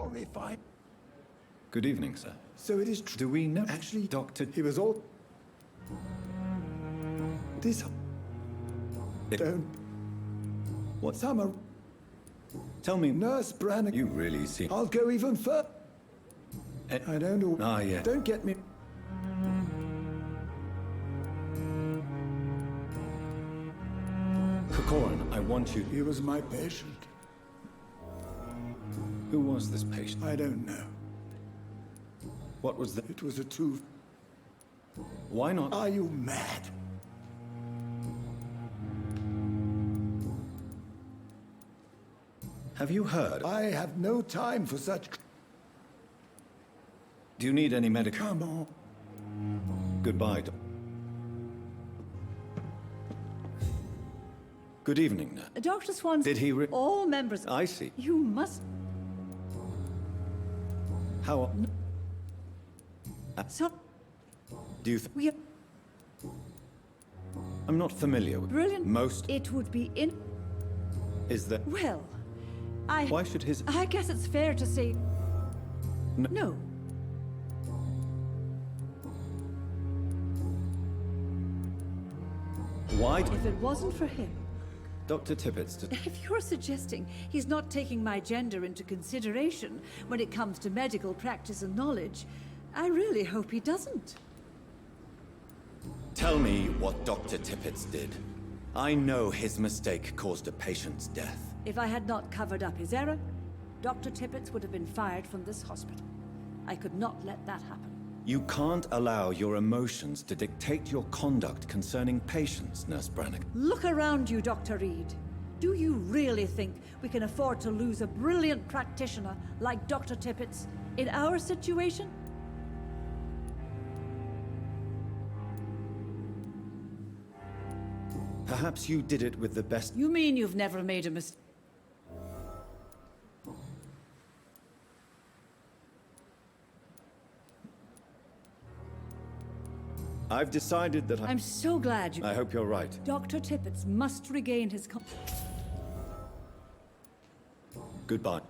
horrifying. Good evening, sir. So it is true. Do we know? Actually, Doctor... he was all... This... Don't... What? Summer... Tell me... Nurse Brannigan... You really see... I'll go even further. I don't know... Ah, yeah. Don't get me... Corcoran, I want you... He was my patient. Who was this patient? I don't know. What was the... It was a tooth. Why not? Are you mad? Have you heard? I have no time for such... Do you need any medical... Come on. Goodbye, Good evening, Nurse. Dr. Swanson... Did he all members... I see. You must... How... So... Do you We are... I'm not familiar with... Brilliant. Most... It would be in... Is that... Well... I... Why should his... I guess it's fair to say... No. Why... If it wasn't for him... Dr. Tippett's... If you're suggesting he's not taking my gender into consideration when it comes to medical practice and knowledge, I really hope he doesn't. Tell me what Dr. Tippett's did. I know his mistake caused a patient's death. If I had not covered up his error, Dr. Tippett's would have been fired from this hospital. I could not let that happen. You can't allow your emotions to dictate your conduct concerning patients, Nurse Brannigan. Look around you, Dr. Reed. Do you really think we can afford to lose a brilliant practitioner like Dr. Tippett's in our situation? Perhaps you did it with the best... You mean you've never made a mistake? I've decided that I'm so glad you... I hope you're right. Dr. Tippett's must regain his... Goodbye.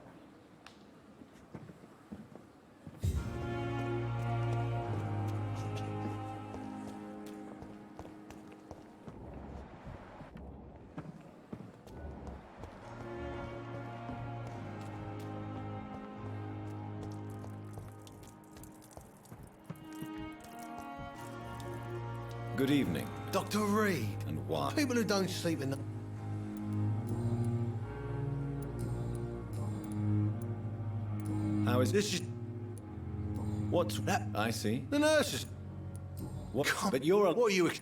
Good evening. Dr. Reed. And why? People who don't sleep in the... How is This is... What's That... I see. The nurses... What? Come... But you're a... What are you...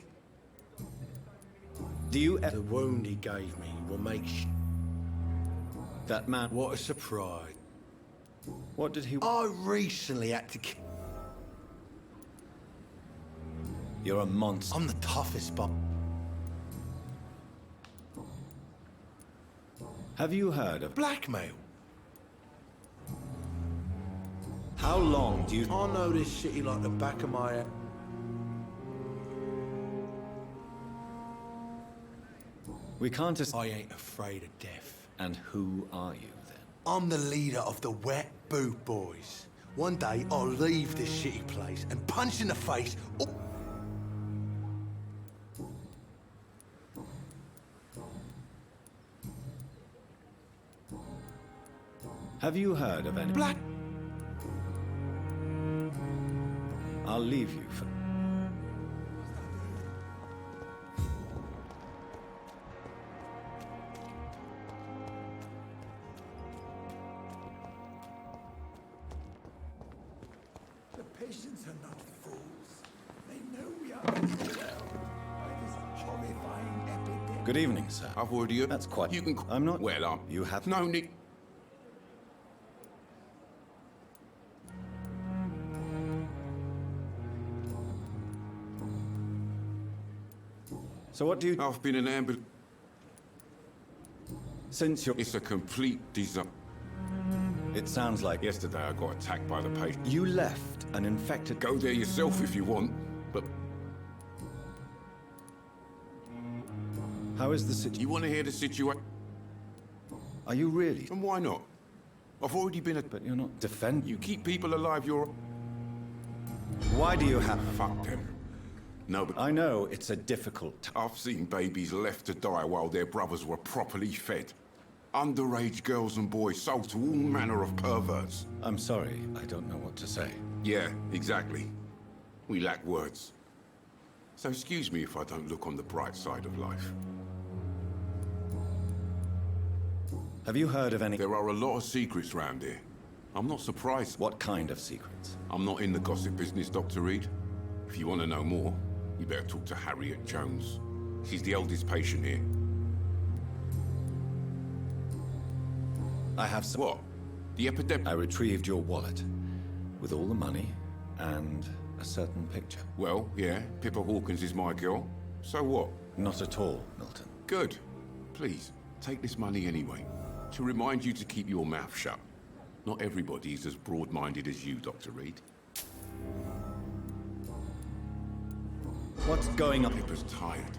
Do you... The wound he gave me will make... That man... What a surprise. What did he... I recently had to... You're a monster. I'm the toughest, but... Have you heard of... Blackmail. How long do you... I know this city like the back of my head. We can't... I ain't afraid of death. And who are you, then? I'm the leader of the Wet Boot Boys. One day, I'll leave this shitty place and punch in the face... Have you heard of any... Black... I'll leave you for... The patients are not fools. They know we are unwell by this horrifying epidemic. Good evening, sir. I've already... That's quite... You can... I'm not... Well, You have... No need... So what do you... I've been an ambulance... Since you're... It's a complete disaster. It sounds like... Yesterday I got attacked by the patient. You left an infected... Go there yourself if you want, but... How is the situation? You want to hear the situation? Are you really... And why not? I've already been But you're not defend. You keep people alive, you're... Why do you have... Fuck them. No, but I know it's a difficult... I've seen babies left to die while their brothers were properly fed. Underage girls and boys sold to all manner of perverts. I'm sorry, I don't know what to say. Yeah, exactly. We lack words. So excuse me if I don't look on the bright side of life. Have you heard of any... There are a lot of secrets round here. I'm not surprised. What kind of secrets? I'm not in the gossip business, Dr. Reed. If you want to know more, you better talk to Harriet Jones. She's the oldest patient here. I have some... What? The epidemic? I retrieved your wallet with all the money and a certain picture. Well, yeah, Pippa Hawkins is my girl. So what? Not at all, Milton. Good. Please, take this money anyway. To remind you to keep your mouth shut. Not everybody is as broad-minded as you, Dr. Reed. What's going on? Pippa's tired.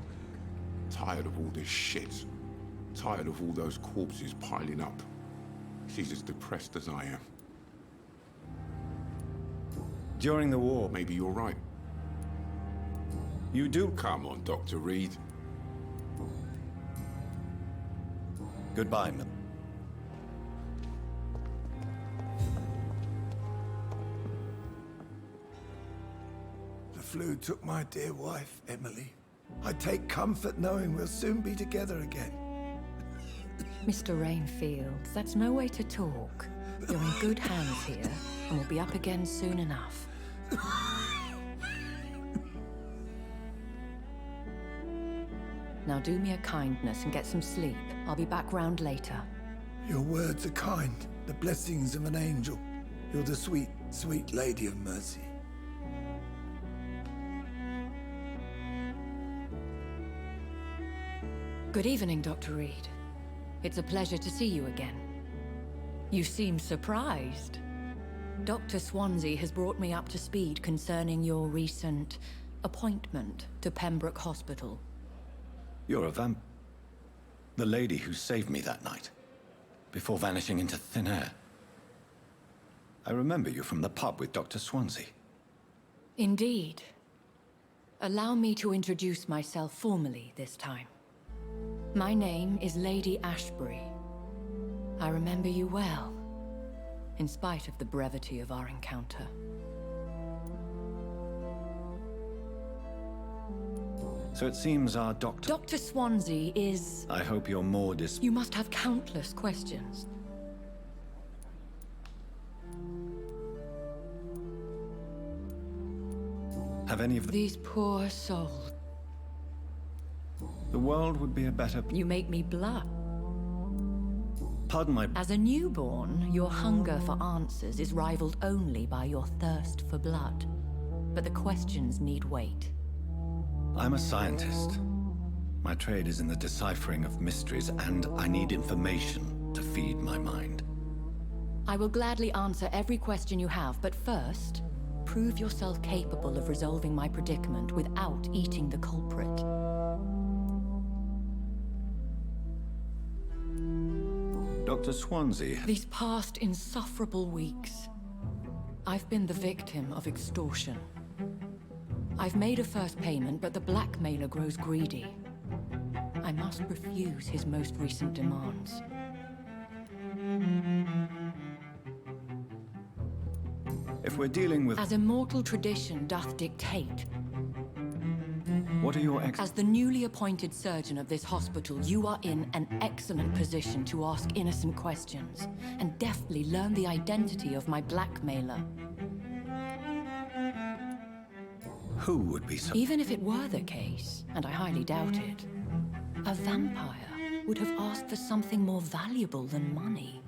Tired of all this shit. Tired of all those corpses piling up. She's as depressed as I am. During the war, Maybe you're right. you do... Come on, Dr. Reed. Goodbye, Milton. The flu took my dear wife, Emily. I take comfort knowing we'll soon be together again. Mr. Rainfield, that's no way to talk. You're in good hands here, and we'll be up again soon enough. Now do me a kindness and get some sleep. I'll be back round later. Your words are kind, the blessings of an angel. You're the sweet, sweet lady of mercy. Good evening, Dr. Reed. It's a pleasure to see you again. You seem surprised. Dr. Swansea has brought me up to speed concerning your recent appointment to Pembroke Hospital. You're a vamp... The lady who saved me that night, before vanishing into thin air. I remember you from the pub with Dr. Swansea. Indeed. Allow me to introduce myself formally this time. My name is Lady Ashbury. I remember you well, in spite of the brevity of our encounter. So it seems our doctor... Dr. Swansea is... I hope you're more You must have countless questions. Have any of the... These poor souls. The world would be a better... You make me blush. Pardon my... As a newborn, your hunger for answers is rivaled only by your thirst for blood. But the questions need wait. I'm a scientist. My trade is in the deciphering of mysteries, and I need information to feed my mind. I will gladly answer every question you have, but first, prove yourself capable of resolving my predicament without eating the culprit. Dr. Swansea... These past insufferable weeks, I've been the victim of extortion. I've made a first payment, but the blackmailer grows greedy. I must refuse his most recent demands. If we're dealing with... As immortal tradition doth dictate, What are your as the newly appointed surgeon of this hospital, you are in an excellent position to ask innocent questions and deftly learn the identity of my blackmailer. Who would be so... Even if it were the case, and I highly doubt it, a vampire would have asked for something more valuable than money.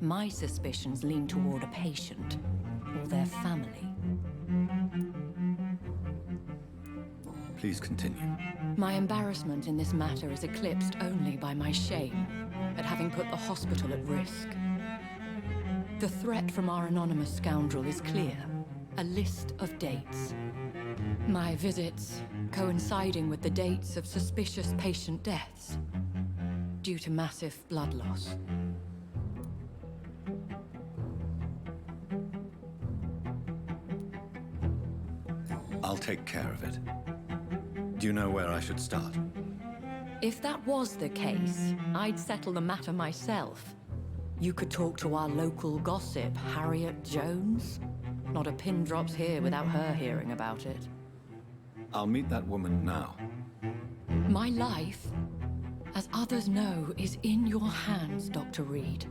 My suspicions lean toward a patient or their family. Please continue. My embarrassment in this matter is eclipsed only by my shame at having put the hospital at risk. The threat from our anonymous scoundrel is clear. A list of dates. My visits coinciding with the dates of suspicious patient deaths due to massive blood loss. take care of it. Do you know where I should start? If that was the case, I'd settle the matter myself. You could talk to our local gossip, Harriet Jones. Not a pin drops here without her hearing about it. I'll meet that woman now. My life, as others know, is in your hands, Dr. Reed.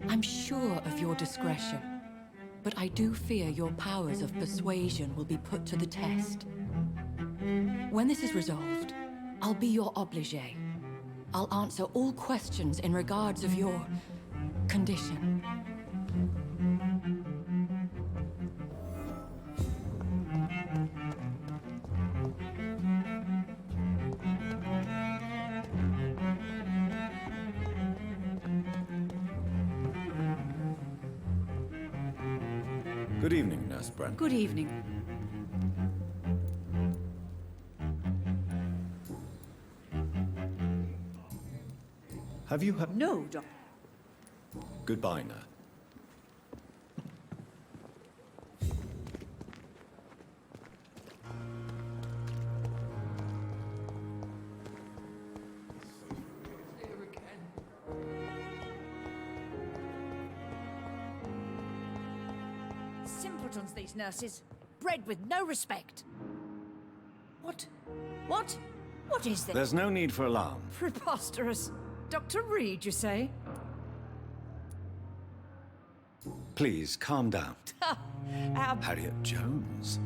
I'm sure of your discretion, but I do fear your powers of persuasion will be put to the test. When this is resolved, I'll be your obligé. I'll answer all questions in regards of your condition. Good evening, Nurse Brent. Good evening. Have you had... No, Doc. Goodbye, Nurse. Simpletons, these nurses. Bred with no respect. What? What? What is this? There's no need for alarm. Preposterous. Dr. Reed, you say? Please, calm down. Our... Harriet Jones.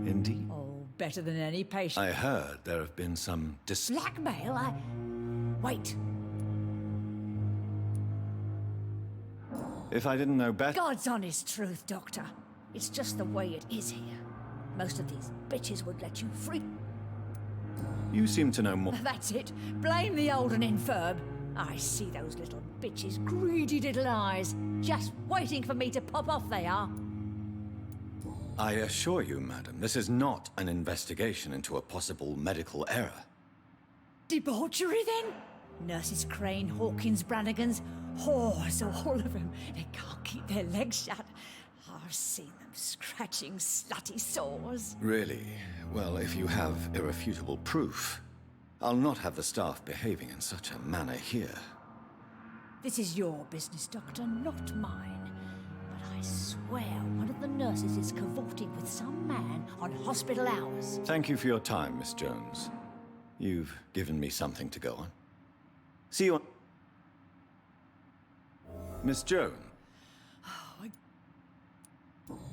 Indeed. Oh, better than any patient. I heard there have been some Blackmail? Wait. If I didn't know better... God's honest truth, Doctor. It's just the way it is here. Most of these bitches would let you free. You seem to know more. That's it. Blame the old and infirm. I see those little bitches' greedy little eyes. Just waiting for me to pop off, they are. I assure you, madam, this is not an investigation into a possible medical error. Debauchery, then? Nurses Crane, Hawkins, Brannigans, whores, all of them. They can't keep their legs shut. I've seen them scratching slutty sores. Really? Well, if you have irrefutable proof, I'll not have the staff behaving in such a manner here. This is your business, Doctor, not mine. But I swear one of the nurses is cavorting with some man on hospital hours. Thank you for your time, Miss Jones. You've given me something to go on. See you on... Miss Jones.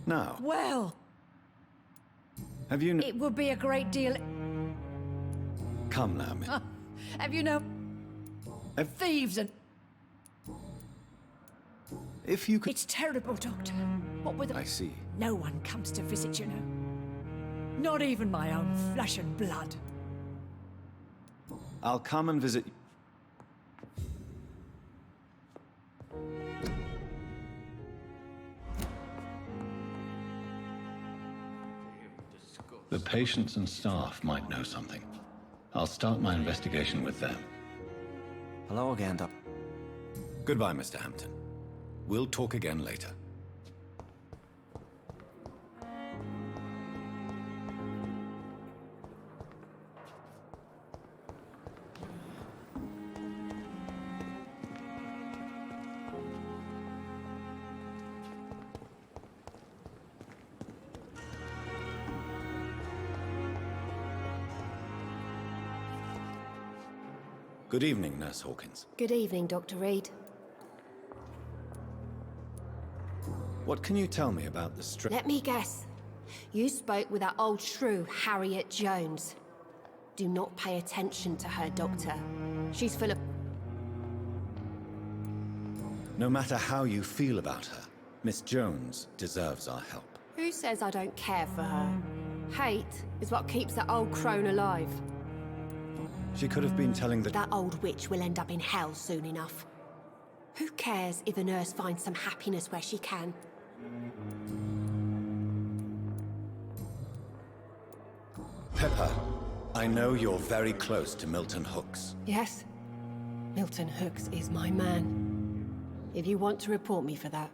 Now, Well, have you... it would be a great deal... Come now, Miss... Have you no Have- thieves and... If you could... It's terrible, Doctor. What with... I see. No one comes to visit, you know. Not even my own flesh and blood. I'll come and visit... The patients and staff might know something. I'll start my investigation with them. Hello again, Doc. Goodbye, Mr. Hampton. We'll talk again later. Good evening, Nurse Hawkins. Good evening, Dr. Reed. What can you tell me about the Let me guess. You spoke with that old shrew, Harriet Jones. Do not pay attention to her, Doctor. She's full of... No matter how you feel about her, Miss Jones deserves our help. Who says I don't care for her? Hate is what keeps that old crone alive. She could have been telling the... That old witch will end up in hell soon enough. Who cares if a nurse finds some happiness where she can? Pepper, I know you're very close to Milton Hooks. Yes? Milton Hooks is my man. If you want to report me for that,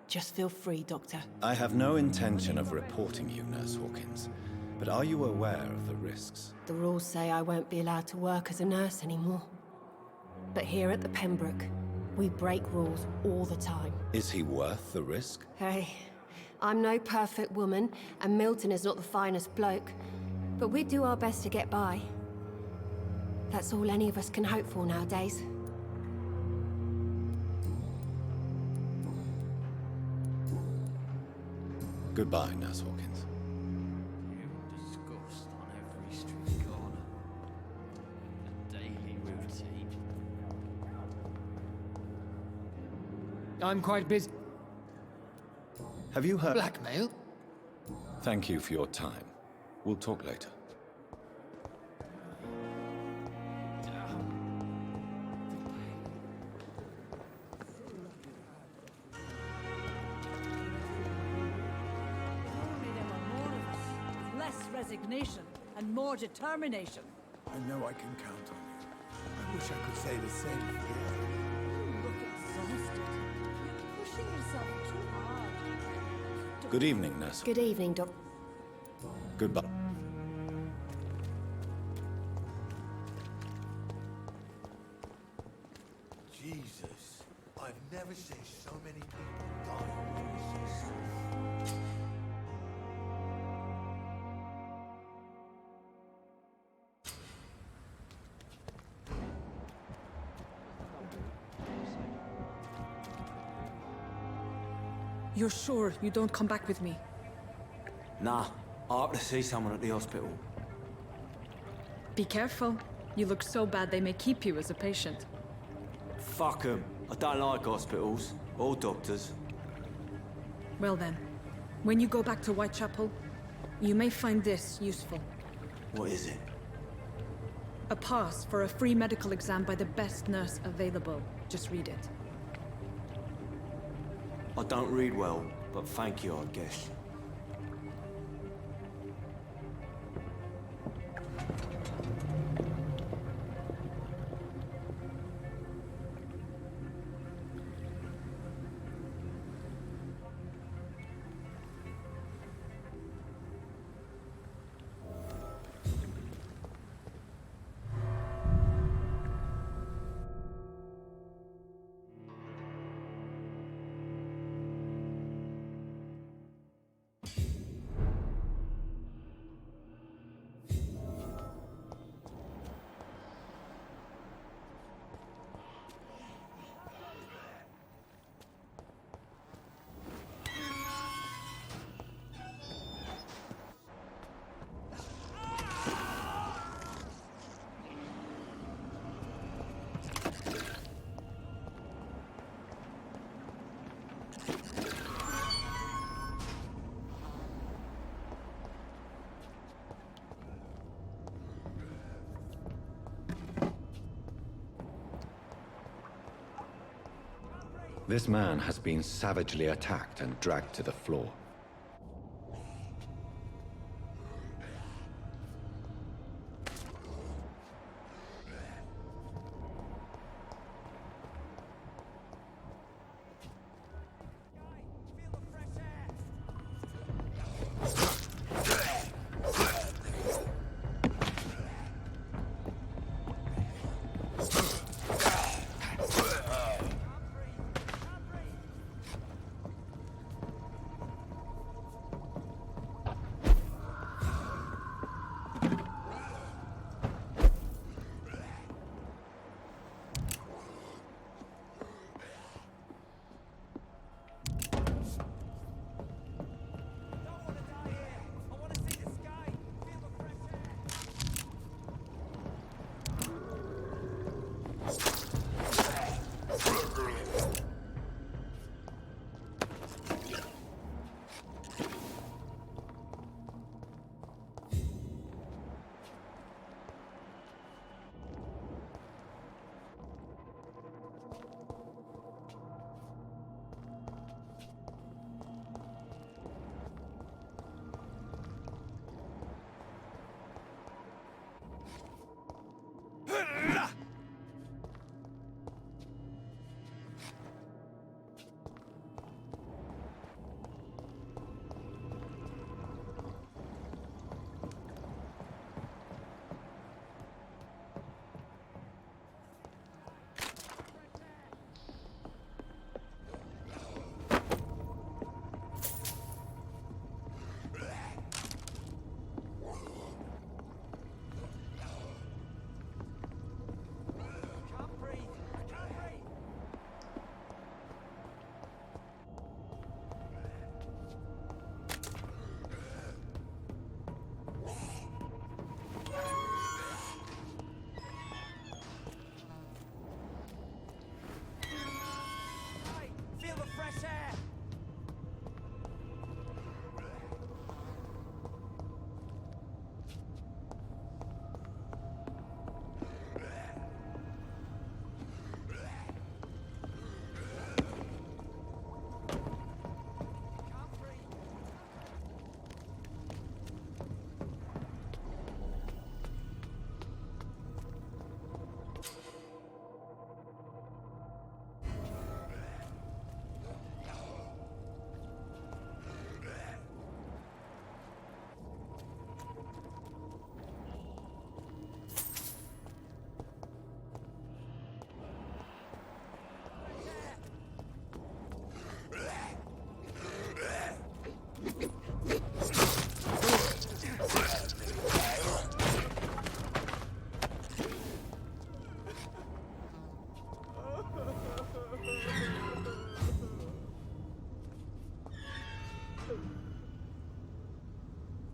just feel free, Doctor. I have no intention of reporting you, Nurse Hawkins. But are you aware of the risks? The rules say I won't be allowed to work as a nurse anymore. But here at the Pembroke, we break rules all the time. Is he worth the risk? Hey, I'm no perfect woman, and Milton is not the finest bloke. But we do our best to get by. That's all any of us can hope for nowadays. Goodbye, Nurse Hawkins. Disgust on every street corner. A daily routine. I'm quite busy. Have you heard? Blackmail? Thank you for your time. We'll talk later. Resignation and more determination. I know I can count on you. I wish I could say the same for you. You look exhausted. You're pushing yourself too hard. Good evening, Nurse. Good evening, Doc. Goodbye. Jesus, I've never seen so many people die. You're sure you don't come back with me? Nah, I have to see someone at the hospital. Be careful. You look so bad they may keep you as a patient. Fuck 'em. I don't like hospitals. Or doctors. Well then, when you go back to Whitechapel, you may find this useful. What is it? A pass for a free medical exam by the best nurse available. Just read it. I don't read well, but thank you, I guess. This man has been savagely attacked and dragged to the floor.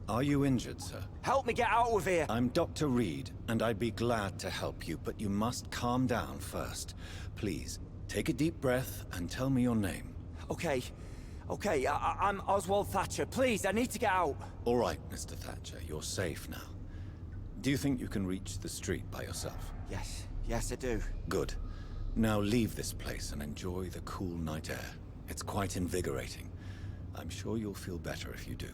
Are you injured, sir? Help me get out of here! I'm Dr. Reed, and I'd be glad to help you, but you must calm down first. Please, take a deep breath and tell me your name. Okay. I'm Oswald Thatcher. Please, I need to get out. All right, Mr. Thatcher, you're safe now. Do you think you can reach the street by yourself? Yes, I do. Good. Now leave this place and enjoy the cool night air. It's quite invigorating. I'm sure you'll feel better if you do.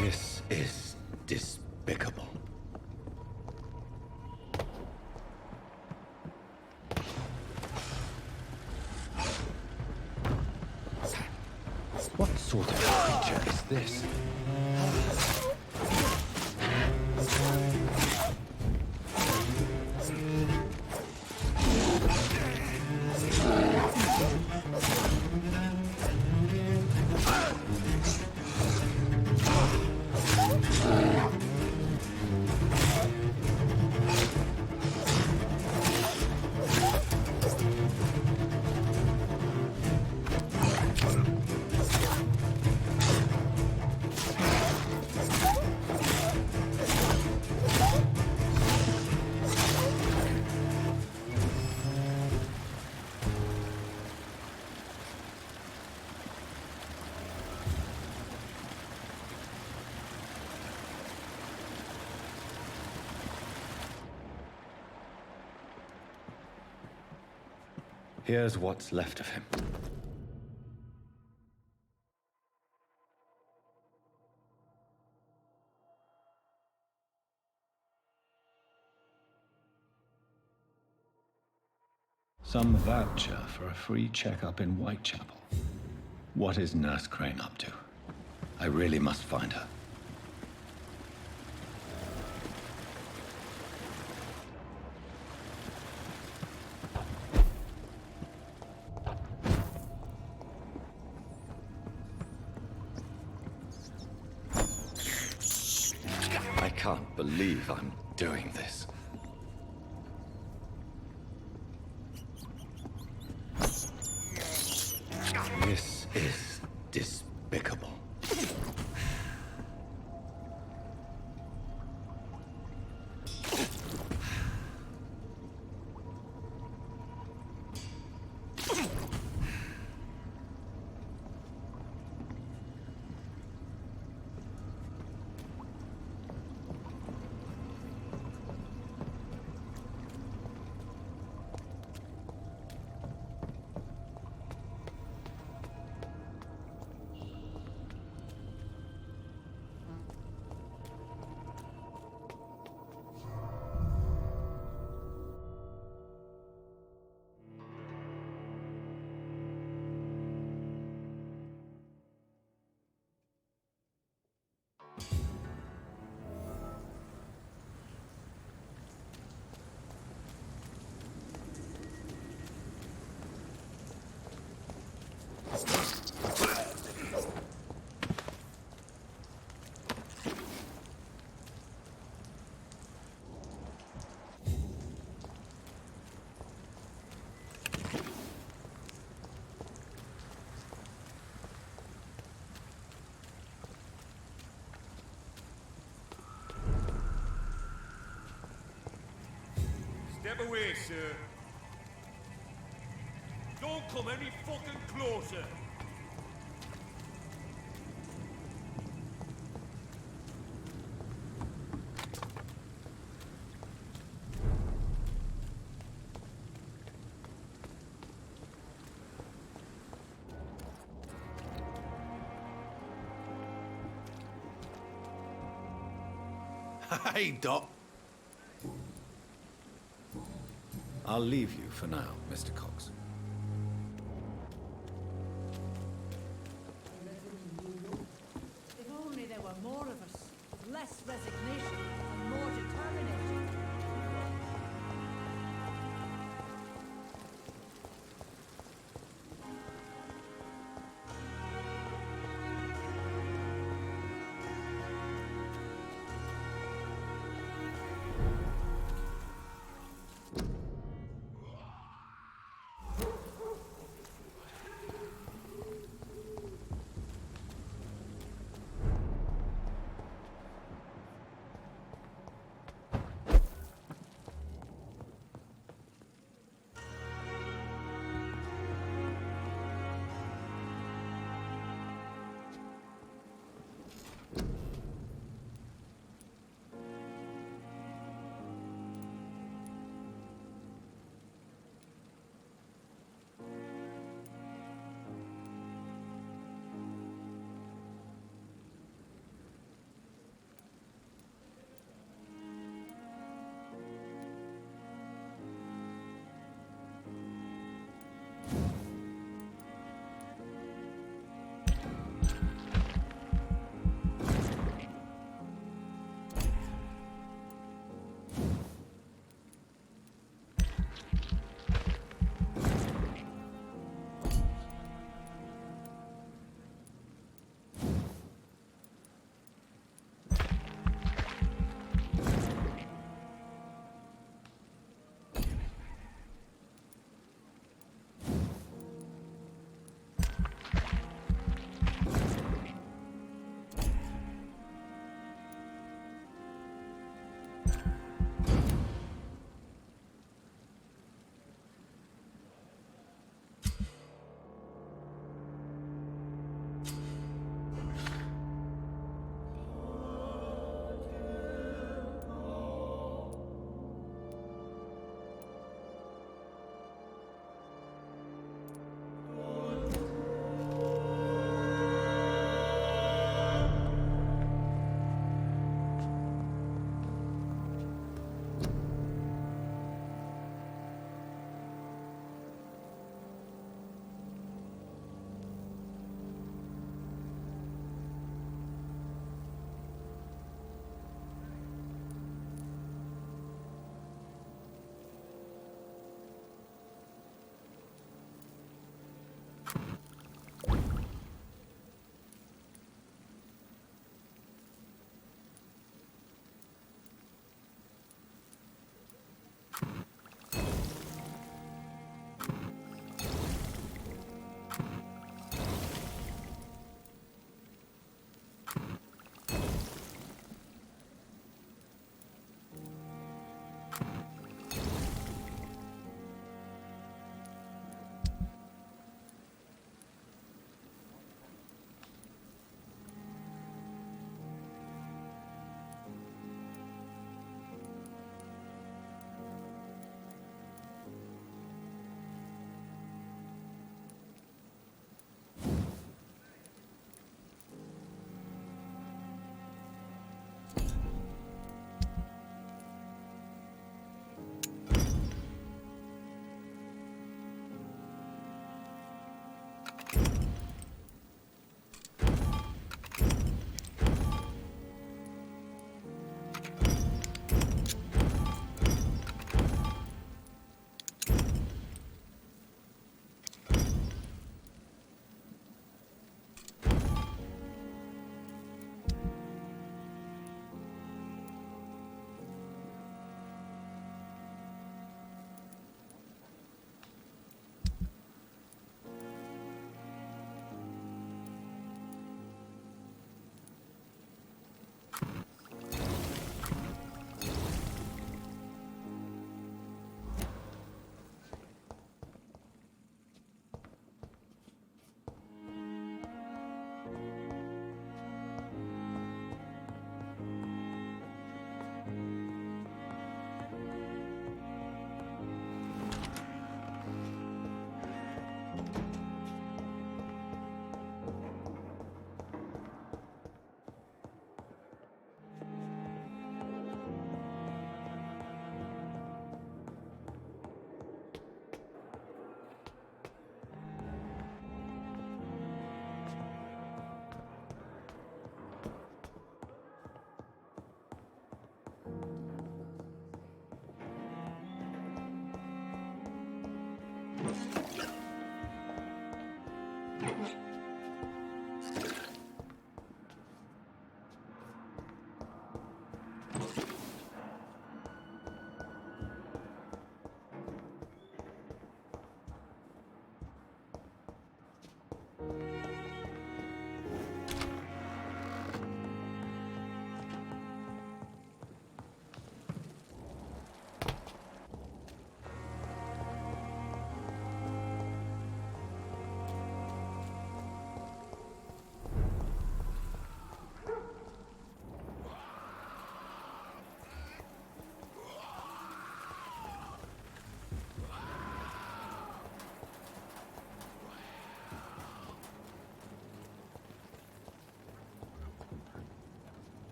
This is despicable. What sort of creature is this? Here's what's left of him. Some voucher for a free checkup in Whitechapel. What is Nurse Crane up to? I really must find her. I can't believe I'm doing this. This is despicable. Step away, sir. Don't come any fucking closer. Hey, Doc. I'll leave you for now, Mr. Cox. If only there were more of us, with less resignation and more determination.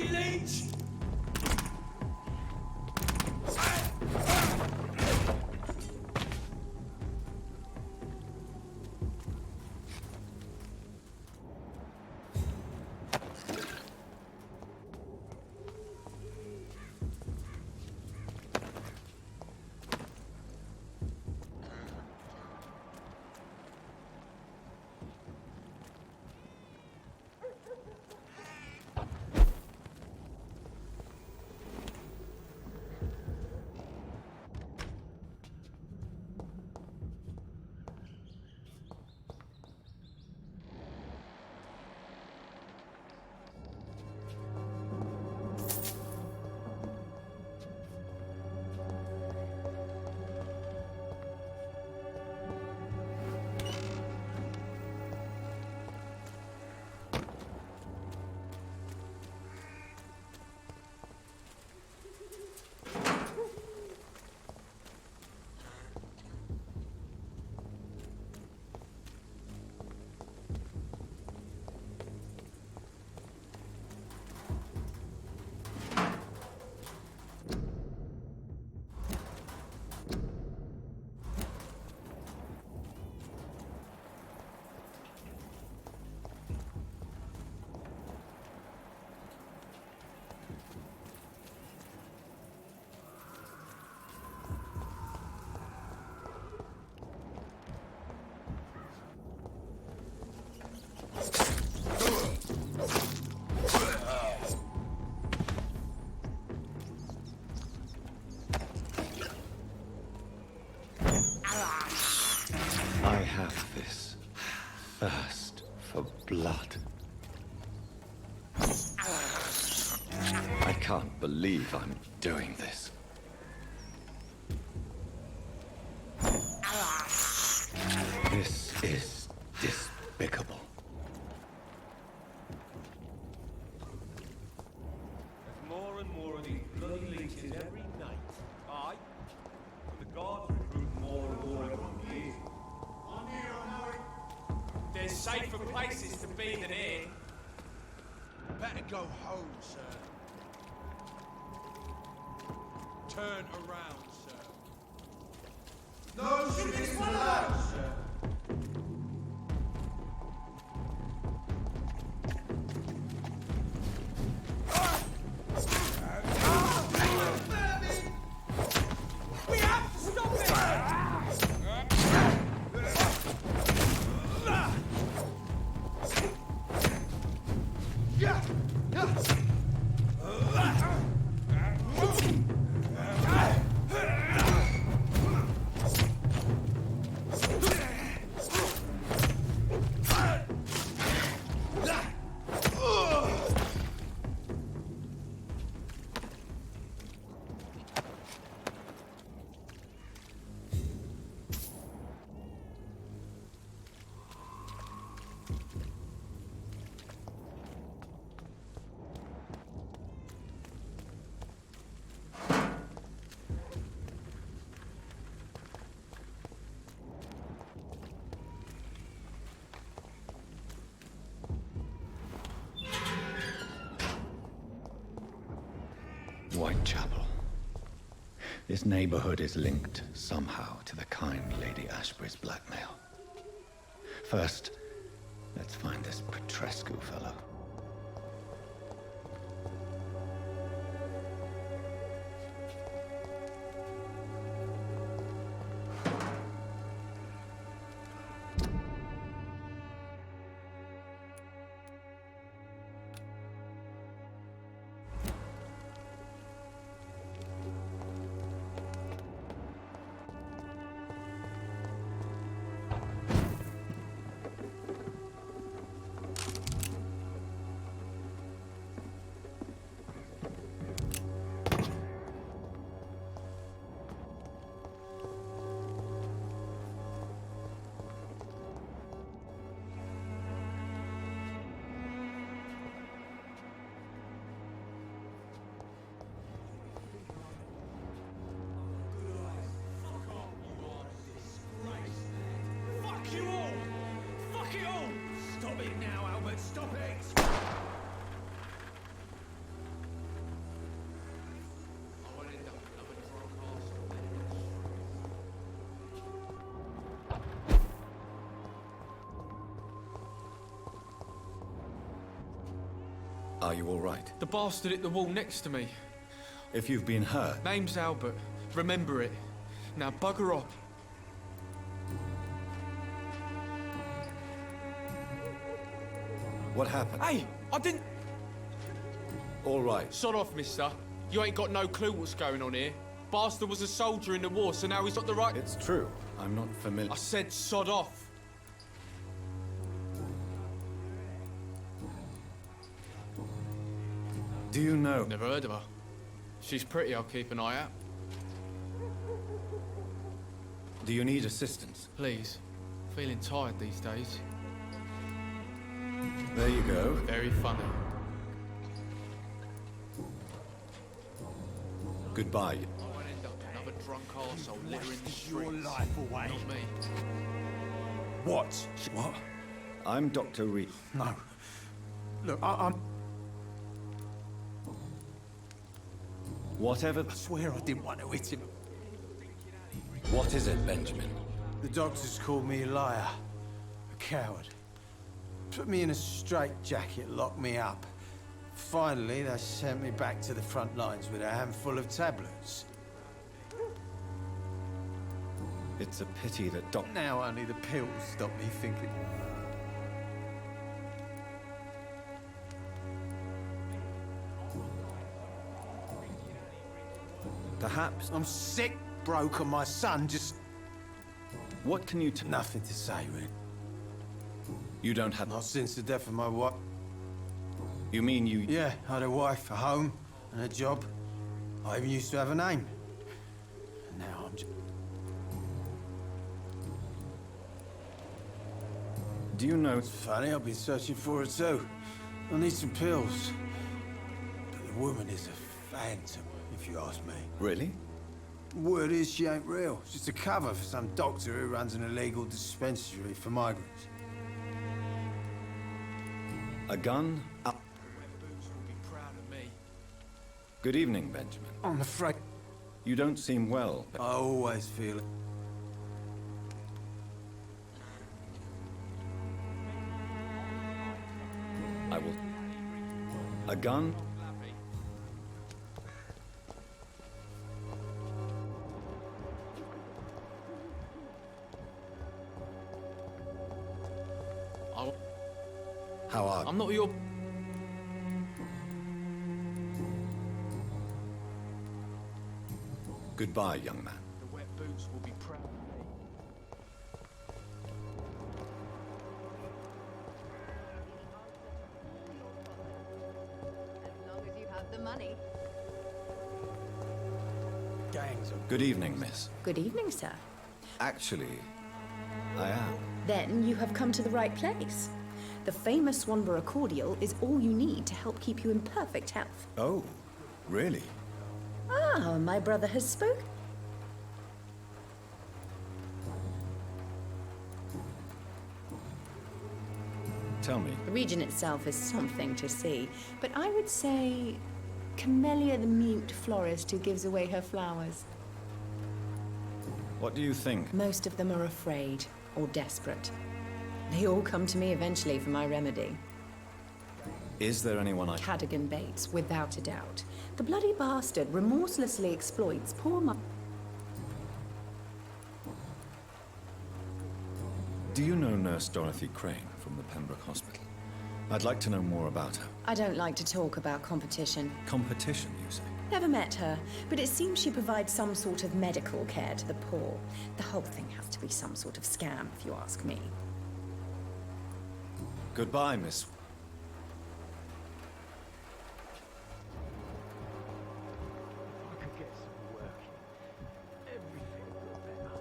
you leech! I have this thirst for blood. I can't believe I'm doing this. This is despicable. There's more and more of these bloody leeches every night. Aye. And the guards recruit more and more every year. I'm here, I know it. There's safer places to be than here. Better go home, sir. Turn around, sir. No shooting allowed, sir. We have to stop it! Whitechapel. This neighborhood is linked somehow to the kind Lady Ashbury's blackmail. First, let's find this Petrescu fellow. Are you all right? The bastard hit the wall next to me. If you've been hurt... Name's Albert. Remember it. Now bugger off. What happened? Hey, I didn't... All right. Sod off, mister. You ain't got no clue what's going on here. Bastard was a soldier in the war, so now he's got the right... It's true. I'm not familiar. I said sod off. Do you know... Never heard of her. She's pretty, I'll keep an eye out. Do you need assistance? Please. Feeling tired these days. There you go. Very funny. Goodbye. I won't end up another drunk arsehole littering the streets. Your life away. Not me. What? What? I'm Dr. Reed. No. Look, I'm... Whatever... I swear I didn't want to hit him. What is it, Benjamin? The doctors called me a liar. A coward. Put me in a straitjacket, locked me up. Finally, they sent me back to the front lines with a handful of tablets. It's a pity that Now only the pills stop me thinking. Perhaps... I'm sick, broke, and my son just... What can you Nothing to say, really. You don't have... Not since the death of my wife. You mean you... Yeah, I had a wife, a home, and a job. I even used to have a name. And now I'm just... Do you know... It's funny, I've been searching for her too. I need some pills. But the woman is a phantom, if you ask me. Really? Word is she ain't real. It's just a cover for some doctor who runs an illegal dispensary for migrants. A gun? Up. Boots will be proud of me. Good evening, Benjamin. I'm afraid... You don't seem well. I always feel it. I will... A gun? How are... I'm not your... Goodbye, young man. The wet boots will be proud of me. As long as you have the money. Gangs of... Good evening, miss. Good evening, sir. Actually, I am. Then you have come to the right place. The famous Swanborough cordial is all you need to help keep you in perfect health. Oh, really? Ah, my brother has spoken. Tell me. The region itself is something to see, but I would say Camellia the mute florist who gives away her flowers. What do you think? Most of them are afraid or desperate. They all come to me eventually for my remedy. Is there anyone I... Cadogan Bates, without a doubt. The bloody bastard remorselessly exploits poor Do you know Nurse Dorothy Crane from the Pembroke Hospital? I'd like to know more about her. I don't like to talk about competition. Competition, you say? Never met her, but it seems she provides some sort of medical care to the poor. The whole thing has to be some sort of scam, if you ask me. Goodbye, miss. I could get some work in. Everything would go better.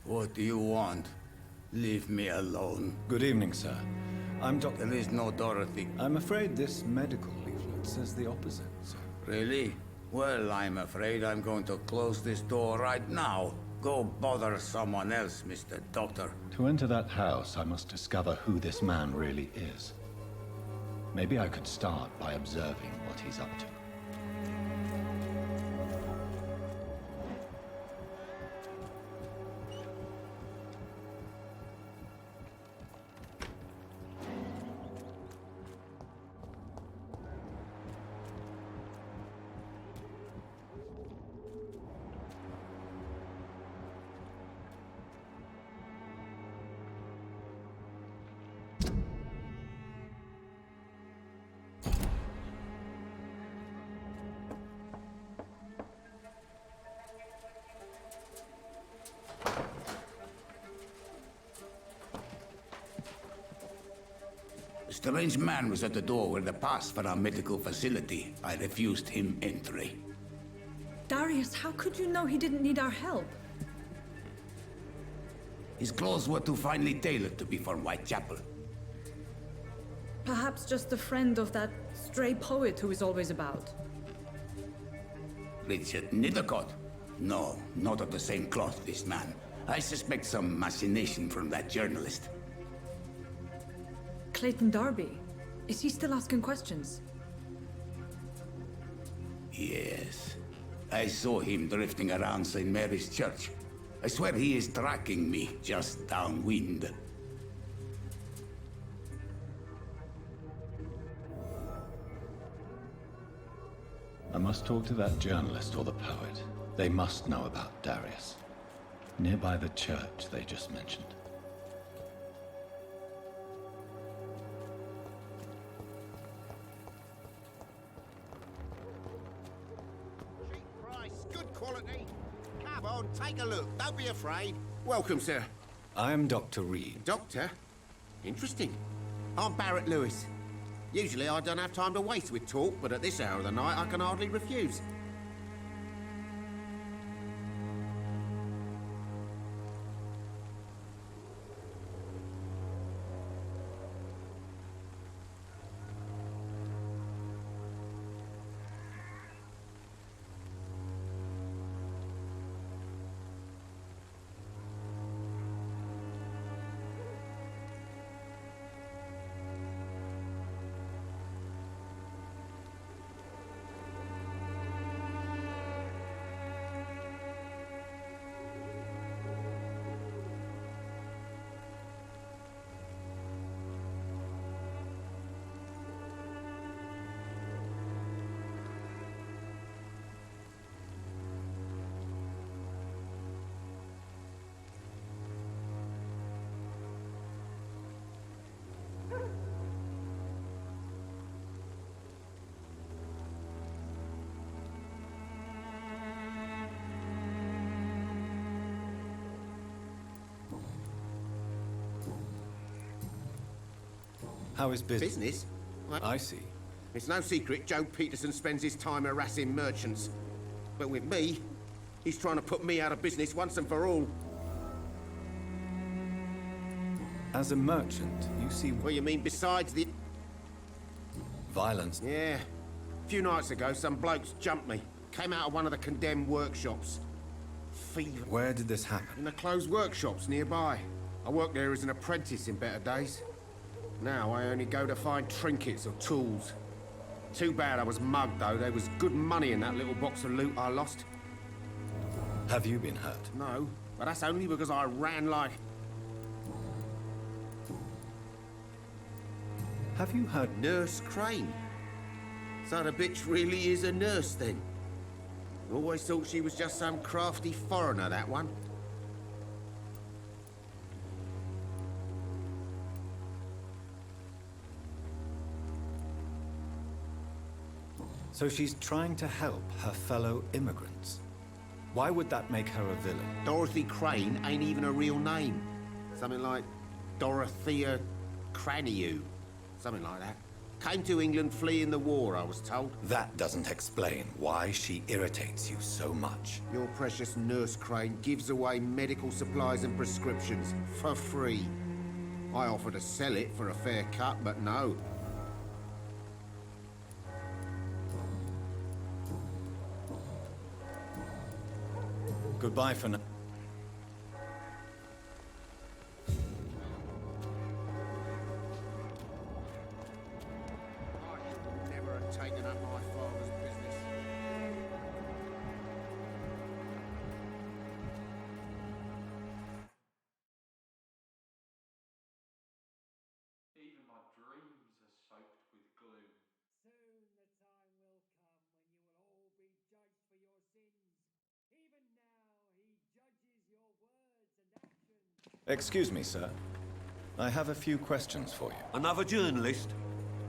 What do you want? Leave me alone. Good evening, sir. I'm Dr. There is no Dorothy. I'm afraid this medical leaflet says the opposite, sir. Really? Well, I'm afraid I'm going to close this door right now. Go bother someone else, Mr. Doctor. To enter that house, I must discover who this man really is. Maybe I could start by observing what he's up to. A strange man was at the door with a pass for our medical facility. I refused him entry. Darius, how could you know he didn't need our help? His clothes were too finely tailored to be for Whitechapel. Perhaps just a friend of that stray poet who is always about. Richard Nethercott? No, not of the same cloth, this man. I suspect some machination from that journalist. Clayton Darby. Is he still asking questions? Yes. I saw him drifting around St. Mary's Church. I swear he is tracking me just downwind. I must talk to that journalist or the poet. They must know about Darius. Nearby the church they just mentioned. Good quality. Come on, take a look. Don't be afraid. Welcome, sir. I am Dr. Reed. Doctor? Interesting. I'm Barrett Lewis. Usually I don't have time to waste with talk, but at this hour of the night I can hardly refuse. How is business? Business? I see. It's no secret Joe Peterson spends his time harassing merchants. But with me, he's trying to put me out of business once and for all. As a merchant, you see... What you mean besides the... violence? Yeah. A few nights ago, some blokes jumped me. Came out of one of the condemned workshops. Fever. Where did this happen? In the closed workshops nearby. I worked there as an apprentice in better days. Now I only go to find trinkets or tools. Too bad I was mugged, though. There was good money in that little box of loot I lost. Have you been hurt? No, but that's only because I ran like... Have you heard... Nurse Crane? So the bitch really is a nurse, then? Always thought she was just some crafty foreigner, that one. So she's trying to help her fellow immigrants. Why would that make her a villain? Dorothy Crane ain't even a real name. Something like Dorothea Craneu. Something like that. Came to England fleeing the war, I was told. That doesn't explain why she irritates you so much. Your precious Nurse Crane gives away medical supplies and prescriptions for free. I offered to sell it for a fair cut, but no. Goodbye for now. taking up my father's business. Even my dreams are soaked with gloom. Soon the time will come when you will all be judged for your sins. Even now, he judges your words and actions. Excuse me, sir. I have a few questions for you. Another journalist?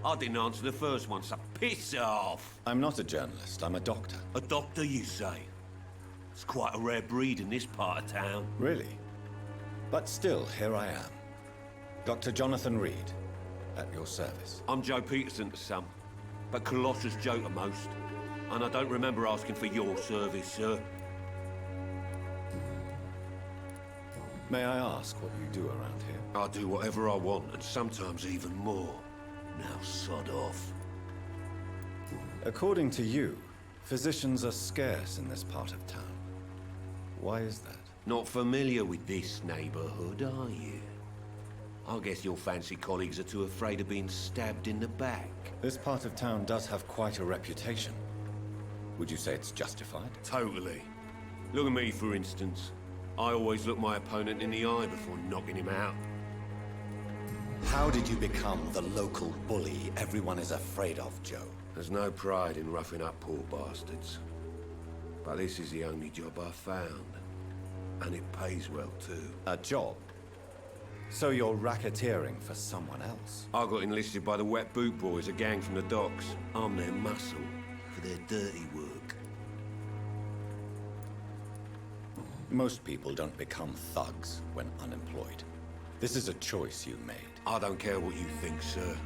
I didn't answer the first one, so piss off! I'm not a journalist, I'm a doctor. A doctor, you say? It's quite a rare breed in this part of town. Really? But still, here I am. Dr. Jonathan Reed, at your service. I'm Joe Peterson to some, but Colossus Joe to most. And I don't remember asking for your service, sir. May I ask what you do around here? I do whatever I want, and sometimes even more. Now sod off. According to you, physicians are scarce in this part of town. Why is that? Not familiar with this neighborhood, are you? I guess your fancy colleagues are too afraid of being stabbed in the back. This part of town does have quite a reputation. Would you say it's justified? Totally. Look at me, for instance. I always look my opponent in the eye before knocking him out. How did you become the local bully everyone is afraid of, Joe? There's no pride in roughing up poor bastards. But this is the only job I found. And it pays well, too. A job? So you're racketeering for someone else? I got enlisted by the Wet Boot Boys, a gang from the docks. I'm their muscle for their dirty work. Most people don't become thugs when unemployed. This is a choice you made. I don't care what you think, sir.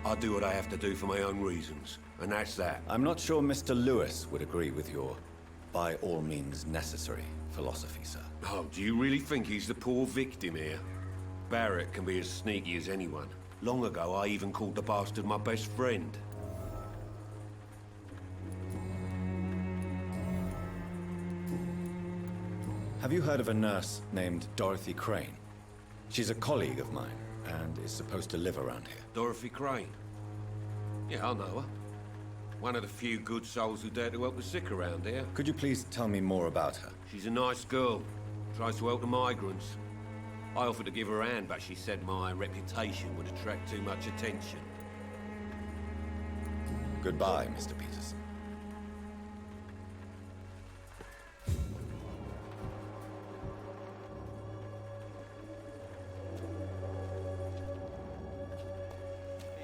I do what I have to do for my own reasons, and that's that. I'm not sure Mr. Lewis would agree with your by all means necessary philosophy, sir. Oh, do you really think he's the poor victim here? Barrett can be as sneaky as anyone. Long ago, I even called the bastard my best friend. Have you heard of a nurse named Dorothy Crane? She's a colleague of mine, and is supposed to live around here. Dorothy Crane? Yeah, I know her. One of the few good souls who dare to help the sick around here. Could you please tell me more about her? She's a nice girl. Tries to help the migrants. I offered to give her a hand, but she said my reputation would attract too much attention. Goodbye, Mr. Peterson.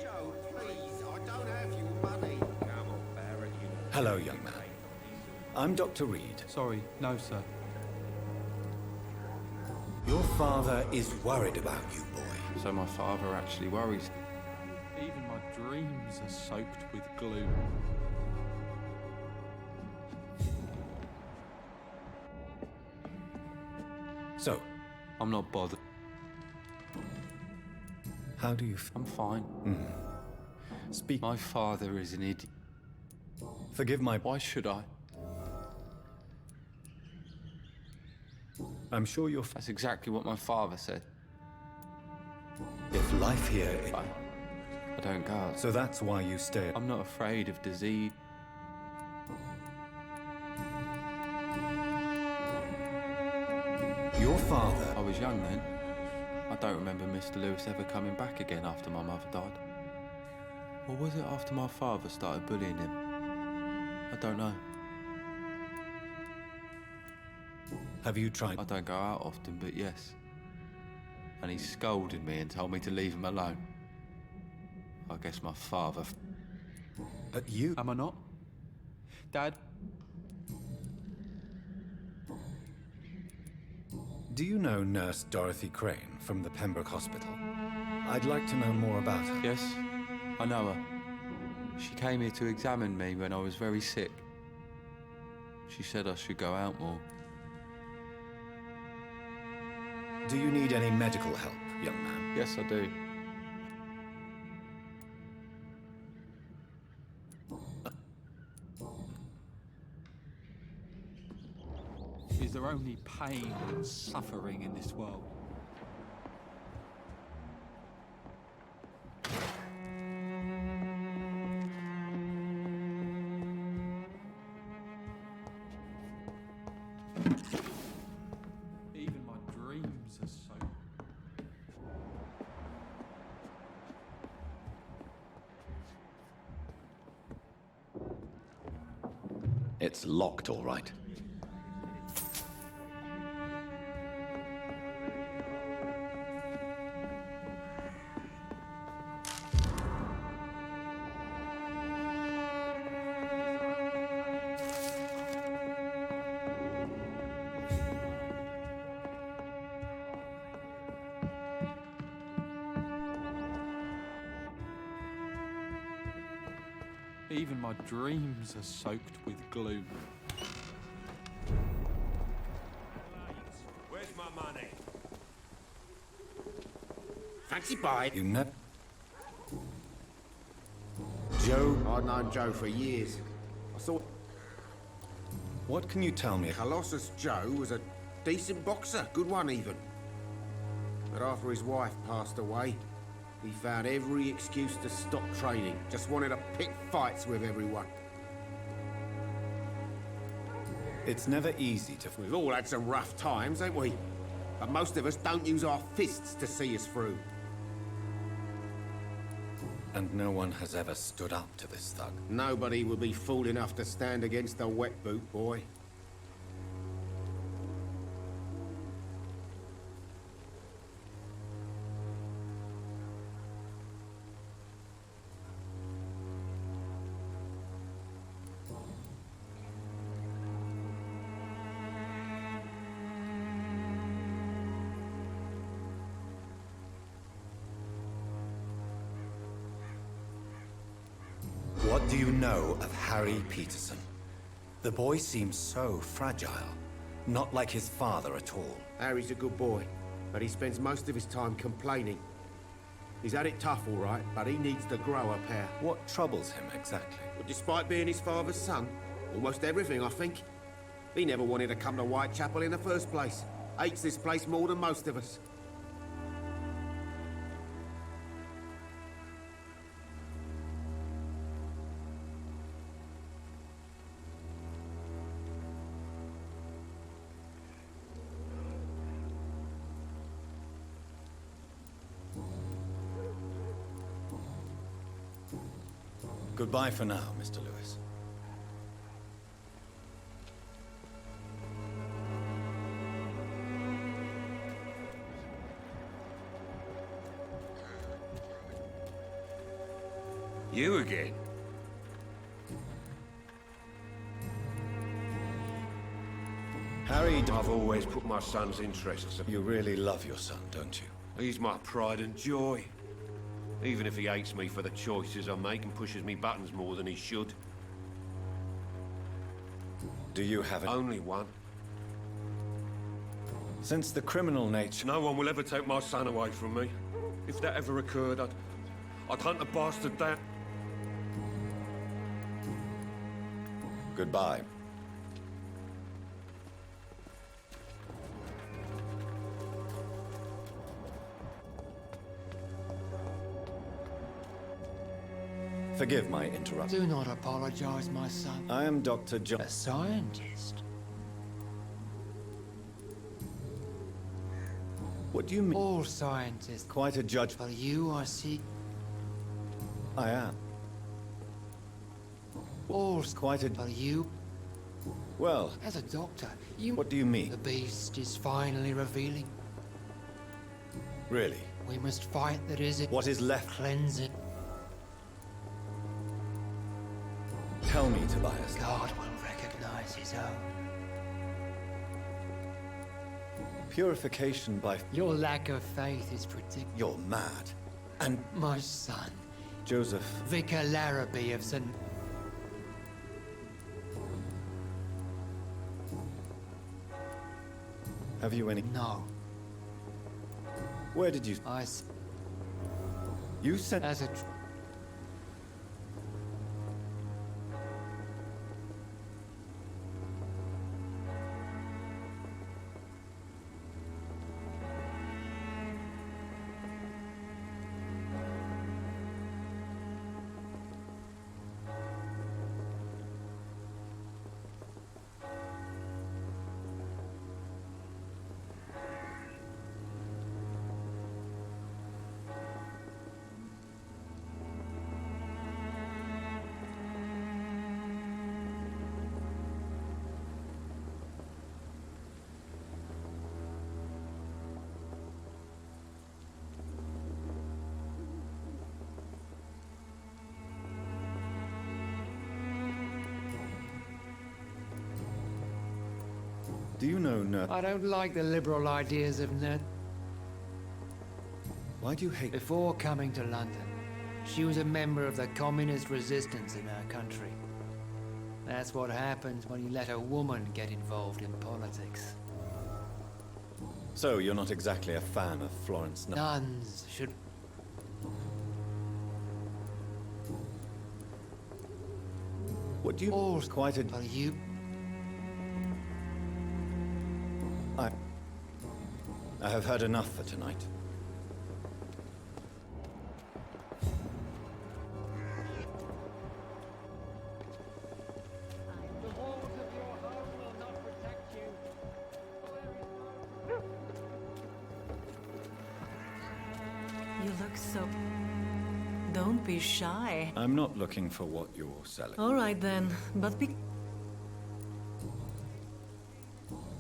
Joe, please, I don't have your money. Come on, Barrett, you know. Hello, young man. I'm Dr. Reed. Sorry, no, sir. Your father is worried about you, boy. So my father actually worries. Even my dreams are soaked with gloom. So? I'm not bothered. How do you I'm fine. Speak. My father is an idiot. Forgive my... Why should I? I'm sure you're... That's exactly what my father said. If life here... I don't go out. So that's why you stay... I'm not afraid of disease. Your father... I was young then. I don't remember Mr. Lewis ever coming back again after my mother died. Or was it after my father started bullying him? I don't know. Have you tried... I don't go out often, but yes. And he scolded me and told me to leave him alone. I guess my father... But you... Am I not? Dad? Do you know Nurse Dorothy Crane from the Pembroke Hospital? I'd like to know more about her. Yes, I know her. She came here to examine me when I was very sick. She said I should go out more. Do you need any medical help, young man? Yes, I do. Is there only pain and suffering in this world? It's locked, all right. Even my dreams are soaked with gloom. Where's my money? Fancy buying? You never... Joe? I've known Joe for years. I thought... What can you tell me? Colossus Joe was a decent boxer, good one even. But after his wife passed away, he found every excuse to stop training. Just wanted to pick fights with everyone. It's never easy to... We've all had some rough times, ain't we? But most of us don't use our fists to see us through. And no one has ever stood up to this thug. Nobody would be fool enough to stand against a wet boot boy. What do you know of Harry Peterson? The boy seems so fragile. Not like his father at all. Harry's a good boy, but he spends most of his time complaining. He's had it tough, all right, but he needs to grow a pair. What troubles him exactly? Well, despite being his father's son, almost everything, I think. He never wanted to come to Whitechapel in the first place. Hates this place more than most of us. Goodbye for now, Mr. Lewis. You again? Harry, I've always put my son's interests... You really love your son, don't you? He's my pride and joy. Even if he hates me for the choices I make and pushes me buttons more than he should. Do you have an... Only one. Since the criminal nature... No one will ever take my son away from me. If that ever occurred, I'd hunt the bastard down. Goodbye. Forgive my interruption. Do not apologize, my son. I am Dr. John. A scientist. What do you mean? All scientists. Quite a judge. But you, I see. I am. All quite a... But you. Well... As a doctor, you... What do you mean? The beast is finally revealing. Really? We must fight that is it. What is left? Cleanse it. Tell me, Tobias. God will recognize his own. Purification by... Your lack of faith is predictable. You're mad. And... My son. Joseph... Vicar Larrabee of St... Have you any... No. Where did you... You sent... As a... Do you know I don't like the liberal ideas of Ned. Why do you hate... Before coming to London, she was a member of the communist resistance in our country. That's what happens when you let a woman get involved in politics. So, you're not exactly a fan of Florence... Nuns should... What do you... All quite a... Well, you... I have heard enough for tonight. You look so... Don't be shy. I'm not looking for what you're selling. All right then, but be...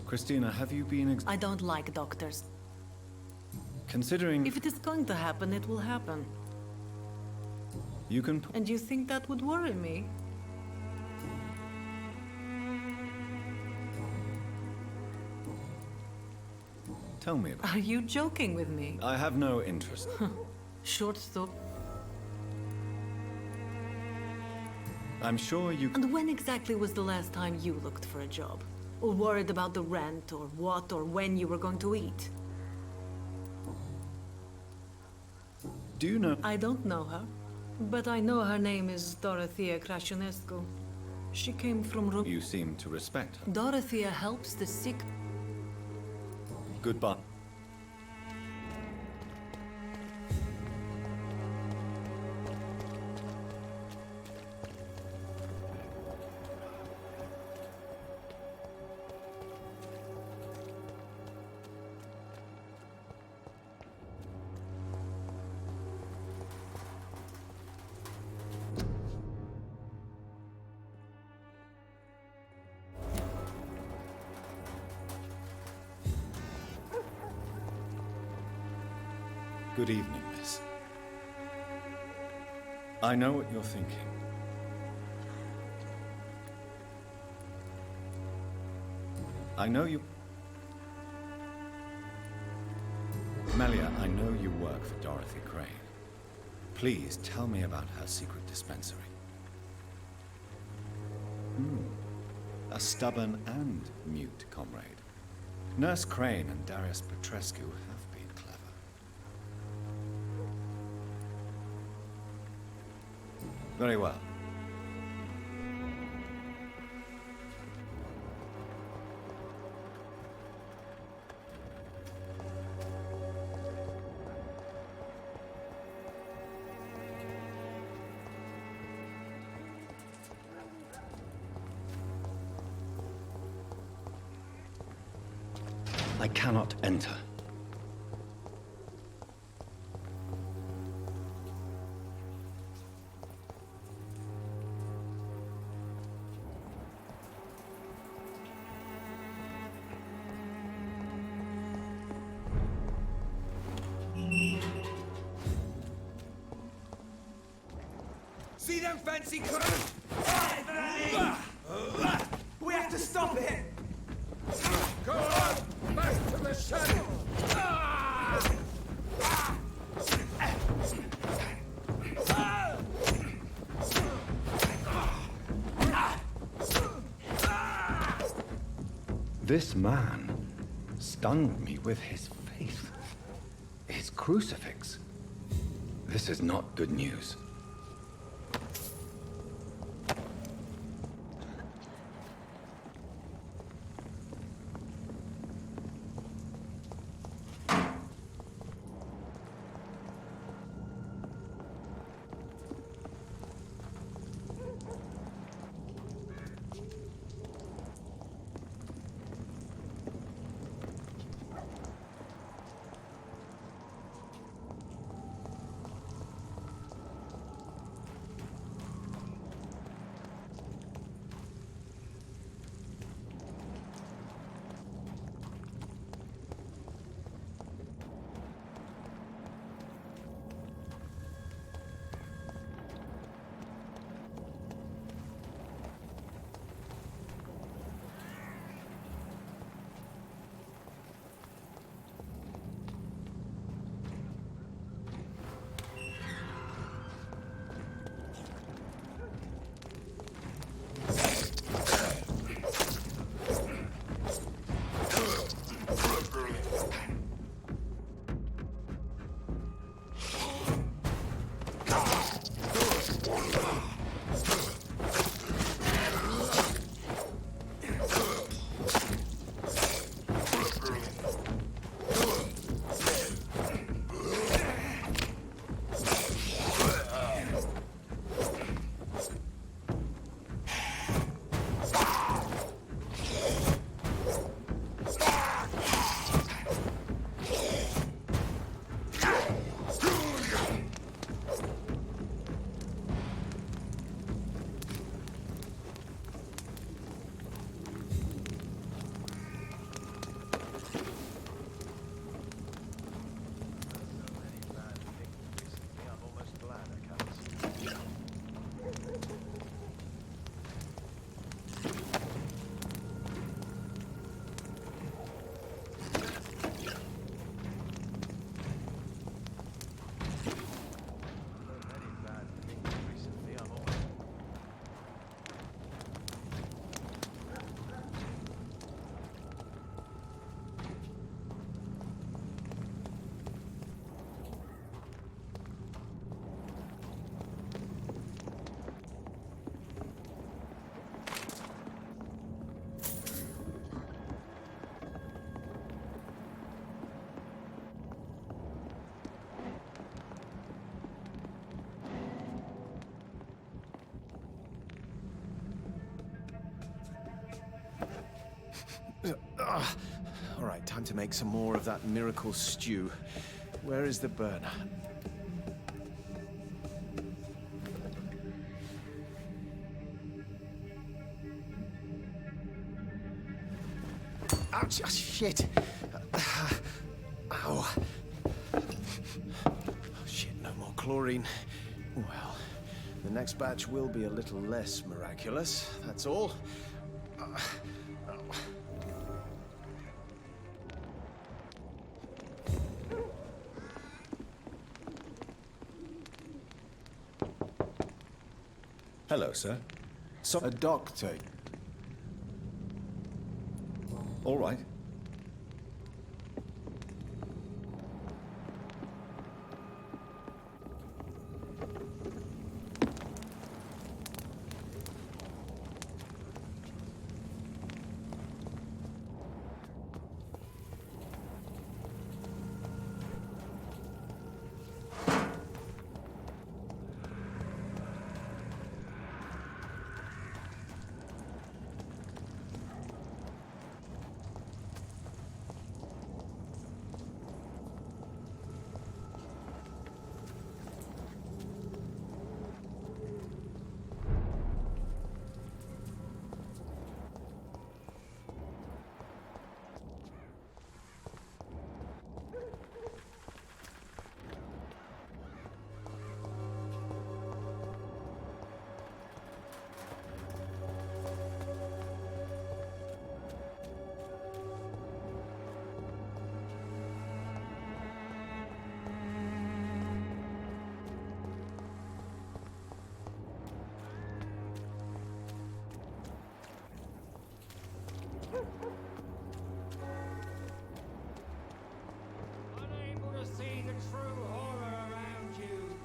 Christina, have you been... I don't like doctors. Considering... If it is going to happen, it will happen. You can... And you think that would worry me? Tell me about... Are you joking with me? I have no interest. Short stop. I'm sure you... And when exactly was the last time you looked for a job? Or worried about the rent, or what, or when you were going to eat? Do you know... I don't know her, but I know her name is Dorothea Crasionescu. She came from Rome. You seem to respect her. Dorothea helps the sick. Goodbye. Good evening, miss. I know what you're thinking. I know you... Melia, I know you work for Dorothy Crane. Please tell me about her secret dispensary. A stubborn and mute comrade. Nurse Crane and Darius Petrescu have been clever. Very well. I cannot enter. See them fancy cars? We have to stop it! Go on! Back to the shadow! This man stunned me with his faith. His crucifix. This is not good news. All right, time to make some more of that miracle stew. Where is the burner? Ouch! Oh, shit! Ow! Oh, shit, no more chlorine. Well, the next batch will be a little less miraculous, that's all. Hello, sir. So, a doctor. All right. Unable to see the true horror around you.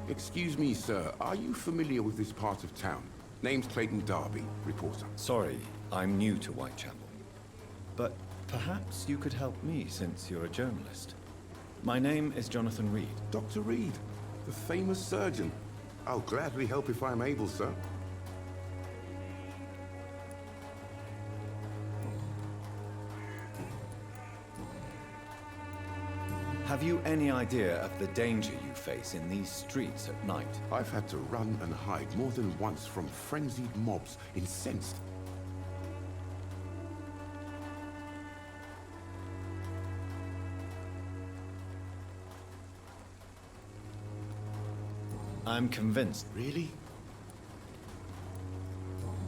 Excuse me, sir. Are you familiar with this part of town? Name's Clayton Darby, reporter. Sorry, I'm new to Whitechapel. But perhaps you could help me since you're a journalist. My name is Jonathan Reed. Dr. Reed, the famous surgeon. I'll gladly help if I'm able, sir. Have you any idea of the danger you face in these streets at night? I've had to run and hide more than once from frenzied mobs, incensed. I'm convinced. Really?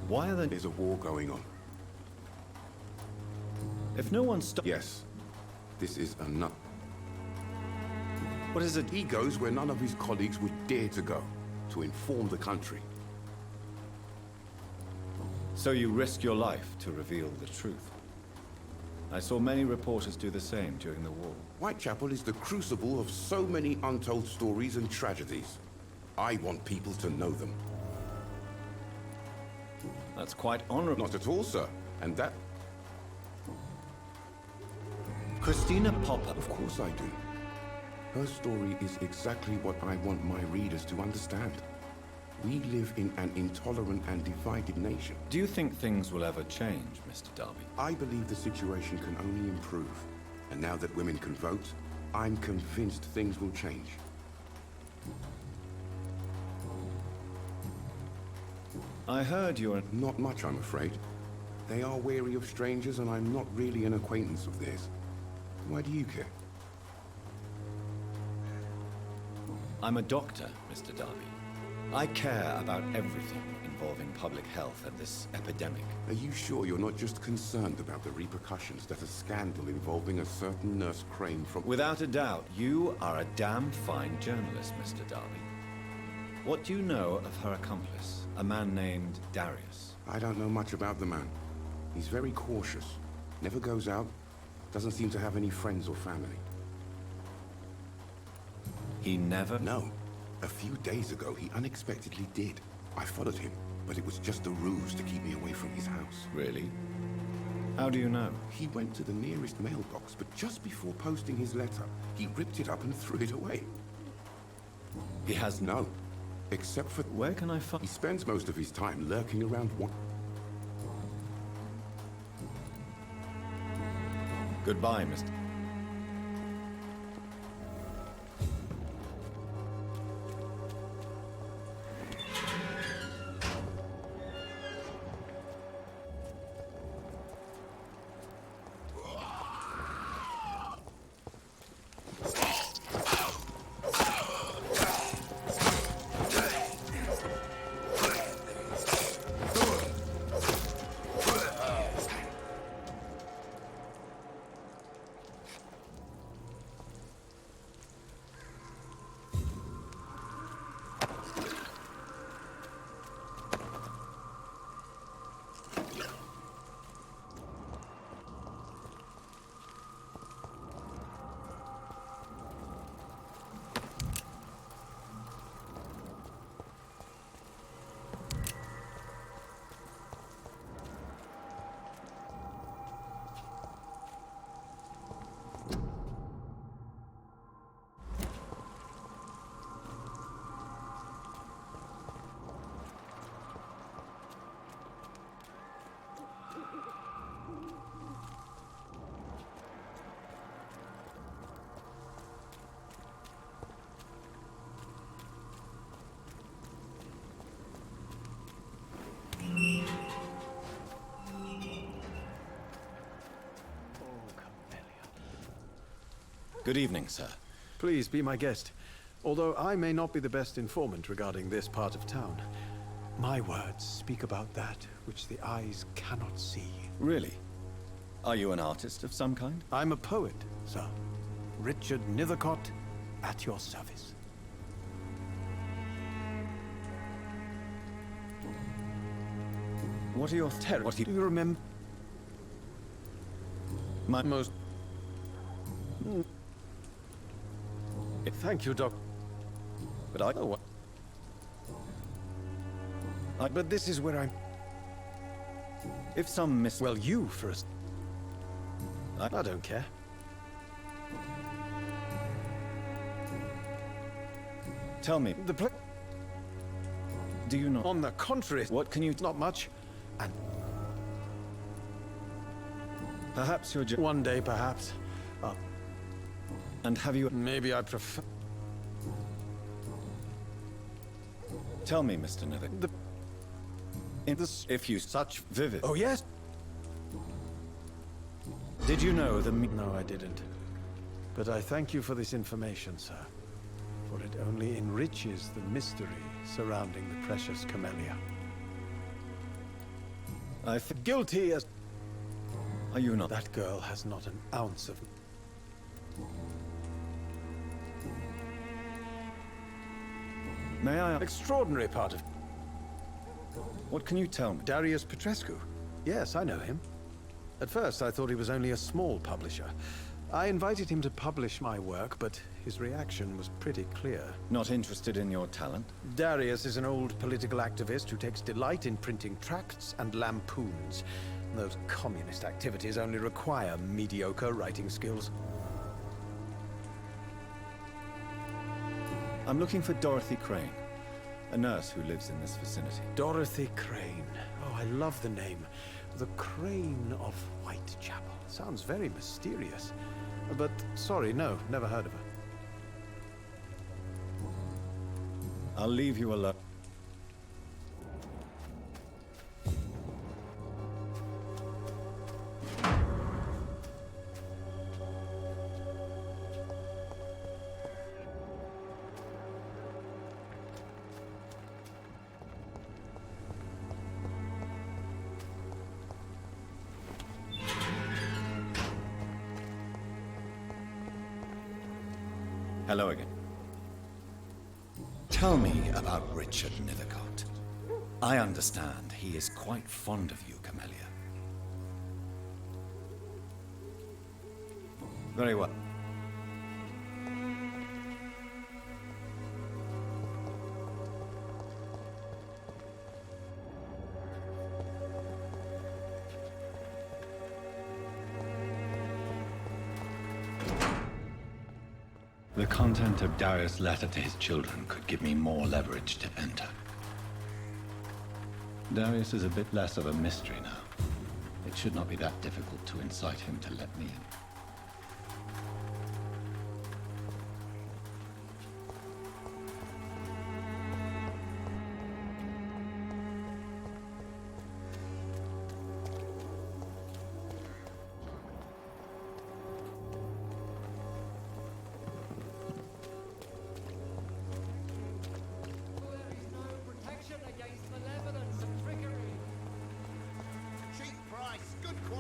Why are there... There's a war going on. If no one stops... Yes. This is a nut. What is it? He goes where none of his colleagues would dare to go, to inform the country. So you risk your life to reveal the truth. I saw many reporters do the same during the war. Whitechapel is the crucible of so many untold stories and tragedies. I want people to know them. That's quite honorable. Not at all, sir. And that... Christina Popper. Of course I do. Her story is exactly what I want my readers to understand. We live in an intolerant and divided nation. Do you think things will ever change, Mr. Darby? I believe the situation can only improve. And now that women can vote, I'm convinced things will change. I heard you're... Not much, I'm afraid. They are wary of strangers, and I'm not really an acquaintance of theirs. Why do you care? I'm a doctor, Mr. Darby. I care about everything involving public health and this epidemic. Are you sure you're not just concerned about the repercussions that a scandal involving a certain Nurse Crane from... Without a doubt, you are a damn fine journalist, Mr. Darby. What do you know of her accomplice, a man named Darius? I don't know much about the man. He's very cautious. Never goes out. Doesn't seem to have any friends or family. He never... No. A few days ago, he unexpectedly did. I followed him, but it was just a ruse to keep me away from his house. Really? How do you know? He went to the nearest mailbox, but just before posting his letter, he ripped it up and threw it away. He has... No. Except for... Where can I find... He spends most of his time lurking around one... Goodbye, Mr. Good evening, sir. Please be my guest. Although I may not be the best informant regarding this part of town, my words speak about that which the eyes cannot see. Really? Are you an artist of some kind? I'm a poet, sir. Richard Nethercott, at your service. What are your terrors? Do you remember? My most... Thank you, Doc. But I know what... But this is where I'm... If some miss... Well, you first. I don't care. Tell me... Do you not... On the contrary... What can you... Not much. And... Perhaps you're just... One day, perhaps. And have you... Maybe I prefer... Tell me, Mr. Nether... If you such vivid... Oh, yes! Did you know the... No, I didn't. But I thank you for this information, sir. For it only enriches the mystery surrounding the precious camellia. I feel guilty as... Are you not? That girl has not an ounce of... May I... Extraordinary part of... What can you tell me? Darius Petrescu. Yes, I know him. At first, I thought he was only a small publisher. I invited him to publish my work, but his reaction was pretty clear. Not interested in your talent? Darius is an old political activist who takes delight in printing tracts and lampoons. Those communist activities only require mediocre writing skills. I'm looking for Dorothy Crane, a nurse who lives in this vicinity. Dorothy Crane. Oh, I love the name. The Crane of Whitechapel. Sounds very mysterious. But, sorry, no, never heard of her. I'll leave you alone. Hello again. Tell me about Richard Nethercott. I understand he is quite fond of you, Camellia. Very well. The content of Darius' letter to his children could give me more leverage to enter. Darius is a bit less of a mystery now. It should not be that difficult to incite him to let me in.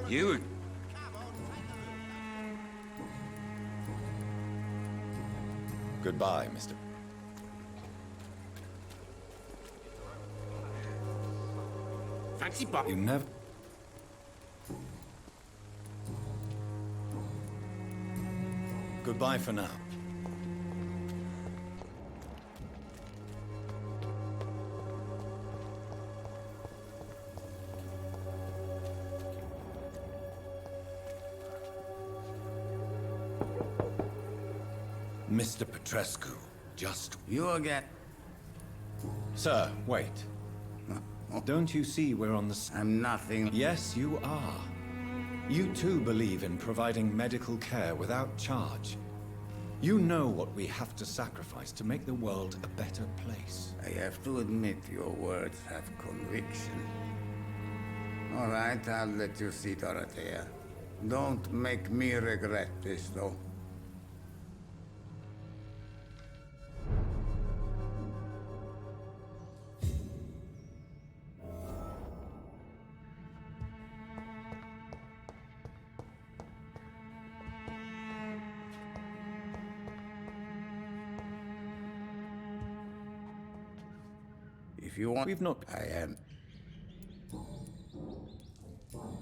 You... Goodbye, Mr. Fancy pop. You never... Goodbye for now. Mr. Petrescu, just... You again? Sir, wait. Don't you see we're on the... I'm nothing. Yes, you are. You too believe in providing medical care without charge. You know what we have to sacrifice to make the world a better place. I have to admit your words have conviction. All right, I'll let you see, Dorothea. Don't make me regret this, though. If you want... We've not... I am.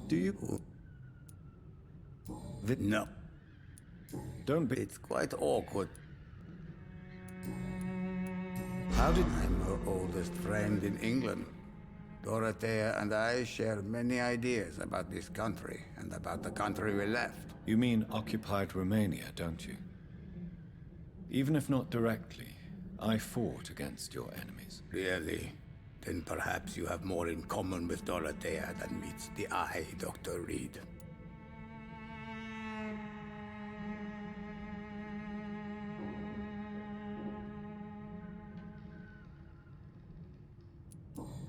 Do you... No. Don't be... It's quite awkward. How did... I'm her oldest friend in England. Dorothea and I share many ideas about this country and about the country we left. You mean occupied Romania, don't you? Even if not directly, I fought against your enemies. Really? Then perhaps you have more in common with Dorothea than meets the eye, Dr. Reed.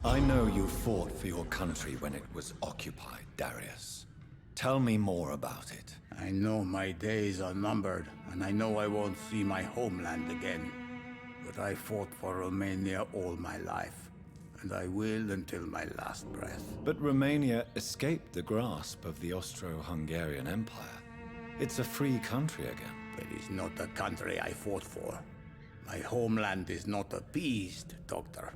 I know you fought for your country when it was occupied, Darius. Tell me more about it. I know my days are numbered, and I know I won't see my homeland again. But I fought for Romania all my life, and I will until my last breath. But Romania escaped the grasp of the Austro-Hungarian Empire. It's a free country again. It is not the country I fought for. My homeland is not appeased, Doctor.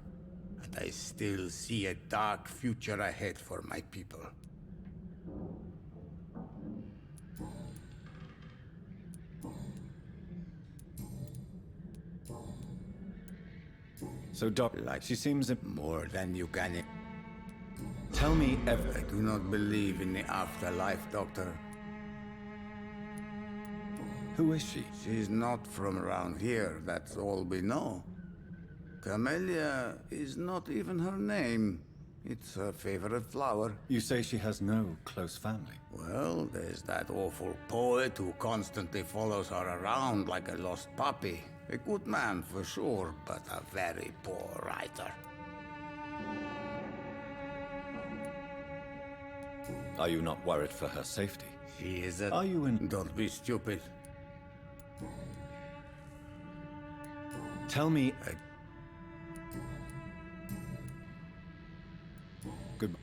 And I still see a dark future ahead for my people. So, Doc, she seems... More than you can... Tell me everything. I do not believe in the afterlife, Doctor. Who is she? She's not from around here, that's all we know. Camellia is not even her name. It's her favorite flower. You say she has no close family? Well, there's that awful poet who constantly follows her around like a lost puppy. A good man for sure, but a very poor writer. Are you not worried for her safety? She is a... Are you in... Don't be stupid. Tell me... Goodbye.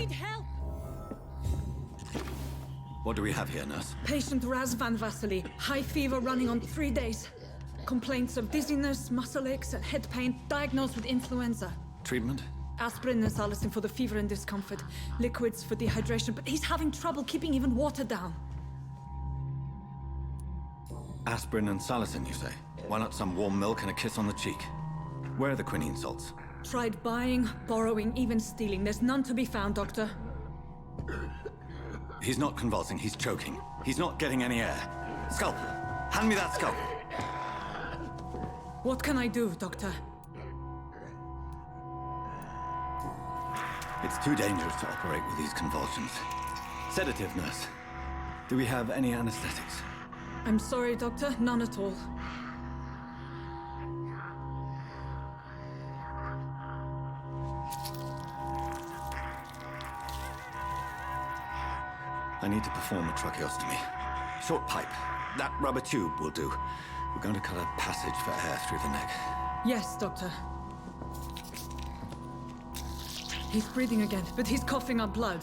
need help! What do we have here, nurse? Patient Raz Van Vasily. High fever running on 3 days. Complaints of dizziness, muscle aches, and head pain. Diagnosed with influenza. Treatment? Aspirin and salicin for the fever and discomfort. Liquids for dehydration, but he's having trouble keeping even water down. Aspirin and salicin, you say? Why not some warm milk and a kiss on the cheek? Where are the quinine salts? Tried buying, borrowing, even stealing. There's none to be found, Doctor. He's not convulsing, he's choking. He's not getting any air. Scalpel! Hand me that scalpel! What can I do, Doctor? It's too dangerous to operate with these convulsions. Sedative, nurse. Do we have any anesthetics? I'm sorry, Doctor. None at all. I need to perform a tracheostomy. Short pipe. That rubber tube will do. We're going to cut a passage for air through the neck. Yes, Doctor. He's breathing again, but he's coughing up blood.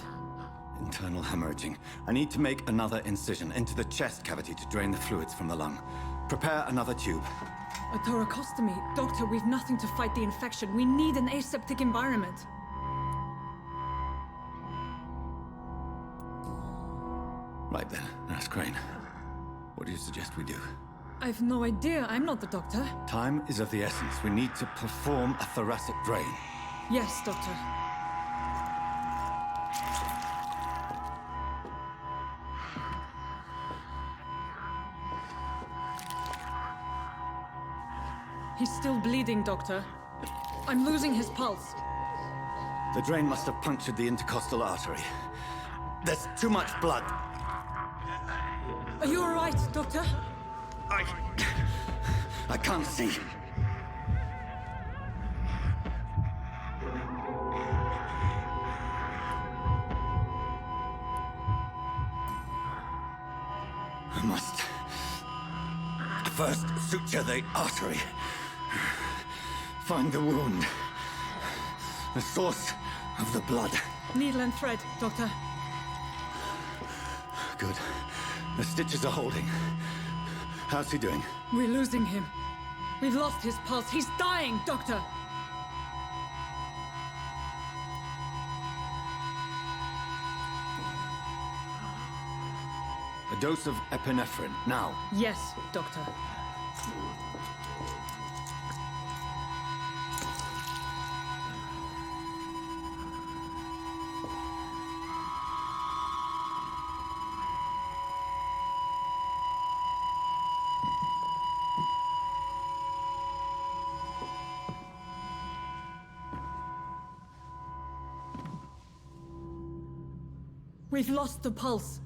Internal hemorrhaging. I need to make another incision into the chest cavity to drain the fluids from the lung. Prepare another tube. A thoracostomy? Doctor, we've nothing to fight the infection. We need an aseptic environment. Right then, Nurse Crane. What do you suggest we do? I've no idea. I'm not the doctor. Time is of the essence. We need to perform a thoracic drain. Yes, Doctor. He's still bleeding, Doctor. I'm losing his pulse. The drain must have punctured the intercostal artery. There's too much blood. Are you all right, Doctor? I can't see. I must first suture the artery. Find the wound. The source of the blood. Needle and thread, Doctor. Good. The stitches are holding. How's he doing? We're losing him. We've lost his pulse. He's dying, Doctor! A dose of epinephrine, now. Yes, Doctor. We've lost the pulse.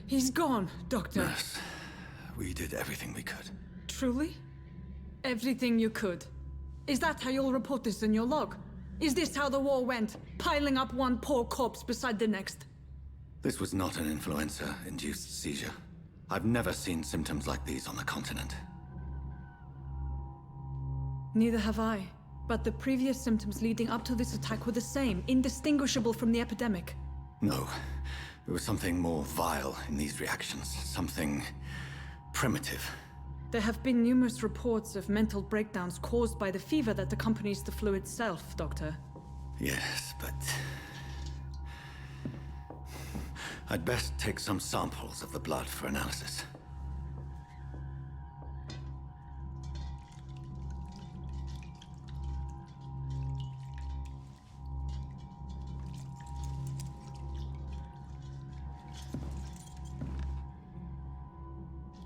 He's gone, Doctor. Nurse, we did everything we could. Truly? Everything you could? Is that how you'll report this in your log? Is this how the war went? Piling up one poor corpse beside the next? This was not an influenza-induced seizure. I've never seen symptoms like these on the continent. Neither have I. But the previous symptoms leading up to this attack were the same, indistinguishable from the epidemic. No. There was something more vile in these reactions. Something primitive. There have been numerous reports of mental breakdowns caused by the fever that accompanies the flu itself, Doctor. Yes, but I'd best take some samples of the blood for analysis.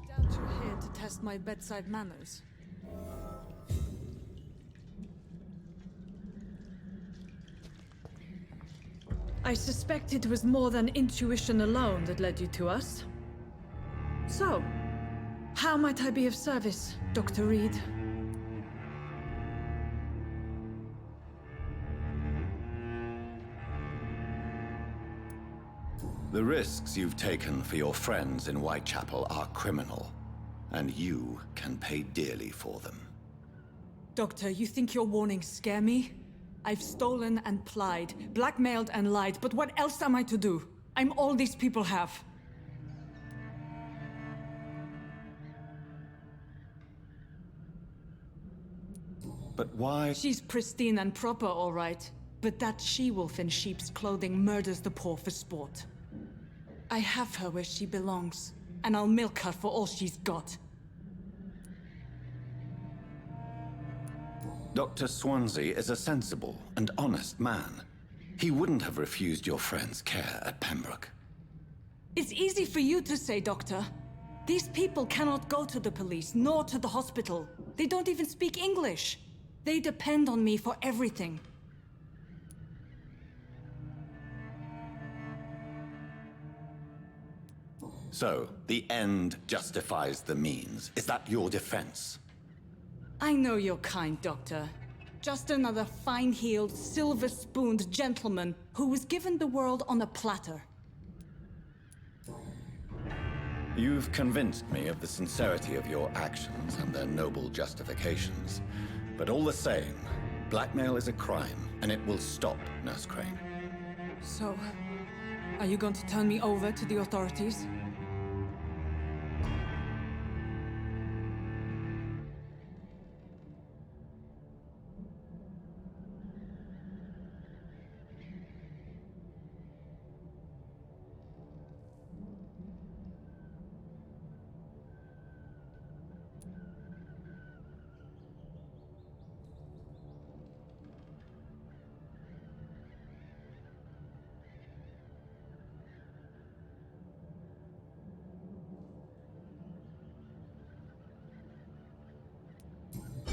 Doubt you're here to test my bedside manners. I suspect it was more than intuition alone that led you to us. So, how might I be of service, Dr. Reed? The risks you've taken for your friends in Whitechapel are criminal, and you can pay dearly for them. Doctor, you think your warnings scare me? I've stolen and plied, blackmailed and lied, but what else am I to do? I'm all these people have. But why? She's pristine and proper, all right. But that she-wolf in sheep's clothing murders the poor for sport. I have her where she belongs, and I'll milk her for all she's got. Dr. Swansea is a sensible and honest man. He wouldn't have refused your friend's care at Pembroke. It's easy for you to say, Doctor. These people cannot go to the police, nor to the hospital. They don't even speak English. They depend on me for everything. So, the end justifies the means. Is that your defense? I know you're kind, Doctor. Just another fine-heeled, silver-spooned gentleman who was given the world on a platter. You've convinced me of the sincerity of your actions and their noble justifications. But all the same, blackmail is a crime, and it will stop, Nurse Crane. So, are you going to turn me over to the authorities?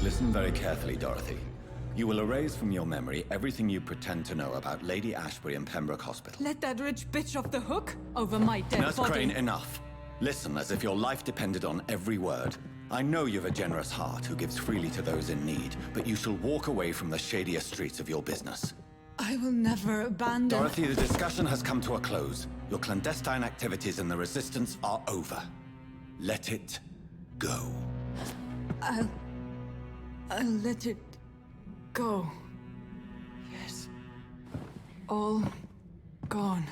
Listen very carefully, Dorothy. You will erase from your memory everything you pretend to know about Lady Ashbury and Pembroke Hospital. Let that rich bitch off the hook over my dead Nurse body. Crane, enough. Listen as if your life depended on every word. I know you've a generous heart who gives freely to those in need, but you shall walk away from the shadier streets of your business. I will never abandon... Dorothy, the discussion has come to a close. Your clandestine activities in the Resistance are over. Let it go. I'll let it go. Yes. All gone.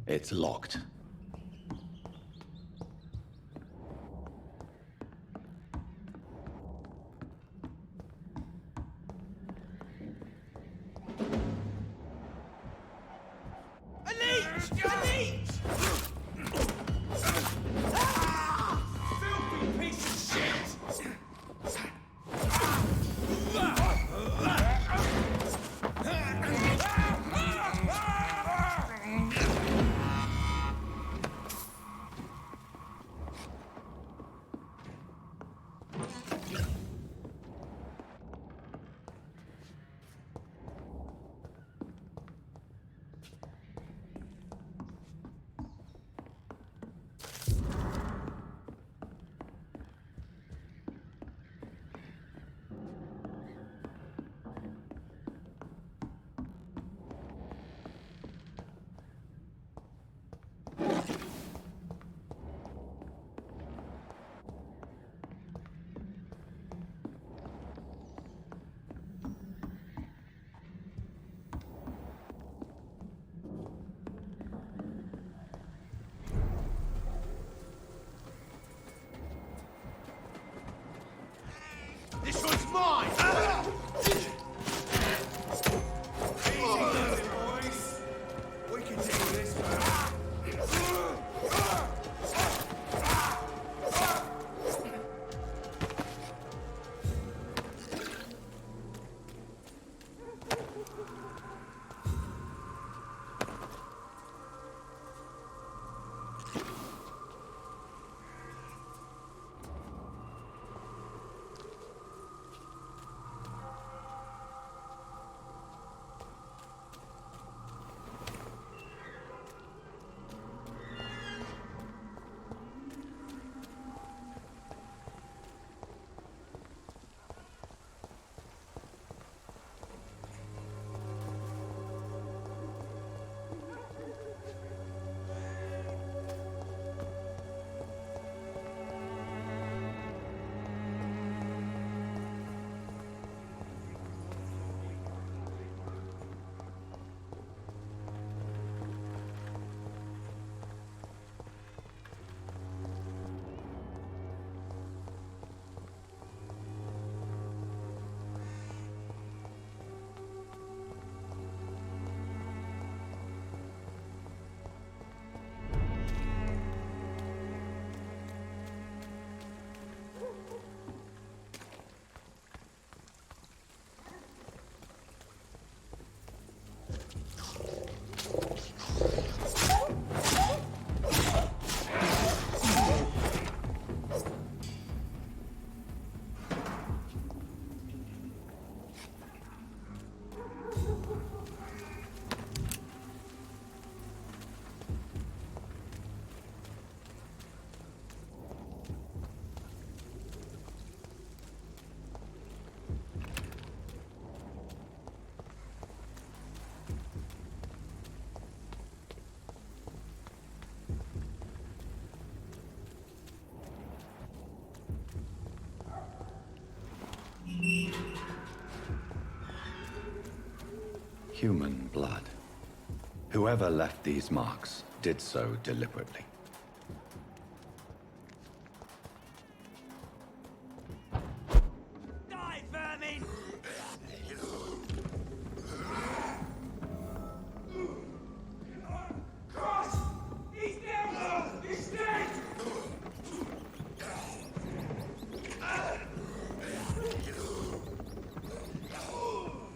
It's locked. This one's mine! Easy, boys. We can do this, human blood. Whoever left these marks did so deliberately. Die, vermin! Cross! He's dead! He's dead!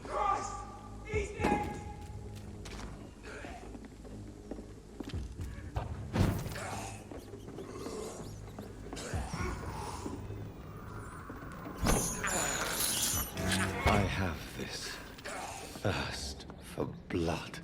Cross! He's dead! I have this thirst for blood.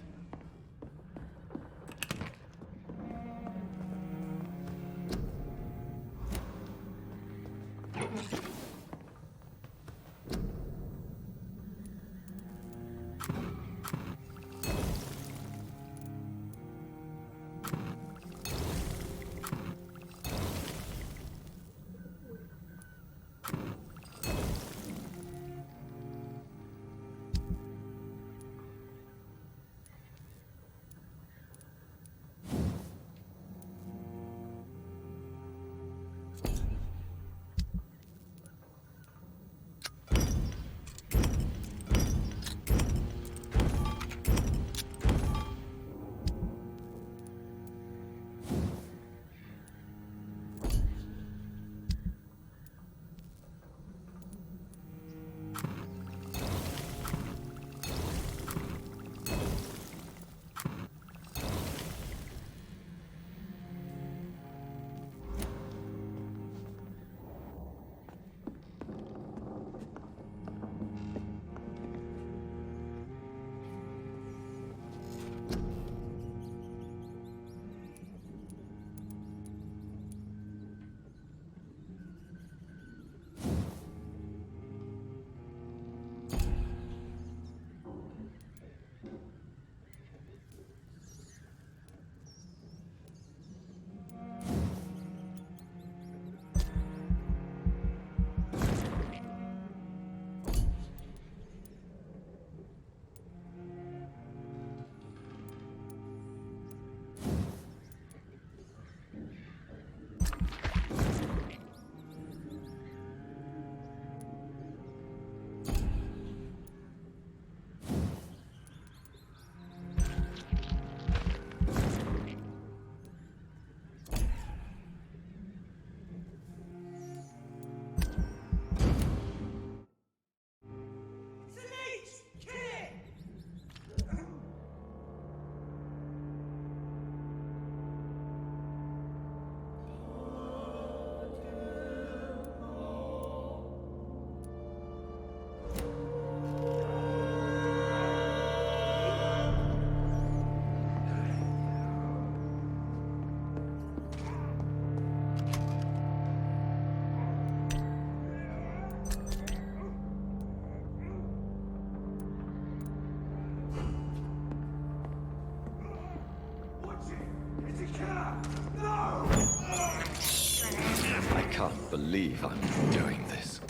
I can't believe I'm doing this.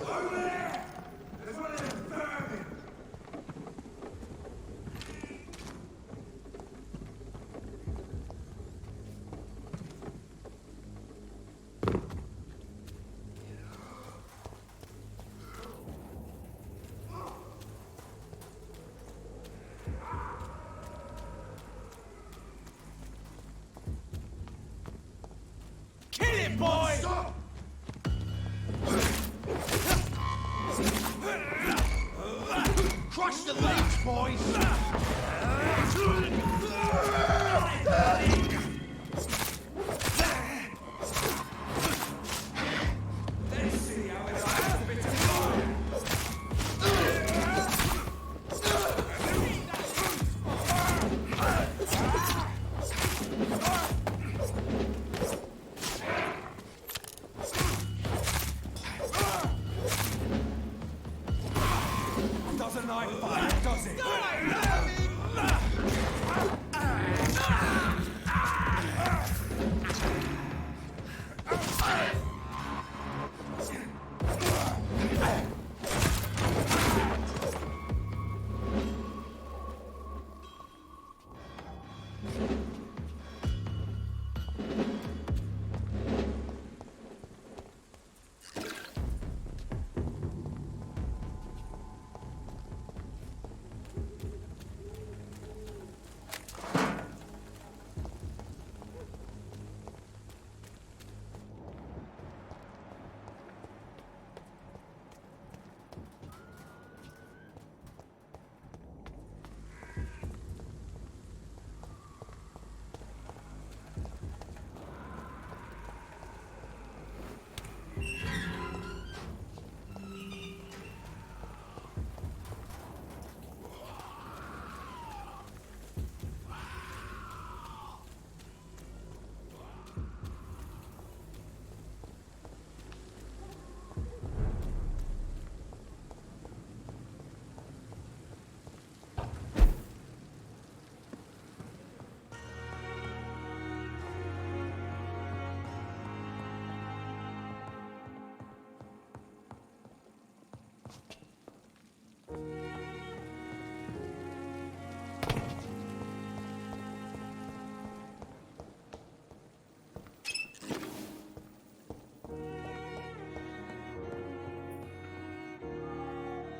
Over there! There's one of them vermin! Kill him, boy! Stop! Crush the legs, boys! Let's see how it has a bit of fire! Doesn't like fire, does it?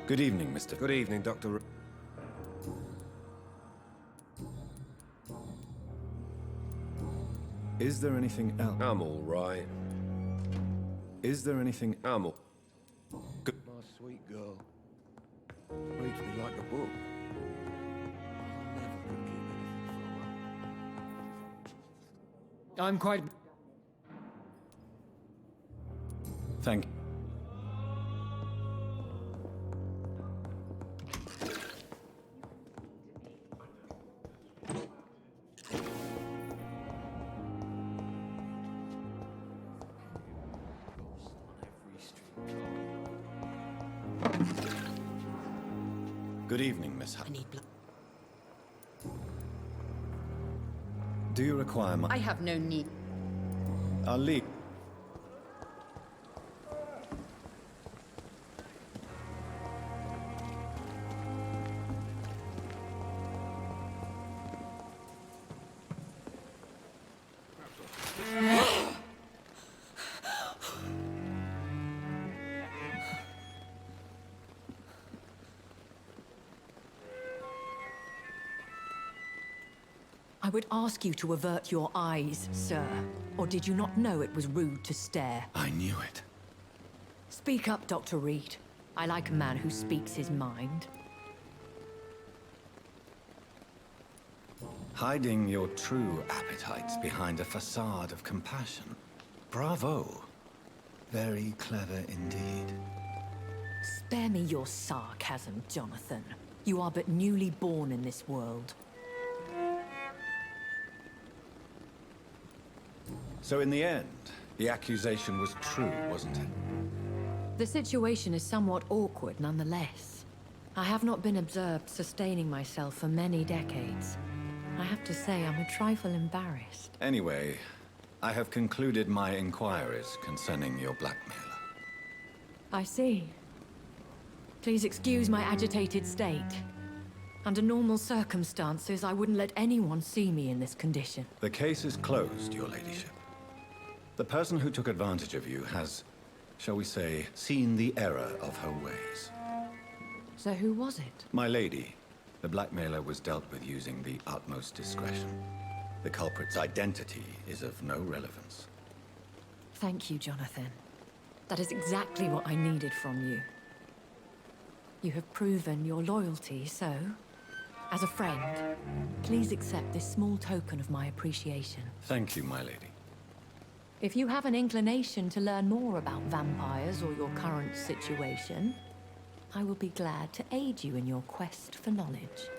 Good evening, Mr. Good evening, Dr. Is there anything else? I'm all right. Is there anything? I'm all... Good. My sweet girl. Reads me like a book. I never could keep anything from her. I'm quite... Thank you. Good evening, Miss Hunt. I need blood. Do you require my... I have no need. I'll leave. I would ask you to avert your eyes, sir. Or did you not know it was rude to stare? I knew it. Speak up, Dr. Reed. I like a man who speaks his mind. Hiding your true appetites behind a facade of compassion. Bravo. Very clever indeed. Spare me your sarcasm, Jonathan. You are but newly born in this world. So in the end, the accusation was true, wasn't it? The situation is somewhat awkward nonetheless. I have not been observed sustaining myself for many decades. I have to say I'm a trifle embarrassed. Anyway, I have concluded my inquiries concerning your blackmailer. I see. Please excuse my agitated state. Under normal circumstances, I wouldn't let anyone see me in this condition. The case is closed, your ladyship. The person who took advantage of you has, shall we say, seen the error of her ways. So who was it? My lady, the blackmailer was dealt with using the utmost discretion. The culprit's identity is of no relevance. Thank you, Jonathan. That is exactly what I needed from you. You have proven your loyalty, so, as a friend, please accept this small token of my appreciation. Thank you, my lady. If you have an inclination to learn more about vampires or your current situation, I will be glad to aid you in your quest for knowledge.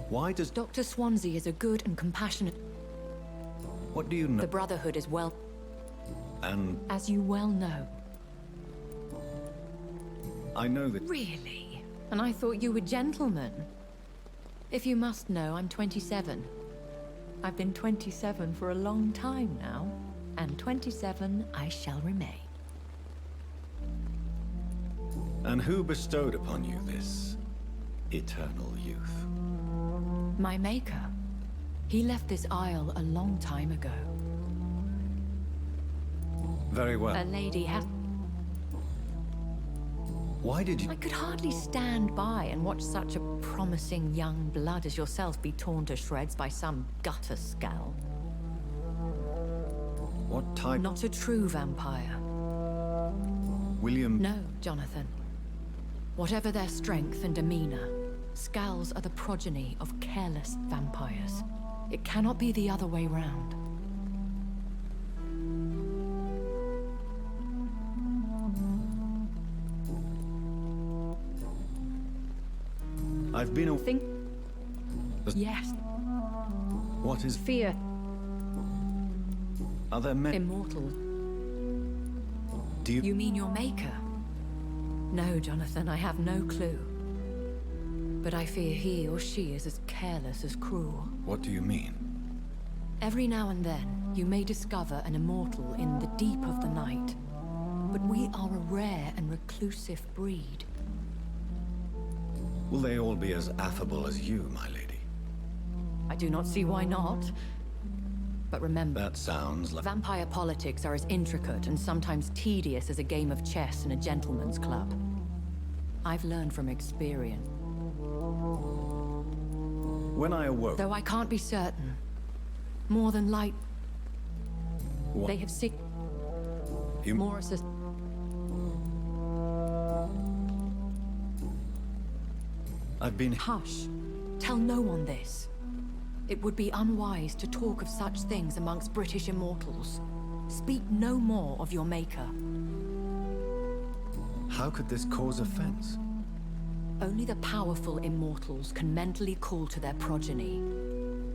Why does... Dr. Swansea is a good and compassionate... What do you know? The Brotherhood is well... And... As you well know. I know that... Really? And I thought you were gentlemen. If you must know, I'm 27. I've been 27 for a long time now, and 27 I shall remain. And who bestowed upon you this eternal youth? My maker. He left this isle a long time ago. Very well. A lady has... Why did you... I could hardly stand by and watch such a promising young blood as yourself be torn to shreds by some gutter scowl. What type... Not a true vampire. William... No, Jonathan. Whatever their strength and demeanor, scowls are the progeny of careless vampires. It cannot be the other way round. I've been... Yes. What is... Fear. Are there men... Immortal. Do you... You mean your maker? No, Jonathan, I have no clue. But I fear he or she is as careless as cruel. What do you mean? Every now and then, you may discover an immortal in the deep of the night. But we are a rare and reclusive breed. Will they all be as affable as you, my lady? I do not see why not. But remember, That sounds like... vampire politics are as intricate and sometimes tedious as a game of chess in a gentleman's club. I've learned from experience. When I awoke... Though I can't be certain. More than light... What? They have sick... You... More assist... I've been... Hush. Tell no one this. It would be unwise to talk of such things amongst British immortals. Speak no more of your maker. How could this cause offense? Only the powerful immortals can mentally call to their progeny.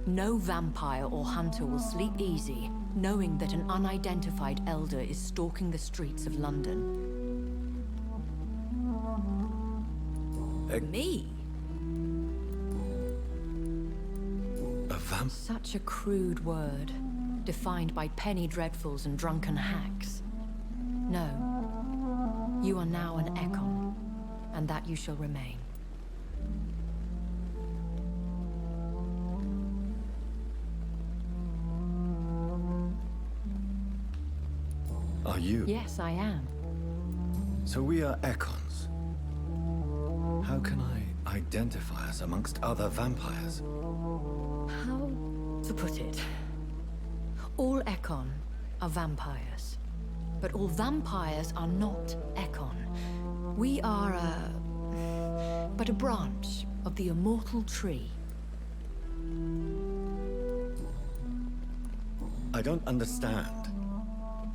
No vampire or hunter will sleep easy, knowing that an unidentified elder is stalking the streets of London. Me? Such a crude word, defined by penny dreadfuls and drunken hacks. No. You are now an Ekon, and that you shall remain. Are you? Yes, I am. So we are Ekons. How can I identify us amongst other vampires? How to put it? All Ekon are vampires. But all vampires are not Ekon. We are but a branch of the immortal tree. I don't understand.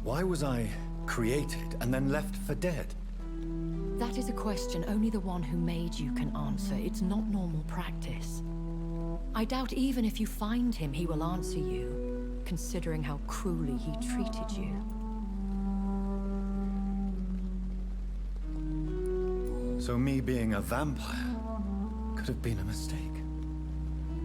Why was I created and then left for dead? That is a question only the one who made you can answer. It's not normal practice. I doubt even if you find him, he will answer you, considering how cruelly he treated you. So me being a vampire could have been a mistake.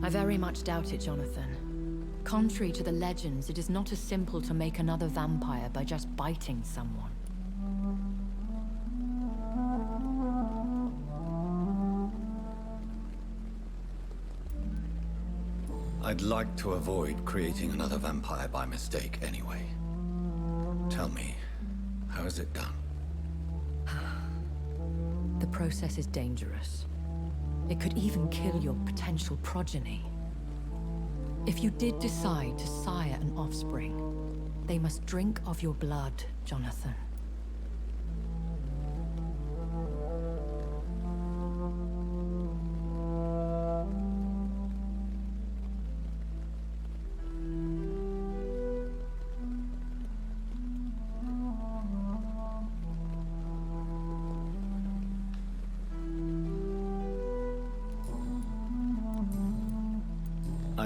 I very much doubt it, Jonathan. Contrary to the legends, it is not as simple to make another vampire by just biting someone. I'd like to avoid creating another vampire by mistake anyway. Tell me, how is it done? The process is dangerous. It could even kill your potential progeny. If you did decide to sire an offspring, they must drink of your blood, Jonathan.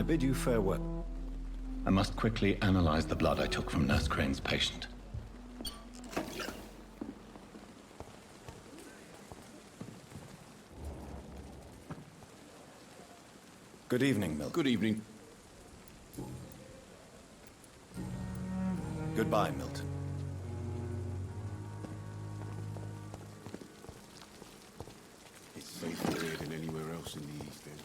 I bid you farewell. I must quickly analyze the blood I took from Nurse Crane's patient. Good evening, Milton. Good evening. Goodbye, Milton. It's safer here than anywhere else in the East End.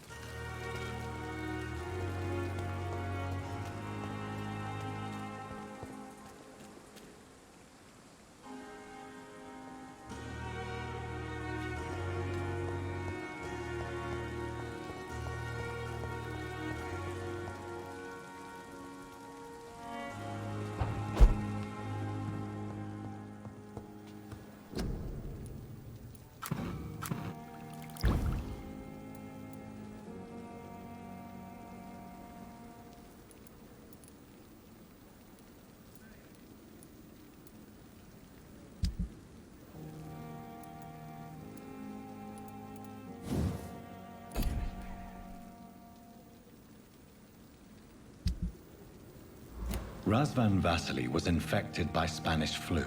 Razvan Vasily was infected by Spanish flu,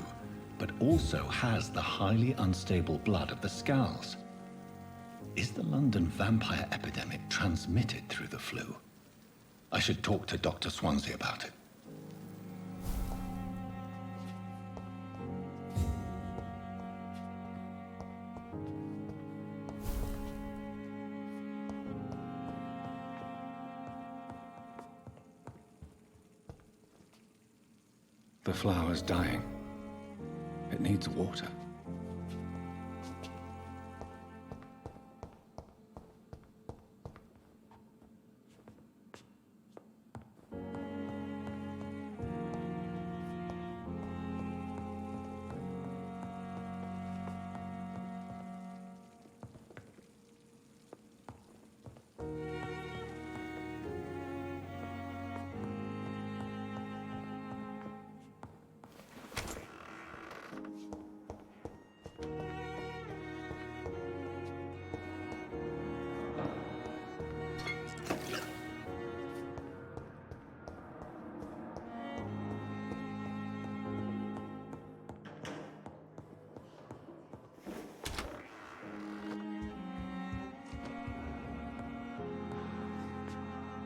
but also has the highly unstable blood of the Scowls. Is the London vampire epidemic transmitted through the flu? I should talk to Dr. Swansea about it. The flower's dying. It needs water.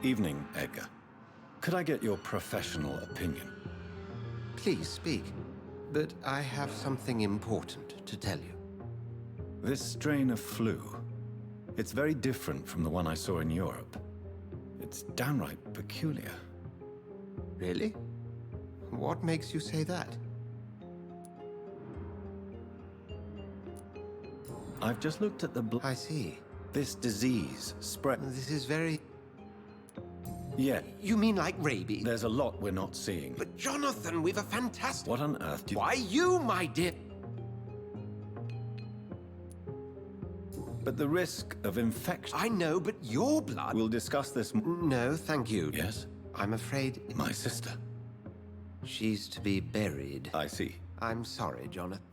Evening, Edgar. Could I get your professional opinion? Please speak. But I have something important to tell you. This strain of flu, it's very different from the one I saw in Europe. It's downright peculiar. Really? What makes you say that? I've just looked at the I see. This disease spread. This is very... Yeah. You mean like rabies? There's a lot we're not seeing. But Jonathan, we've a fantastic... What on earth do you... Why you, my dear? But the risk of infection... I know, but your blood... We'll discuss this... No, thank you. Yes? I'm afraid... My sister. She's to be buried. I see. I'm sorry, Jonathan.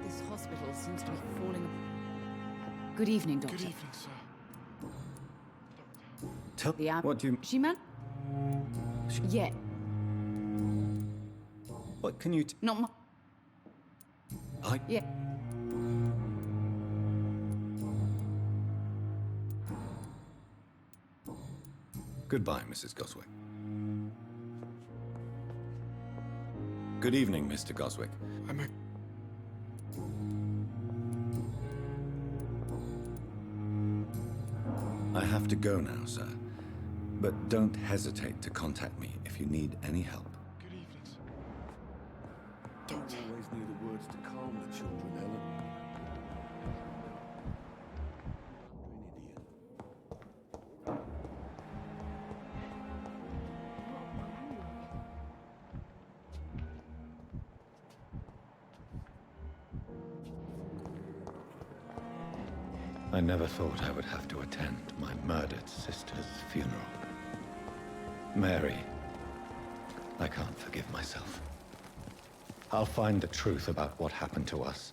This hospital seems to be falling. Good evening, Doctor. Good evening, sir. Tell The what do you... She-Man? Yeah. What can you... Not my... Yeah. Goodbye, Mrs. Goswick. Good evening, Mr. Goswick. I have to go now, sir. But don't hesitate to contact me if you need any help. Good evening, sir. Don't always need the words to calm the children, Ellen. I never thought I would have to attend my murdered sister's funeral. Mary, I can't forgive myself. I'll find the truth about what happened to us.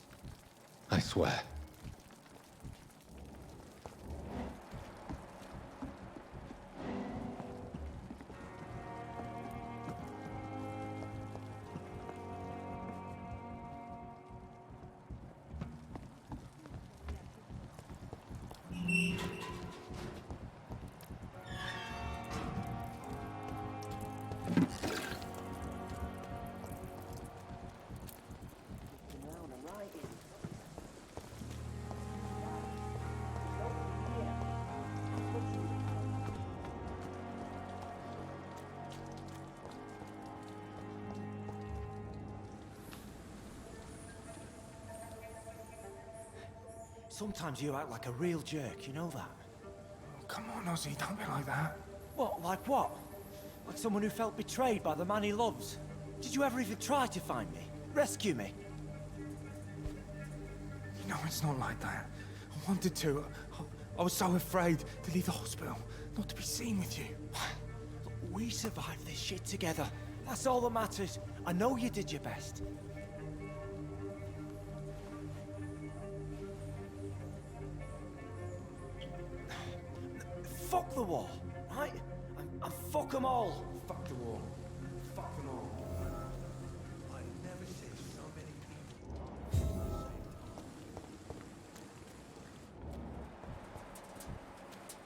I swear. Sometimes you act like a real jerk, you know that? Oh, come on, Ozzy, don't be like that. What, like what? Like someone who felt betrayed by the man he loves? Did you ever even try to find me? Rescue me? You know, it's not like that. I wanted to. I was so afraid to leave the hospital, not to be seen with you. We survived this shit together. That's all that matters. I know you did your best. Fuck the war, right? And fuck them all. Fuck the war. Fuck them all. I've never seen so many people.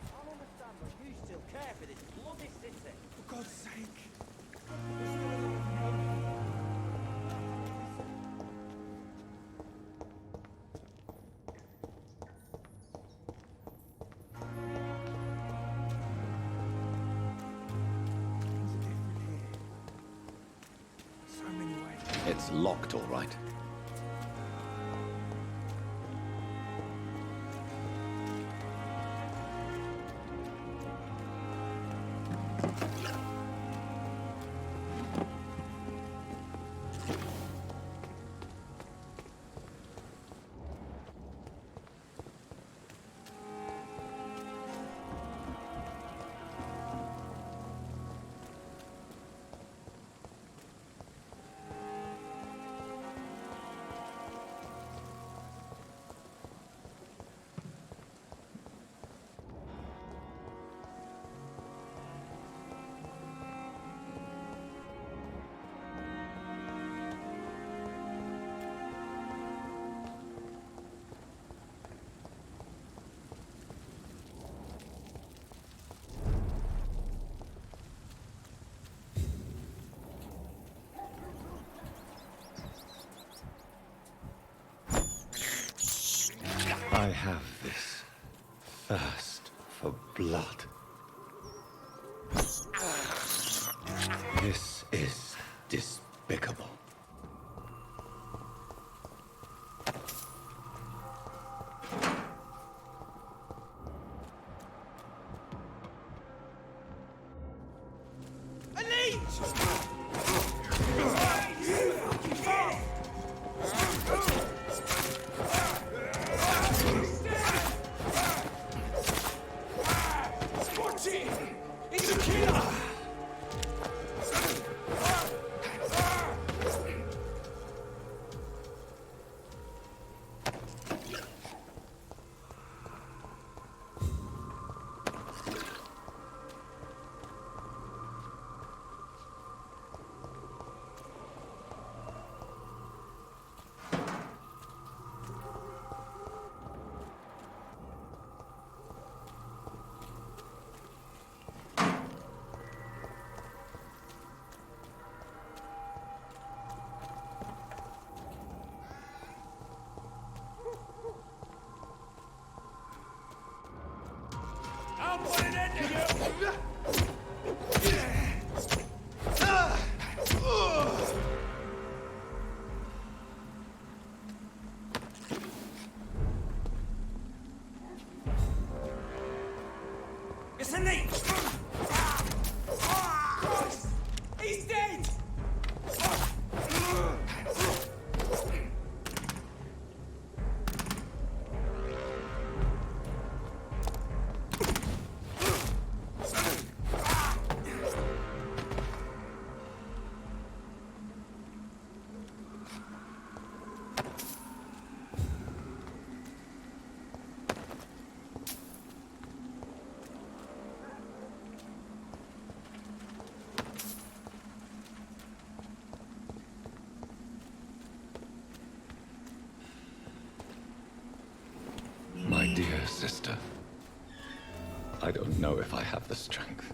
I don't understand why you still care for this bloody city. For God's sake. It's locked, all right. I have this thirst for blood. This is despicable. I'll put an end to you! Isn't he? He's dead! My dear sister, I don't know if I have the strength.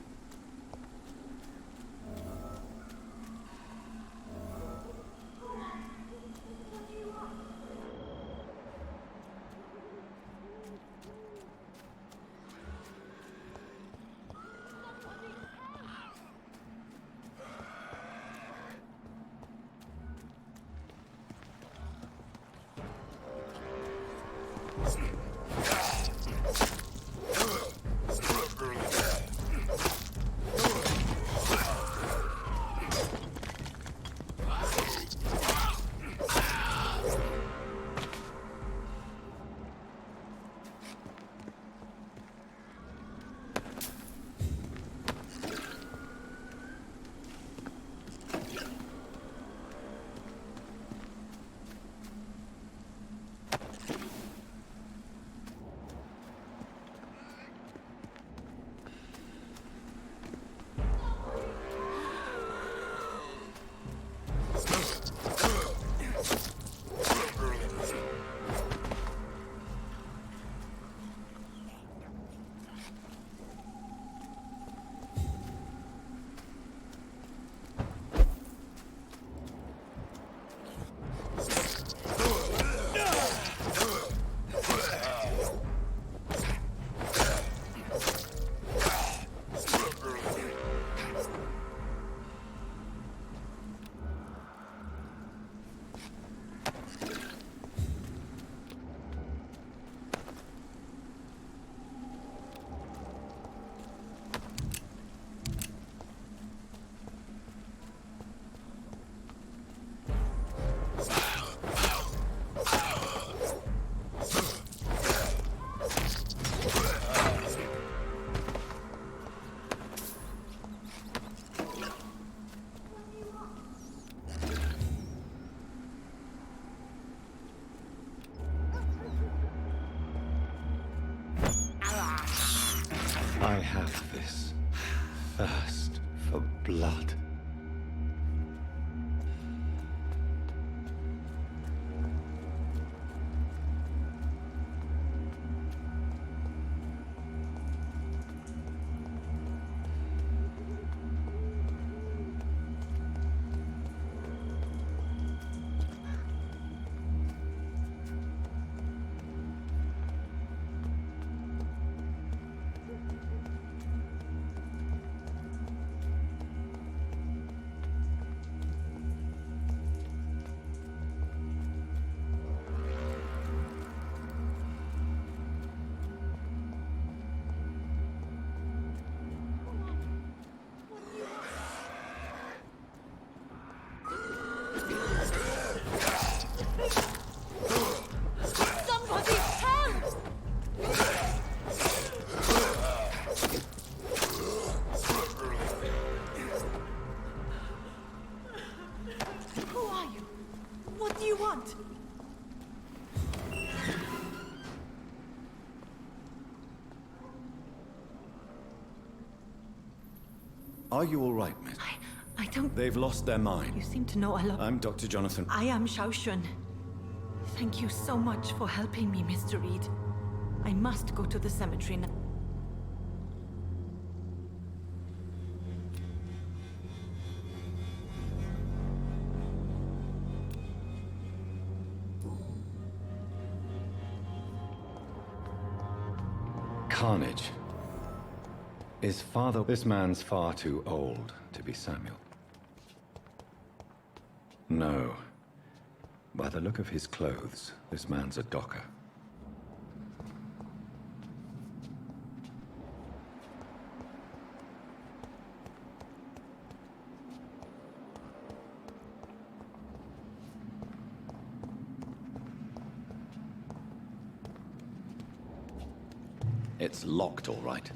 I have this thirst for blood. Are you all right, miss? I don't... They've lost their mind. You seem to know a lot. I'm Dr. Jonathan. I am Xiaoxun. Thank you so much for helping me, Mr. Reed. I must go to the cemetery now. Carnage. Is father... This man's far too old to be Samuel. No. By the look of his clothes, this man's a docker. It's locked, all right.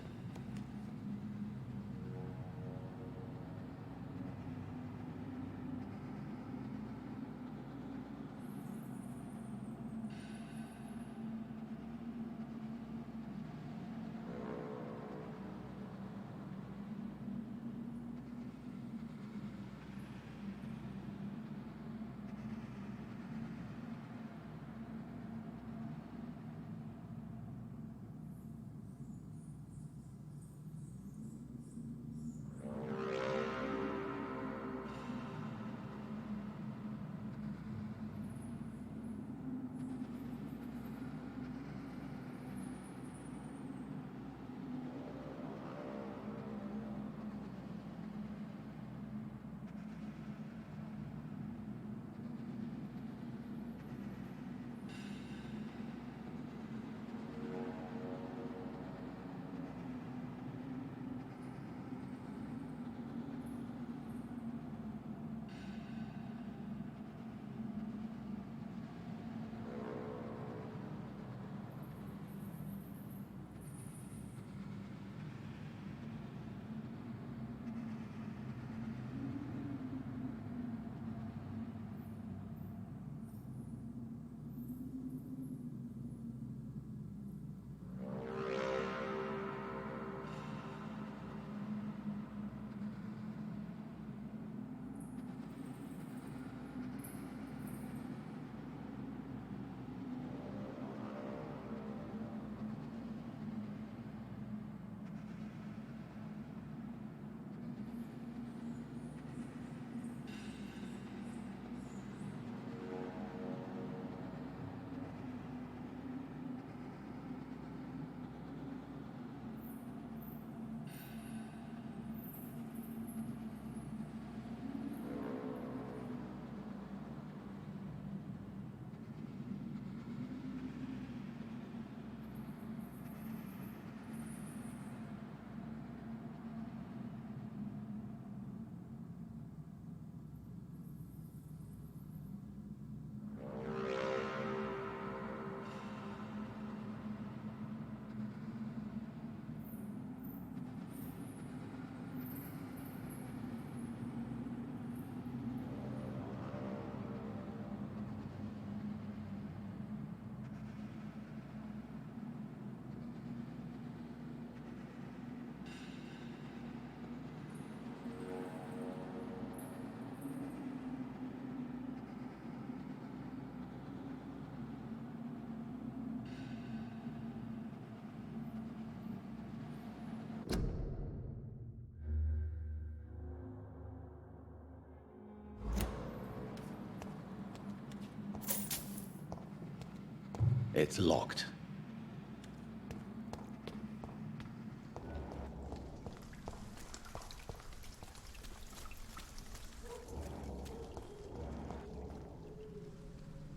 It's locked.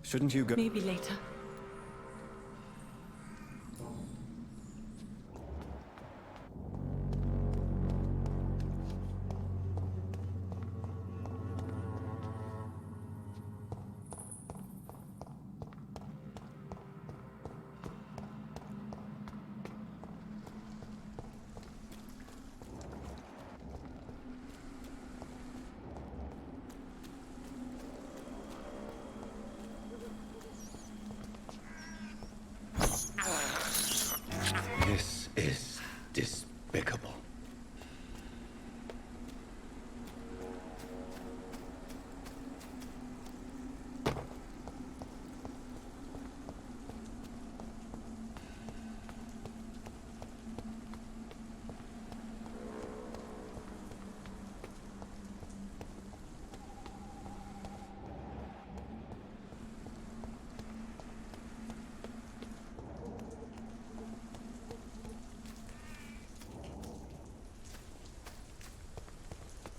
Shouldn't you go? Maybe later. This is despicable.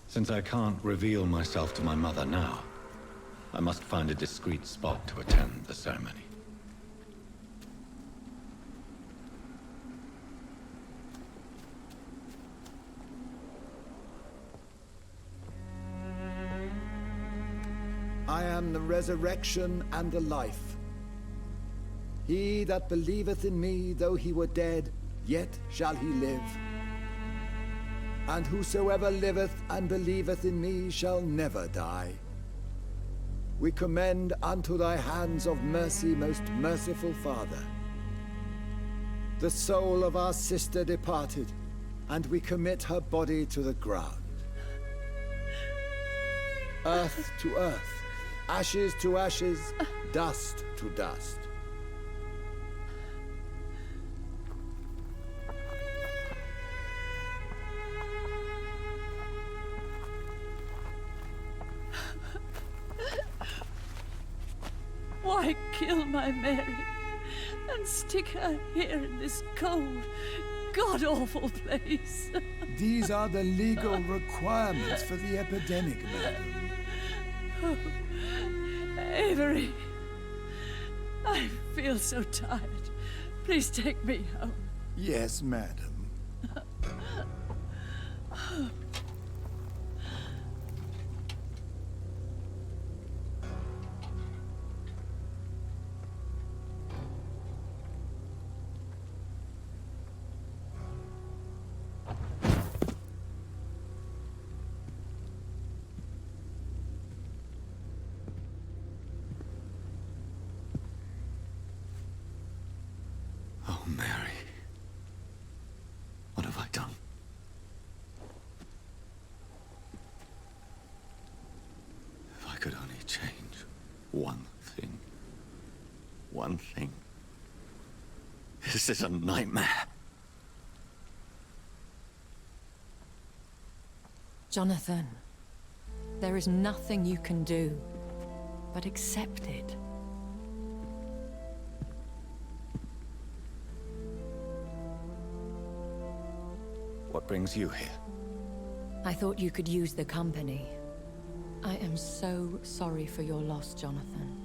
Since I can't reveal myself to my mother now, I must find a discreet spot to attend the ceremony. I am the resurrection and the life. He that believeth in me, though he were dead, yet shall he live. And whosoever liveth and believeth in me shall never die. We commend unto thy hands of mercy, most merciful Father, the soul of our sister departed, and we commit her body to the ground. Earth to earth, ashes to ashes, dust to dust. Why kill my Mary and stick her here in this cold, god-awful place? These are the legal requirements for the epidemic, madam. Oh, Avery, I feel so tired. Please take me home. Yes, madam. Oh, Mary. What have I done? If I could only change one thing. One thing. This is a nightmare. Jonathan, there is nothing you can do but accept it. What brings you here? I thought you could use the company. I am so sorry for your loss, Jonathan.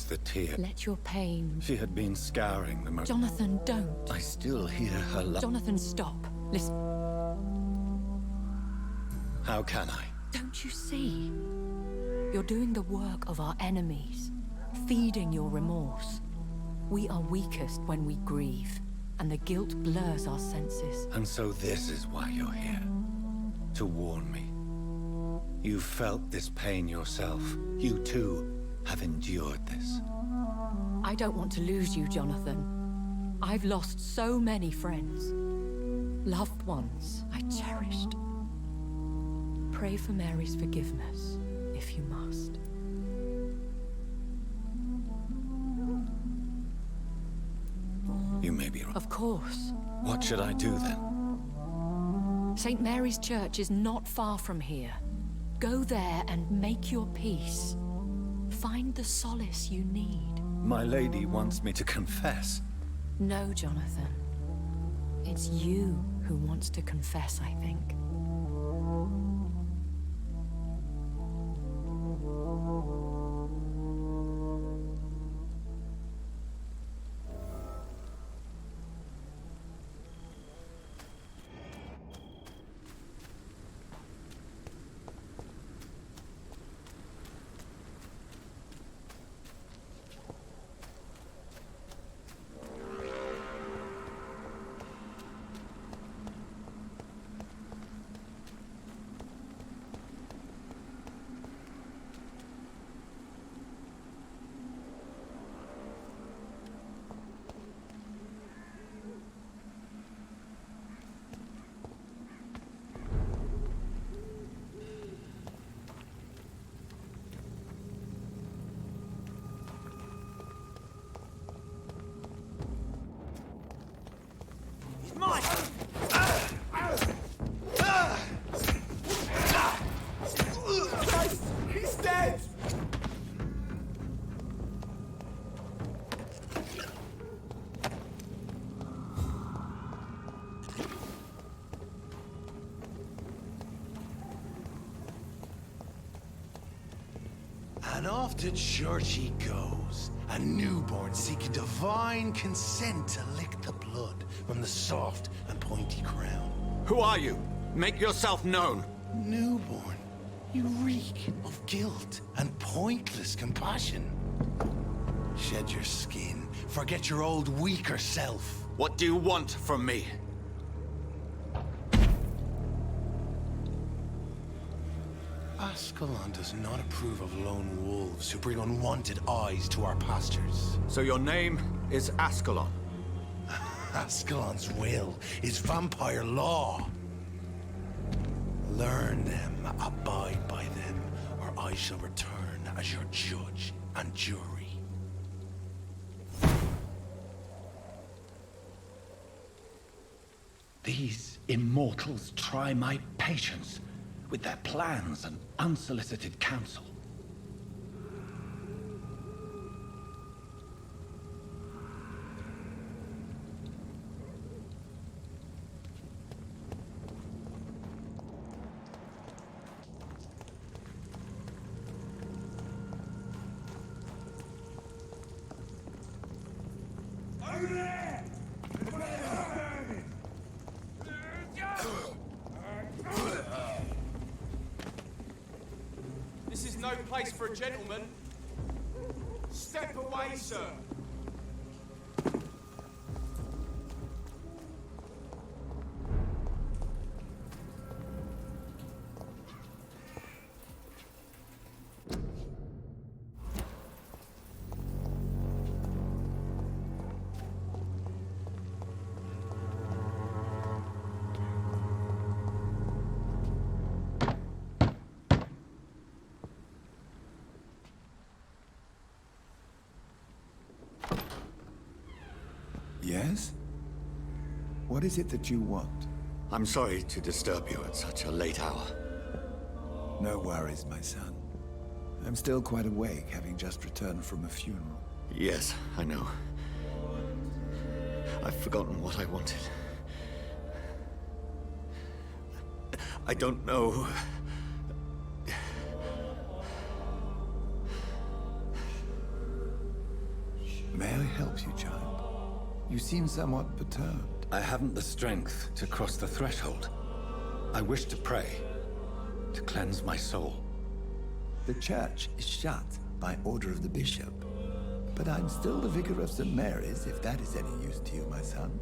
The tear. Let your pain... She had been scouring the most... Jonathan, don't. I still hear her Jonathan, stop. Listen. How can I? Don't you see? You're doing the work of our enemies, feeding your remorse. We are weakest when we grieve, and the guilt blurs our senses. And so this is why you're here. To warn me. You felt this pain yourself. You too have endured this. I don't want to lose you, Jonathan. I've lost so many friends. Loved ones I cherished. Pray for Mary's forgiveness, if you must. You may be right. Of course. What should I do then? St. Mary's Church is not far from here. Go there and make your peace. Find the solace you need. My lady wants me to confess. No, Jonathan. It's you who wants to confess, I think. He's dead! And off to church he goes, a newborn seeking divine consent to lick the blood from the soft and pointy crown. Who are you? Make yourself known. Newborn, you reek of guilt and pointless compassion. Shed your skin, forget your old weaker self. What do you want from me? Ascalon does not approve of lone wolves who bring unwanted eyes to our pastures. So your name is Ascalon? Ascalon's will is vampire law. Learn them, abide by them, or I shall return as your judge and jury. These immortals try my patience with their plans and unsolicited counsel. This is no place for a gentleman. Step away, sir. Yes? What is it that you want? I'm sorry to disturb you at such a late hour. No worries, my son. I'm still quite awake, having just returned from a funeral. Yes, I know. I've forgotten what I wanted. I don't know. May I help you, child? You seem somewhat perturbed. I haven't the strength to cross the threshold. I wish to pray, to cleanse my soul. The church is shut by order of the bishop. But I'm still the vicar of St. Mary's, if that is any use to you, my son.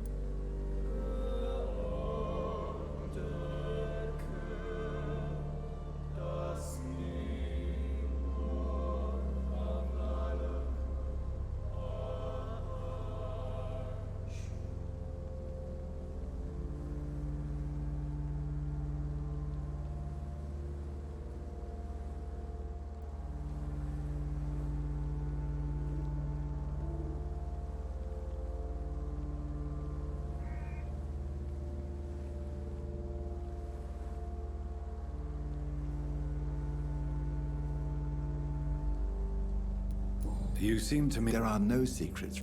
You seem to me... There are no secrets.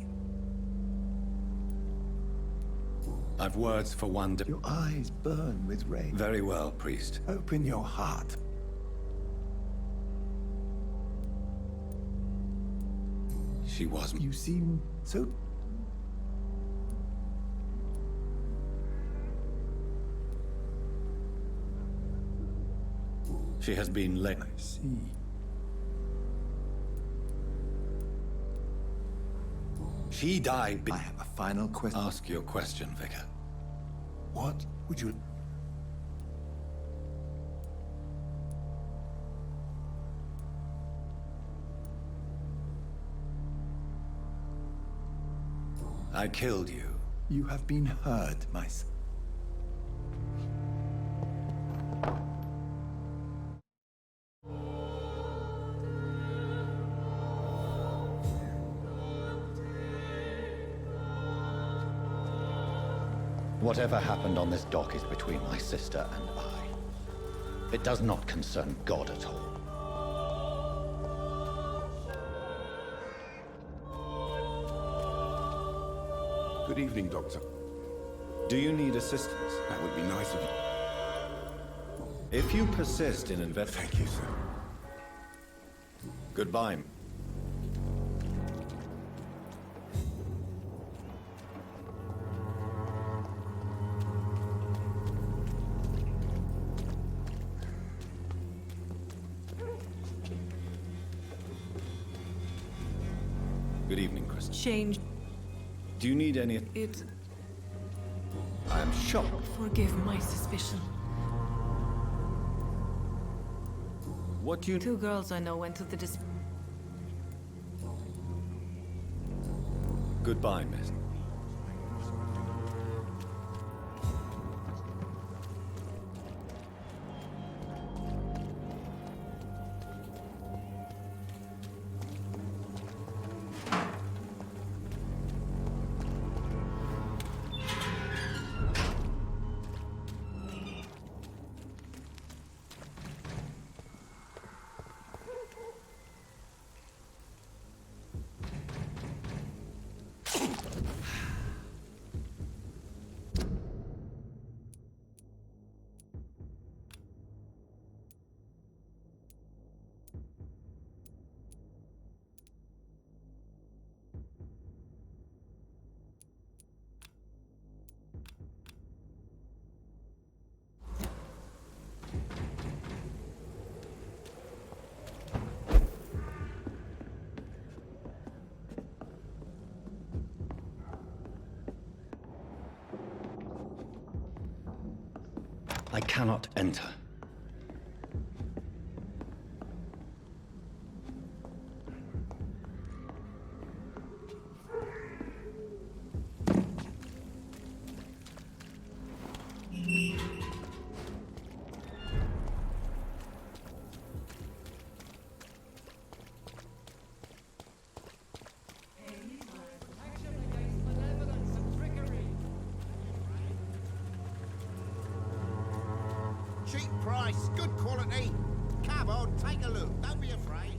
I've words for one... Your eyes burn with rage. Very well, priest. Open your heart. She was... You seem so... She has been late. I see. She died... I have a final question. Ask your question, Vicar. What would you... I killed you. You have been heard, my son. Whatever happened on this dock is between my sister and I. It does not concern God at all. Good evening, Doctor. Do you need assistance? That would be nice of you. If you persist in Thank you, sir. Goodbye. Good evening, Kristen. Change. Do you need any... It... I am shocked. Forgive my suspicion. What do you... Two girls I know went to the Goodbye, miss. I cannot enter. Cheap price, good quality. Come on, take a look. Don't be afraid.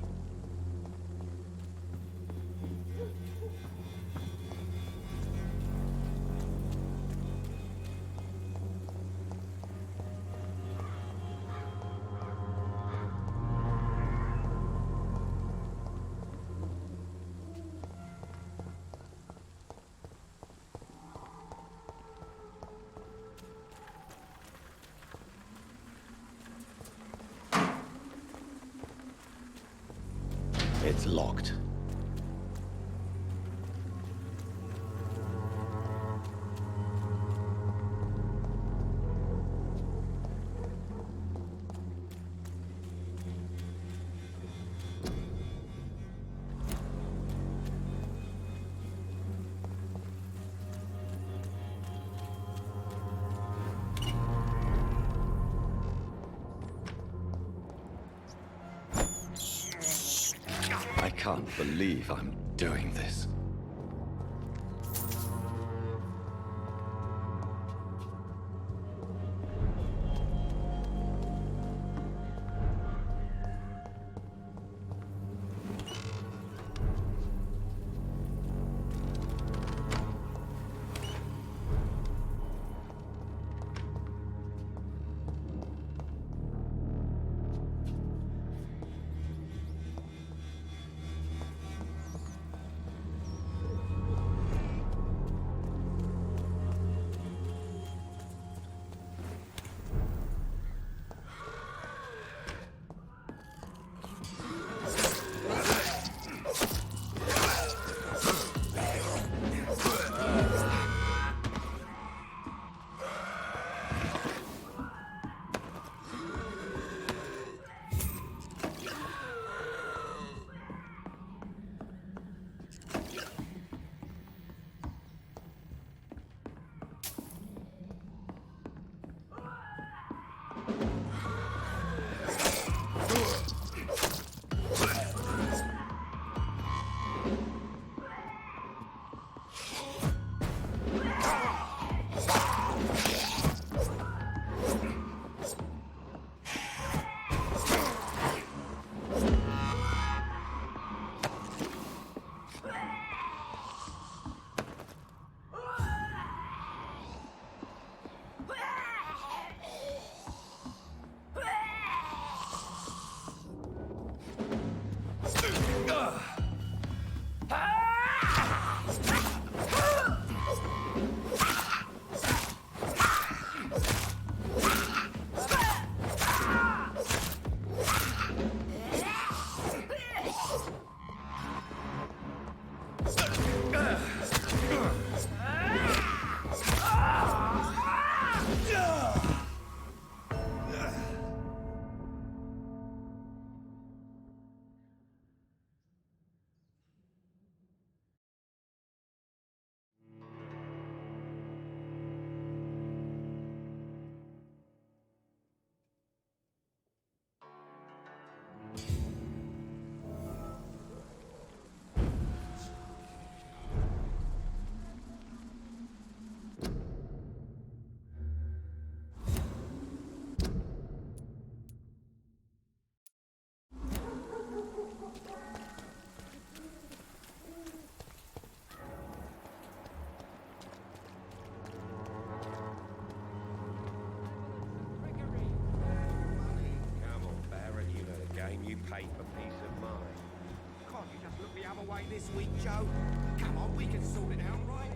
It's locked. I can't believe I'm doing this. fight this week, Joe? Come on, we can sort it out, right?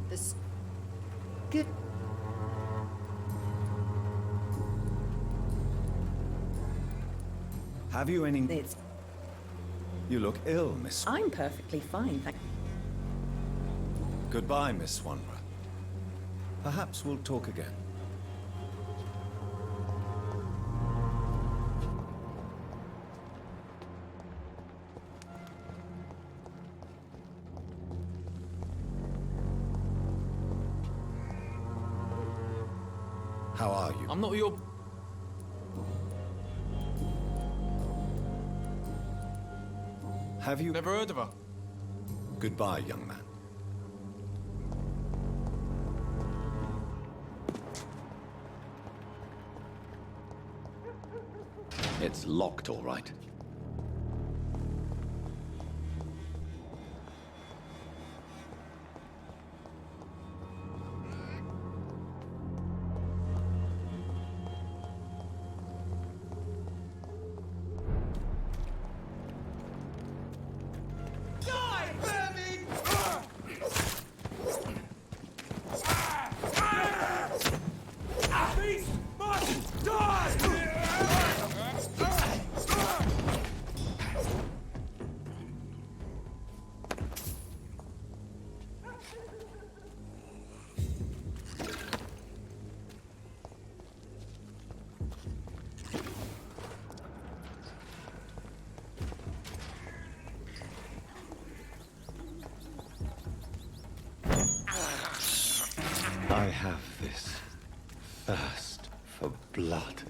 This... Good. Have you any... It's... You look ill, Miss... I'm perfectly fine, thank... Goodbye, Miss Swanra. Perhaps we'll talk again. How are you? I'm not your... Have you... Never heard of her? Goodbye, young man. It's locked, all right. blood.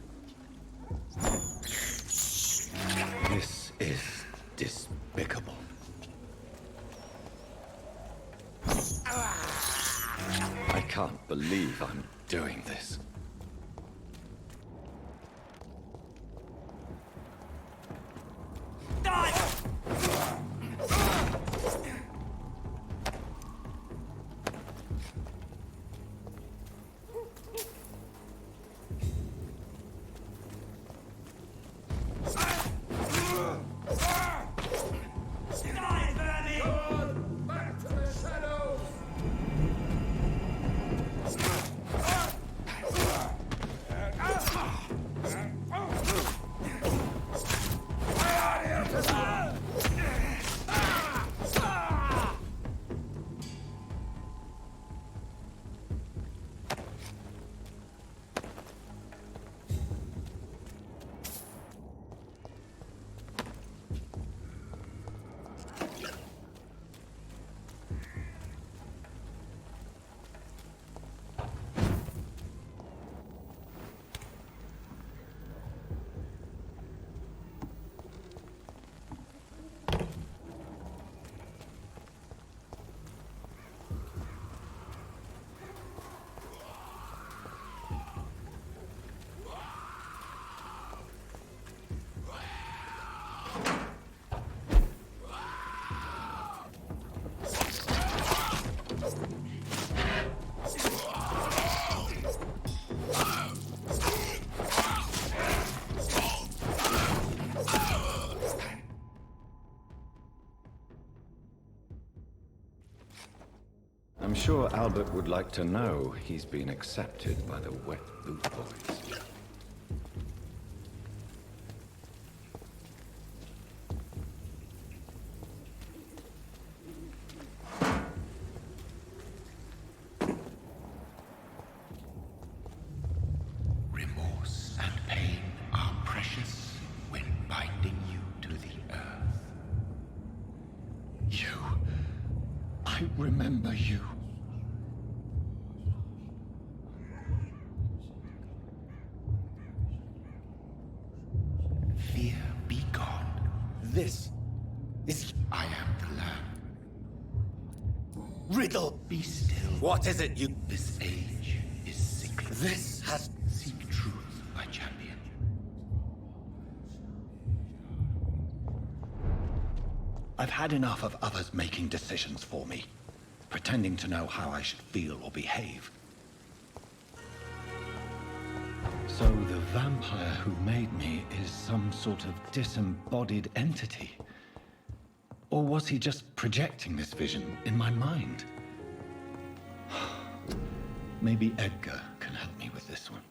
This is despicable. I can't believe I'm doing this. I'm sure Albert would like to know he's been accepted by the Wet Boot Boys. Remorse and pain are precious when binding you to the earth. You. I remember you. Fear be gone. This is... I am the Lamb. Riddle, be still. What is it, you... This age is sickly. This has... Seek truth, my champion. I've had enough of others making decisions for me, pretending to know how I should feel or behave. So the vampire who made me is some sort of disembodied entity? Or was he just projecting this vision in my mind? Maybe Edgar can help me with this one.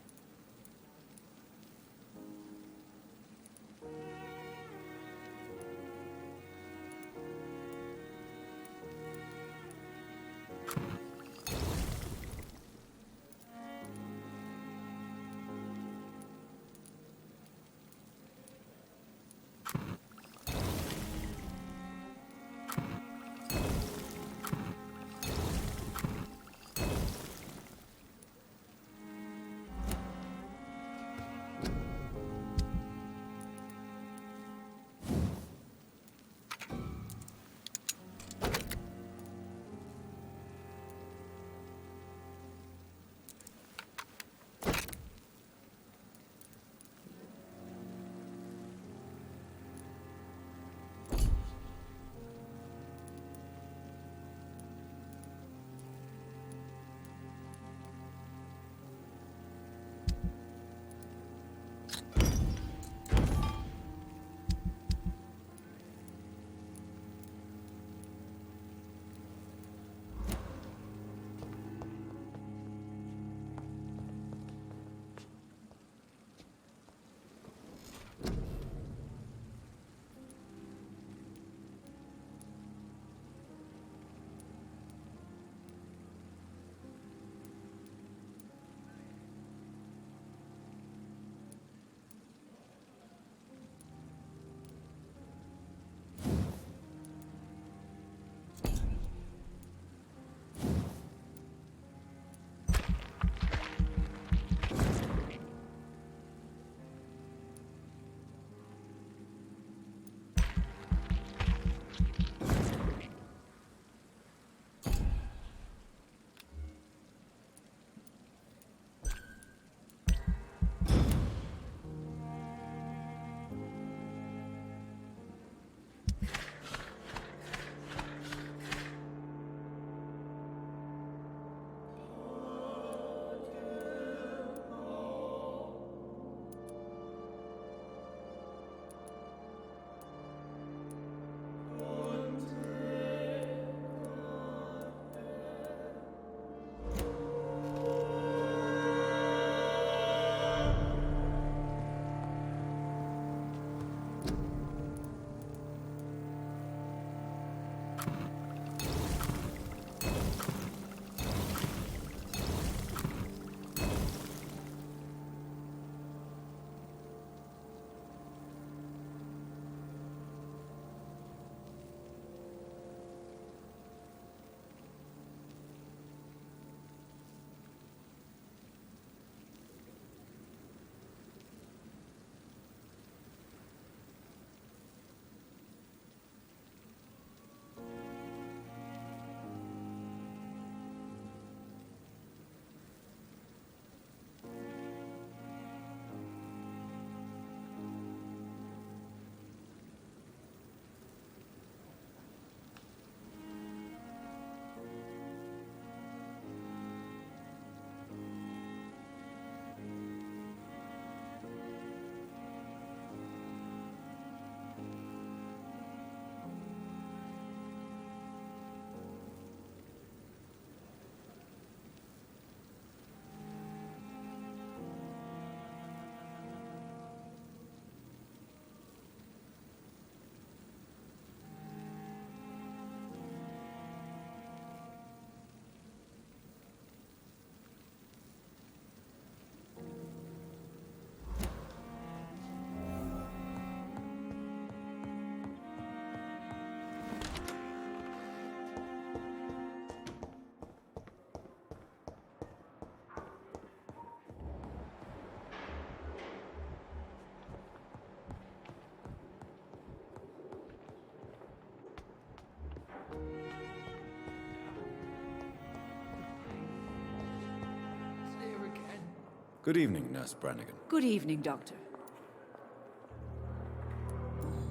Good evening, Nurse Brannigan. Good evening, Doctor.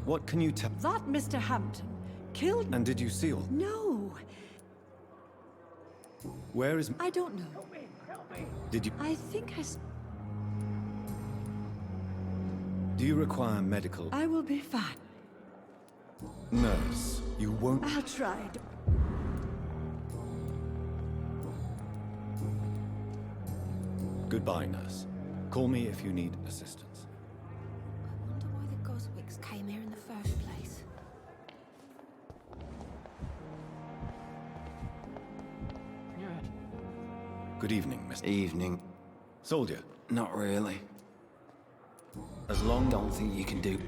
What can you tell? That Mr. Hampton killed... And did you seal? No, Where is... I don't know. Did you... I think Do you require medical... I will be fine. Nurse, you won't... I'll try. Goodbye, nurse. Call me if you need assistance. I wonder why the Goswicks came here in the first place. Good evening, Mr. Evening. Soldier. Not really. As long... Don't think you can do...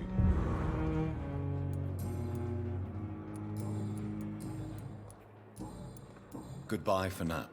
Goodbye for now.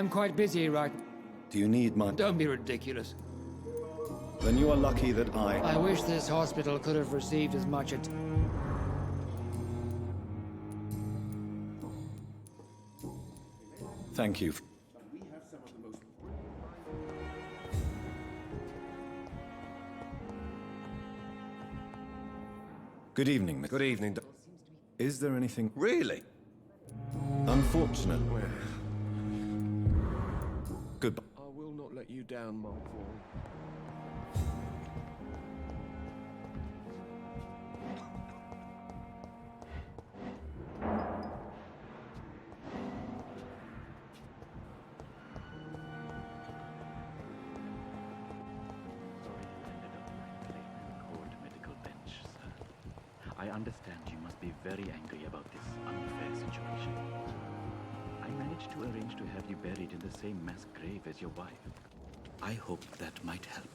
I'm quite busy right... Do you need my... Don't be ridiculous. Then you are lucky that I wish this hospital could have received as much at... Thank you. Good evening, Mr. Good evening. Is there anything... Really? Unfortunate. Goodbye. I will not let you down, Monk. I understand you must be very angry about this unfair situation. I managed to arrange to have you buried in the same mass grave as your wife. I hope that might help.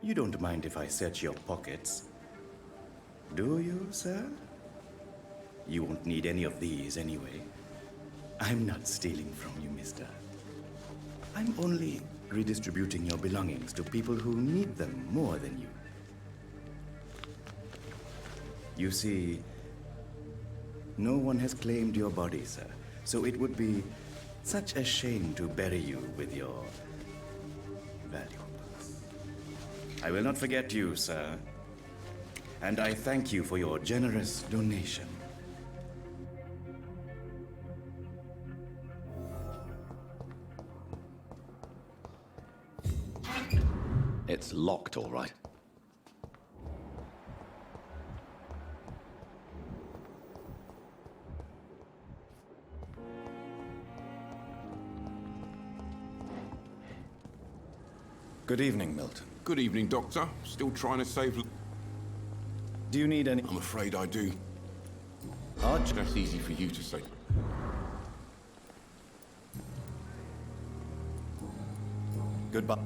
You don't mind if I search your pockets, do you, sir? You won't need any of these anyway. I'm not stealing from you, mister. I'm only redistributing your belongings to people who need them more than you. You see, no one has claimed your body, sir, so it would be such a shame to bury you with your valuables. I will not forget you, sir. And I thank you for your generous donation. It's locked, all right. Good evening, Milton. Good evening, Doctor. Still trying to save... Do you need any... I'm afraid I do. Arch? That's easy for you to say. Goodbye.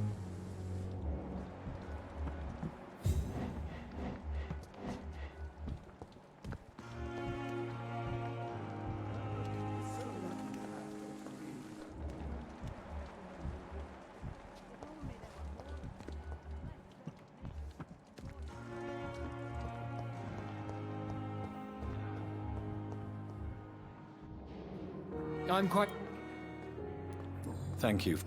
I'm quite... Thank you.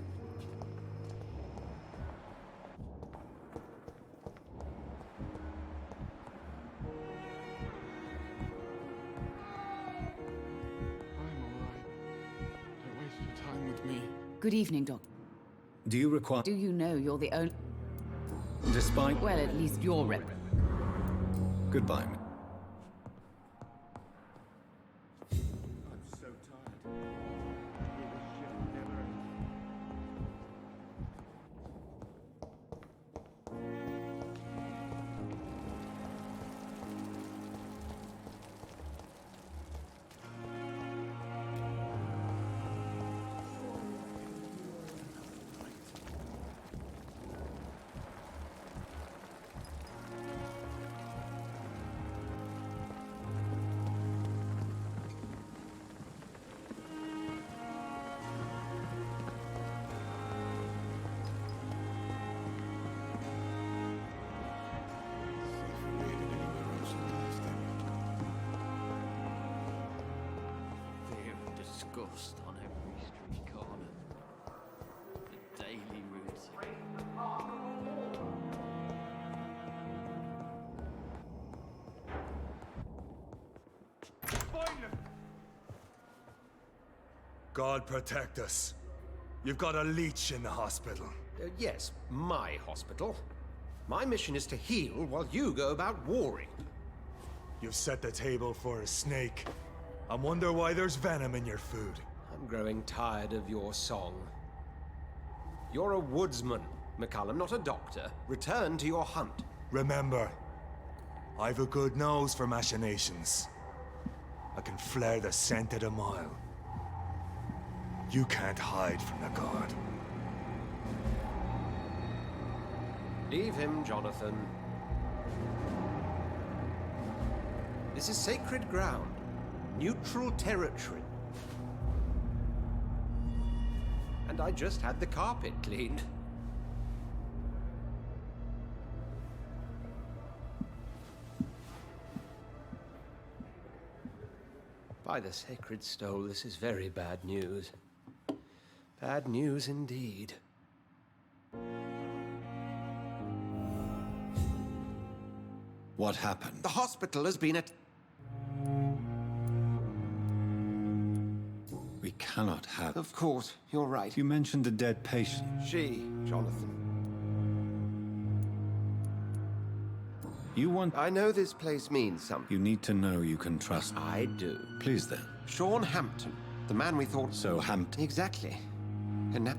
I'm all right. Good evening, Doc. Do you require... Do you know you're the only... Despite... Well, at least you're rep... Goodbye. Disgust on every street corner. The daily routine. God protect us. You've got a leech in the hospital. Yes, my hospital. My mission is to heal while you go about warring. You've set the table for a snake. I wonder why there's venom in your food. I'm growing tired of your song. You're a woodsman, McCallum, not a doctor. Return to your hunt. Remember, I've a good nose for machinations. I can flare the scent at a mile. You can't hide from the guard. Leave him, Jonathan. This is sacred ground. Neutral territory. And I just had the carpet cleaned. By the sacred stole, this is very bad news. Bad news indeed. What happened? The hospital has been at... We cannot have... Of course, you're right. You mentioned a dead patient. She, Jonathan. You want... I know this place means something. You need to know you can trust... I do. Please then. Sean Hampton, the man we thought... So Hampton... Exactly. And now...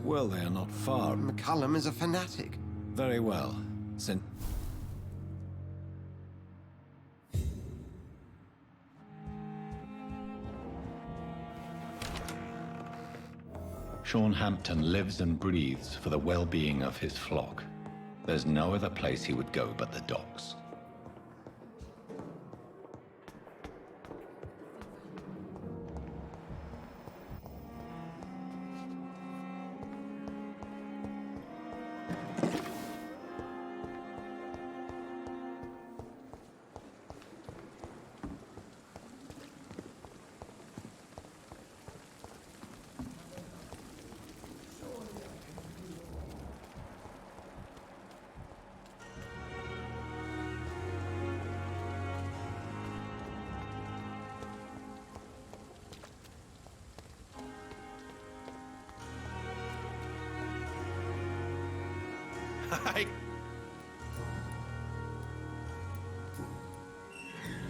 Well, they are not far. McCallum is a fanatic. Very well. Since... Sean Hampton lives and breathes for the well-being of his flock. There's no other place he would go but the docks.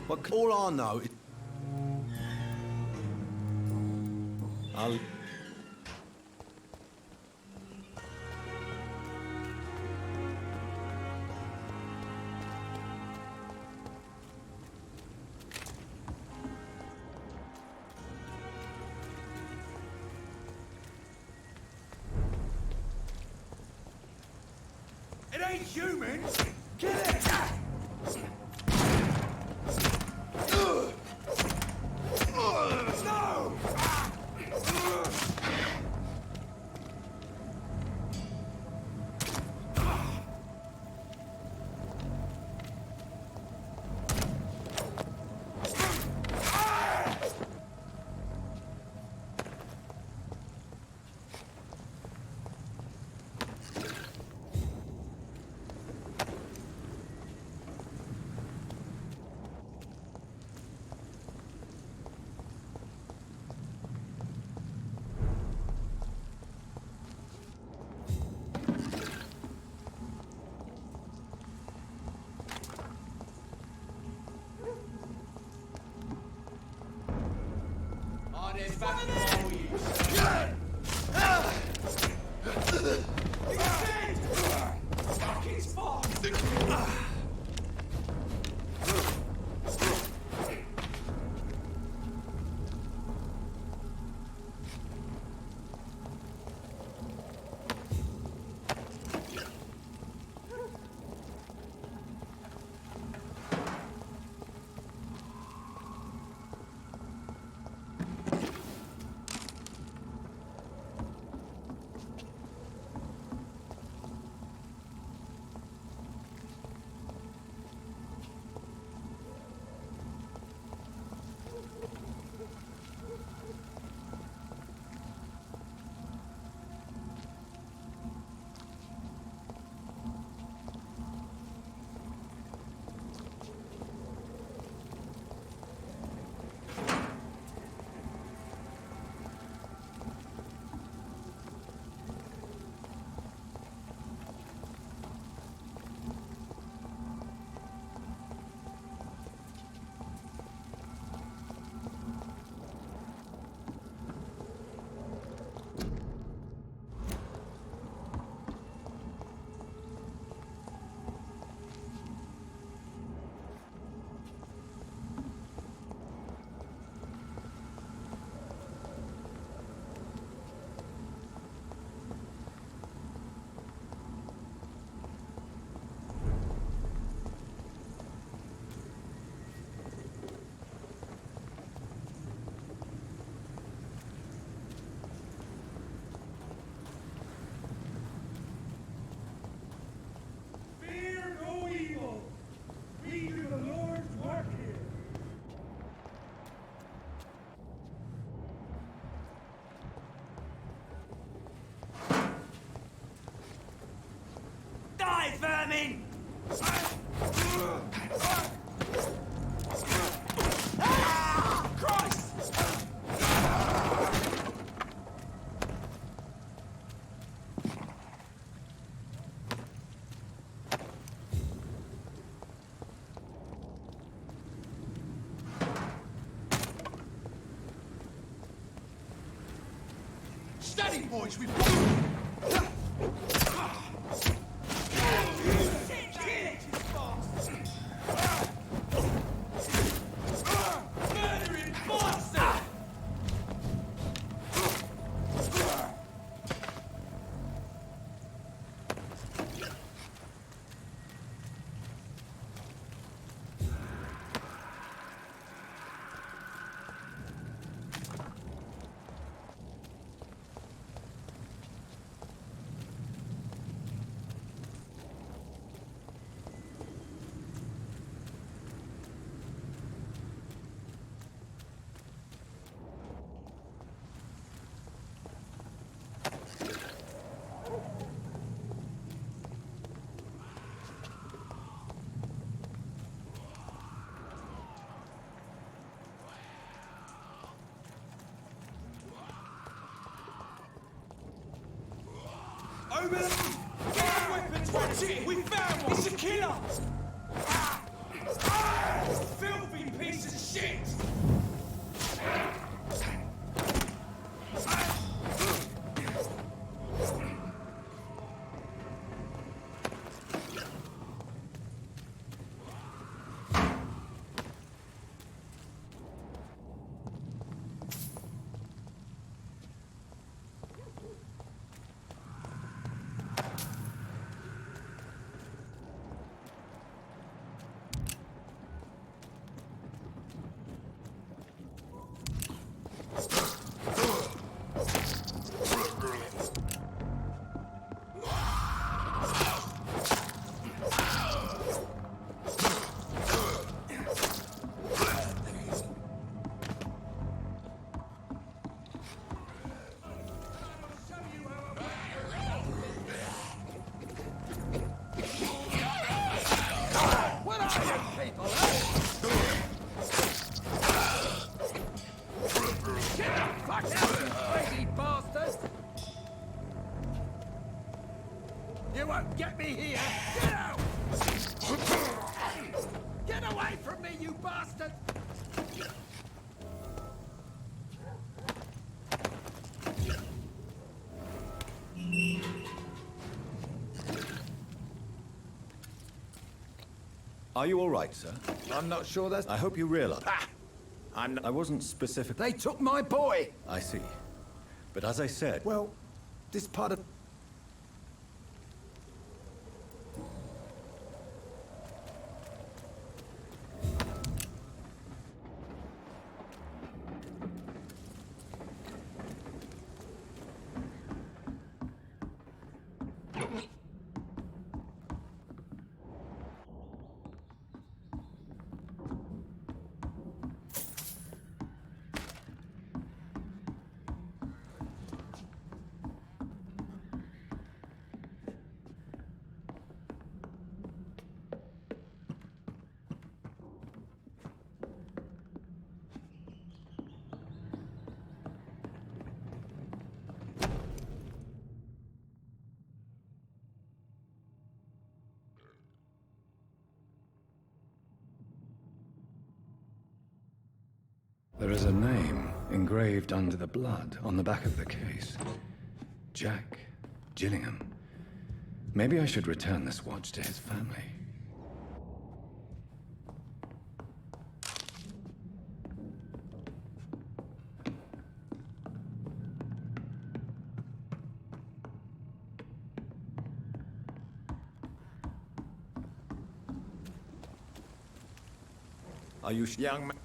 But all I know is... I'll... It ain't humans! Kill it! No! There's vacuum for you. Fuck, it's fast. Vermin! Christ! Steady, boys, we've Over there! Get weapons! Watch it! We found one! It's a killer! Filthy piece of shit! You won't get me here! Get out! Get away from me, you bastard! Are you all right, sir? I'm not sure that's... I hope you realize... I'm not... I wasn't specific... They took my boy! I see. But as I said... Well, this part of... There is a name engraved under the blood on the back of the case. Jack Gillingham. Maybe I should return this watch to his family. Are you young man?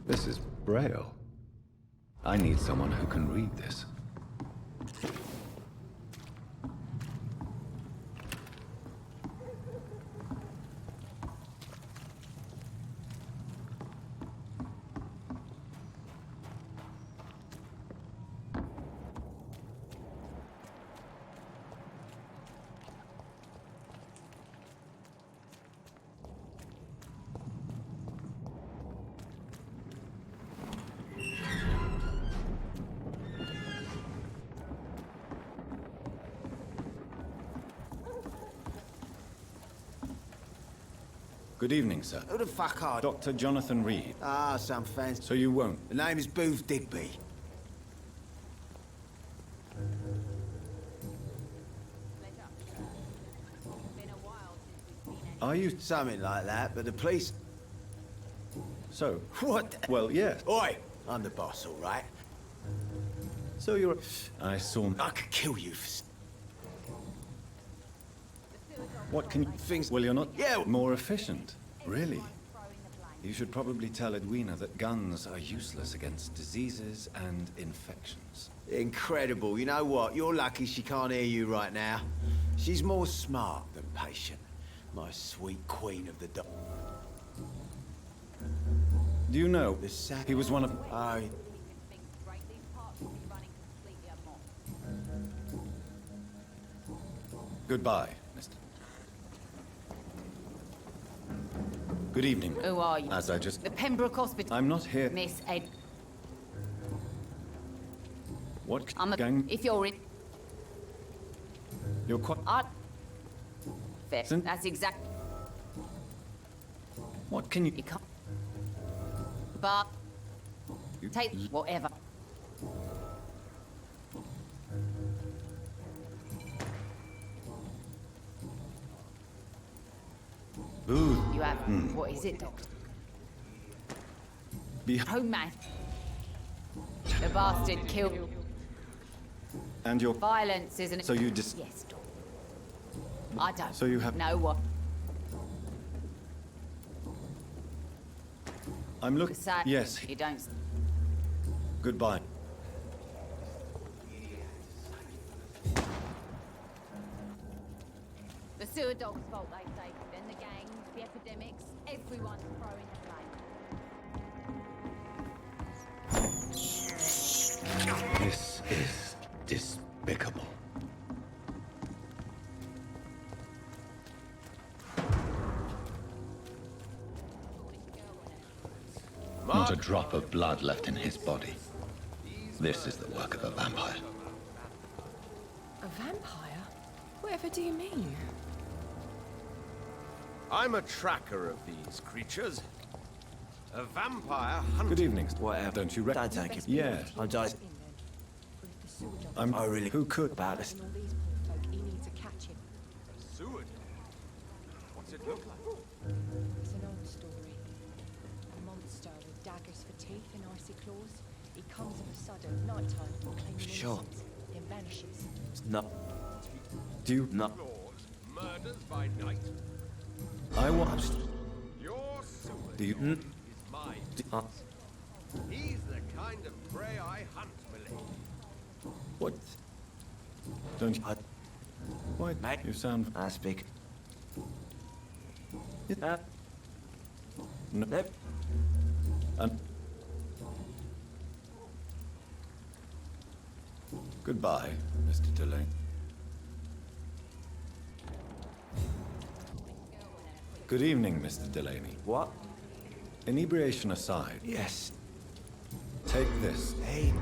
This is Braille. I need someone who can read this. Good evening, sir. Who the fuck are you? Dr. Jonathan Reed. Ah, some fancy. So you won't? The name is Booth Digby. Are you... Something like that, but the police... So... What? Well, yes. Oi! I'm the boss, all right? So you're... I saw... I could kill you for... What can you... Things... Well, you're not... Yeah. More efficient. Really? You should probably tell Edwina that guns are useless against diseases and infections. Incredible. You know what? You're lucky she can't hear you right now. She's more smart than patient. My sweet queen of the dog. Do you know, he was one of... Goodbye, mister. Good evening. Who are you? As I just... The Pembroke Hospital. I'm not here... Miss Ed... What I'm a... gang... If you're in... You're quite... Fair. That's exact... What can you... You can't... But... Take whatever. Ooh. You have... What is it, Doctor? Home man. The bastard killed... And your... Violence, isn't it? So you just... Yes, Doctor. I don't... So you have... know what... I'm looking... Yes. You don't... Goodbye. The sewer dog's fault, they say. Then the gangs, the epidemics, everyone's throwing the blame. This is despicable. Not a drop of blood left in his body. This is the work of a vampire. A vampire? Whatever do you mean? I'm a tracker of these creatures. A vampire hunter. Good evening. Whatever. Don't you Don't take it. Yeah. I just... I really... Who could about this? He needs to catch him. Seward? What's it look like? It's an old story. A monster with daggers for teeth and icy claws. He comes of a sudden, nighttime, claiming Sure. innocence, then vanishes. No. Do you not? Murders by night. I watched. Your Seward Do you? is mine. He's the kind of prey I hunt, Milady. What? Don't you? What? Mate. You sound. I speak. No. Nope. Goodbye, Mr. Delaney. Good evening, Mr. Delaney. What? Inebriation aside. Yes. Take this. Hey.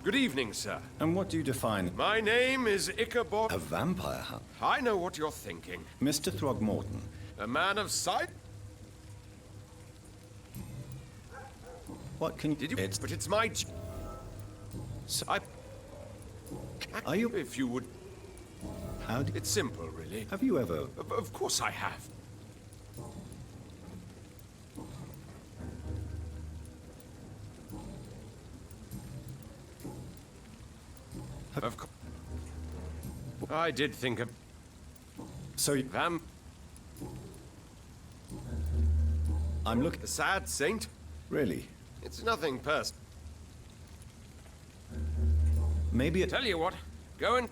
Good evening, sir. And what do you define? My name is Ichabod. A vampire hunt? I know what you're thinking. Mr. Throgmorton. A man of sight? What can you... Did you... But it's my... Are you... If you would... How do... It's simple, really. Have you ever... Of course I have. Of course. I did think of... So you... I'm looking... A sad saint? Really? It's nothing personal. Maybe it... Tell you what, go and...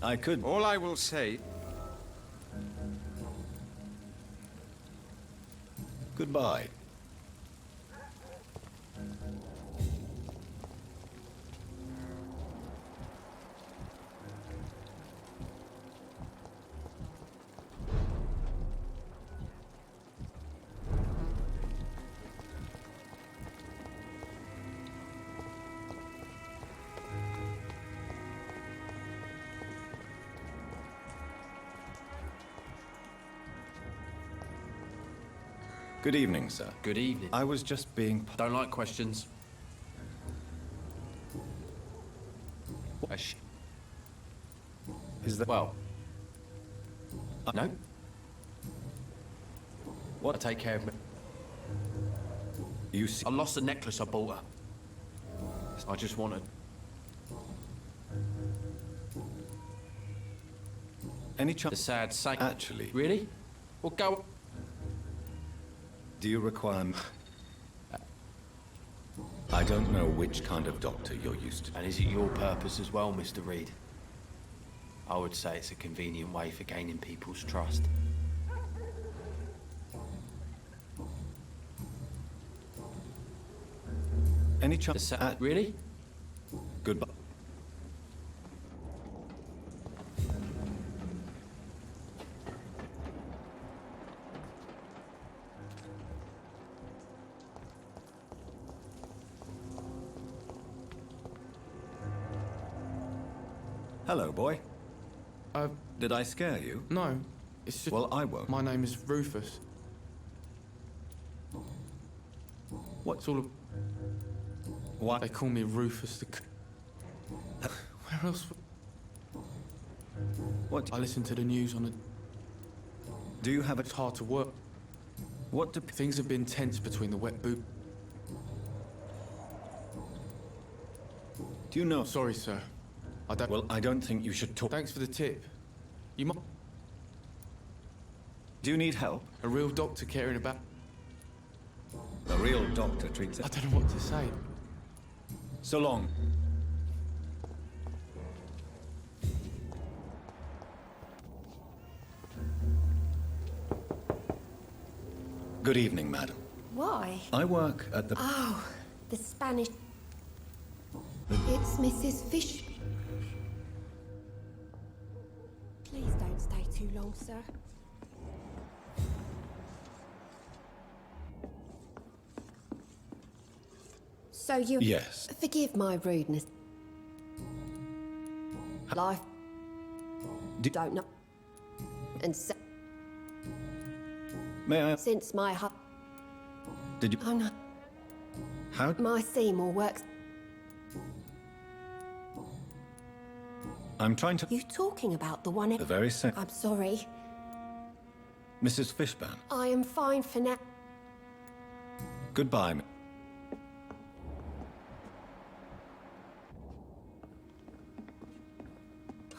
I could... All I will say... Goodbye. Good evening, sir. Good evening. I was just being... Don't like questions. Is that... Well... No? What? I take care of me. You see... I lost the necklace I bought her. I just wanted... Any chance... The sad saint... Actually... Really? Well, go... Do you require... I don't know which kind of doctor you're used to. And is it your purpose as well, Mr. Reed? I would say it's a convenient way for gaining people's trust. Any chance... Really? Goodbye. Hello, boy. Did I scare you? No. It's just... Well, I won't. My name is Rufus. What's all of... What? They call me Rufus the... Where else... What? I listen to the news on the... Do you have a... It's hard to work. What do... Things have been tense between the wet boot... Do you know... Sorry, sir. I don't... Well, I don't think you should talk... Thanks for the tip. You might... Do you need help? A real doctor caring about... A real doctor treats it... I don't know what to say. So long. Good evening, madam. Why? I work at the... Oh, the Spanish... It's Mrs. Fish. Please don't stay too long, sir. So you... Yes. Forgive my rudeness. Life... Don't know. And so... May I... Since my Did you... Oh, no. How... My Seymour works... I'm trying to... You talking about the one... The very same... I'm sorry. Mrs. Fishburne. I am fine for now. Goodbye.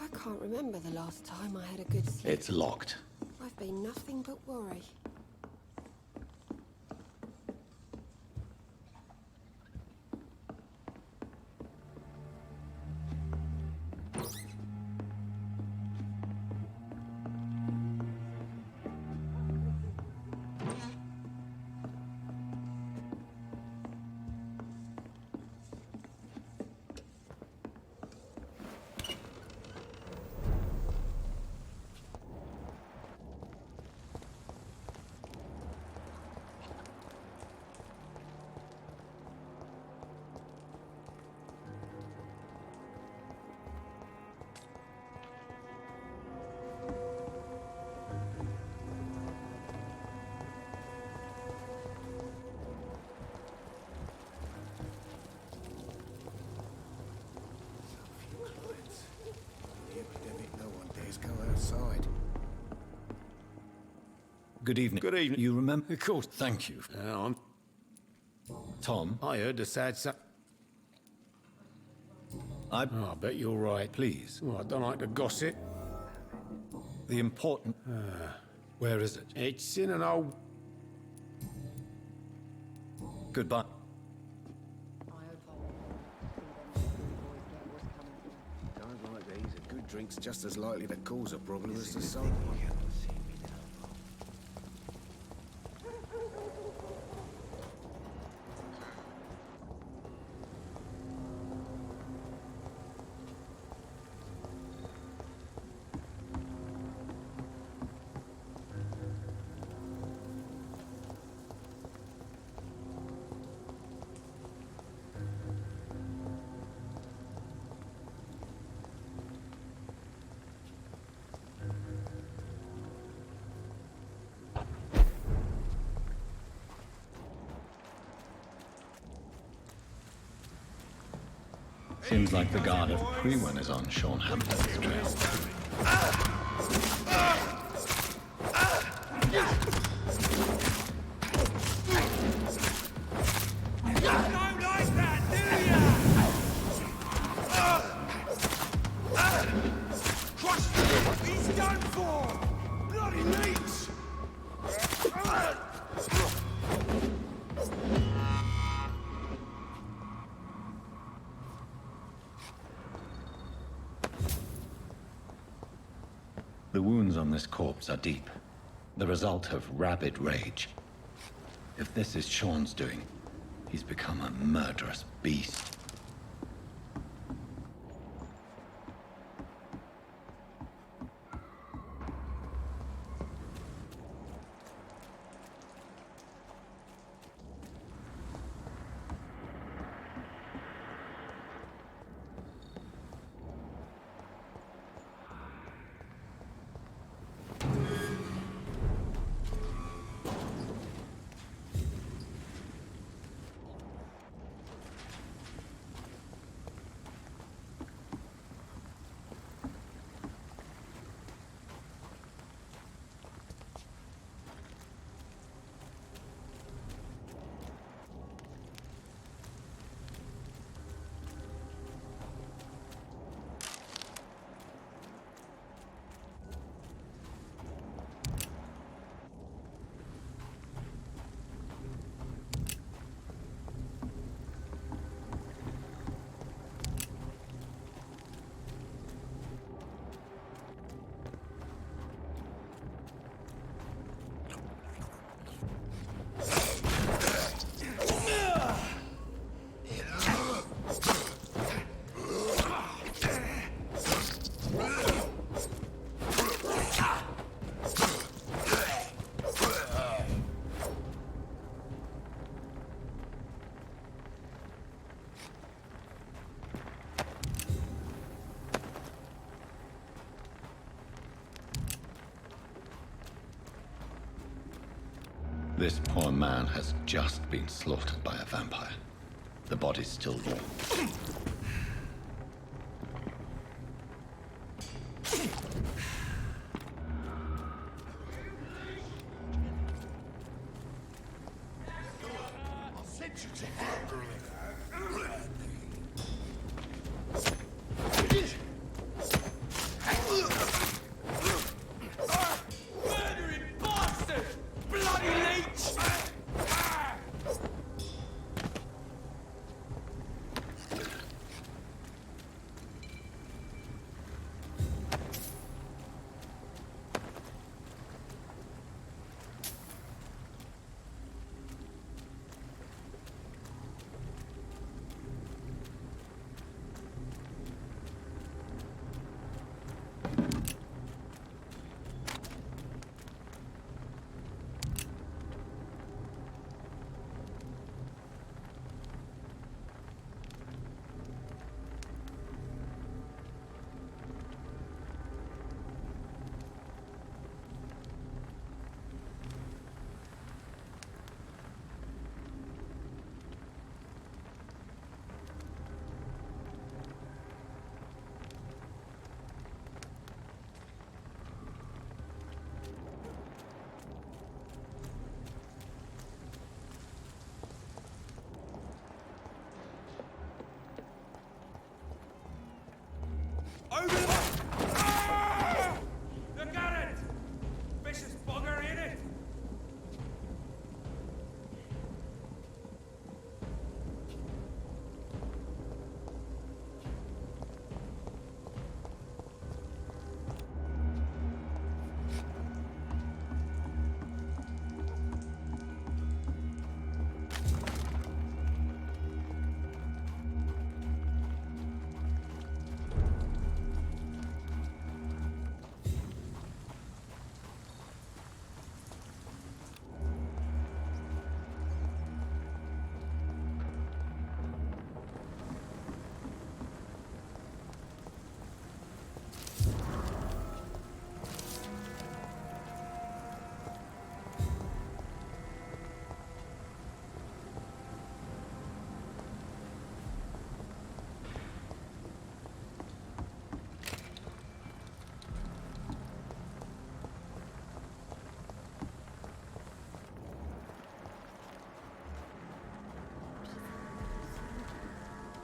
I can't remember the last time I had a good sleep. It's locked. I've been nothing but worry. Good evening. Good evening. You remember? Of course. Thank you. I'm Tom? I heard the sad I bet you're right. Please. Oh, I don't like to gossip. The important... where is it? It's in an old... Goodbye. Guys like these, a good drink's just as likely to cause a problem as the soda. Seems like the guard of Prewen is on Sean Hampton's trail. The wounds on this corpse are deep, the result of rabid rage. If this is Sean's doing, he's become a murderous beast. This poor man has just been slaughtered by a vampire. The body's still warm. I'll send you to hell. Murdering bastard! Bloody leech!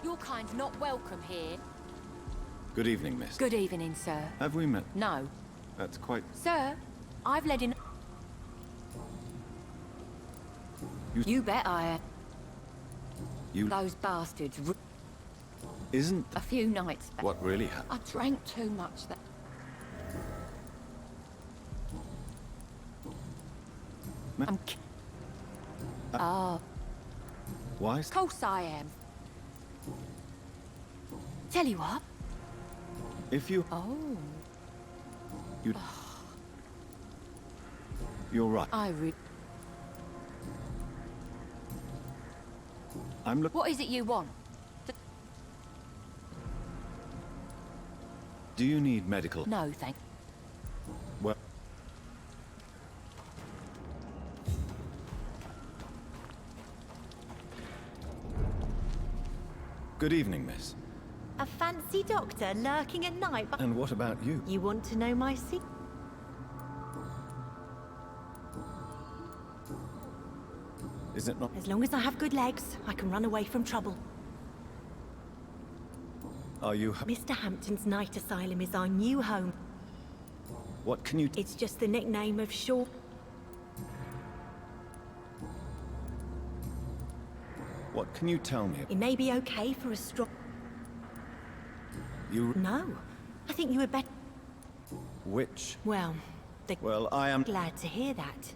Your kind's not welcome here. Good evening, miss. Good evening, sir. Have we met? No. That's quite... Sir, I've led in... You bet I am. You... Those bastards... Isn't... A few nights back. What really happened? I drank too much that... I'm... Why? Of course I am. Tell you what. If you... Oh. You... You're right. I'm looking... What is it you want? Do you need medical... No, thank... Well... Good evening, miss. A fancy doctor lurking at night, but... And what about you? You want to know my secret? Is it not... As long as I have good legs, I can run away from trouble. Are you... Mr. Hampton's night asylum is our new home. What can you... It's just the nickname of Shaw. What can you tell me? It may be okay for a strong... You... No. I think you had better... Which? Well, Well, I am... Glad to hear that.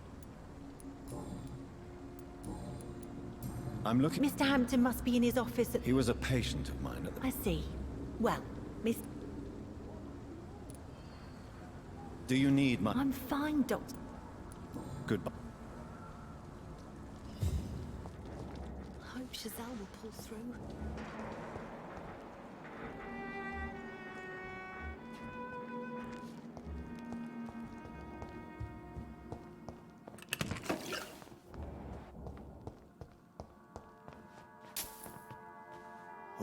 I'm looking... Mr. Hampton must be in his office at... He was a patient of mine at the... I see. Well, Miss... Do you need my... I'm fine, Doctor. Goodbye. I hope Chazelle will pull through.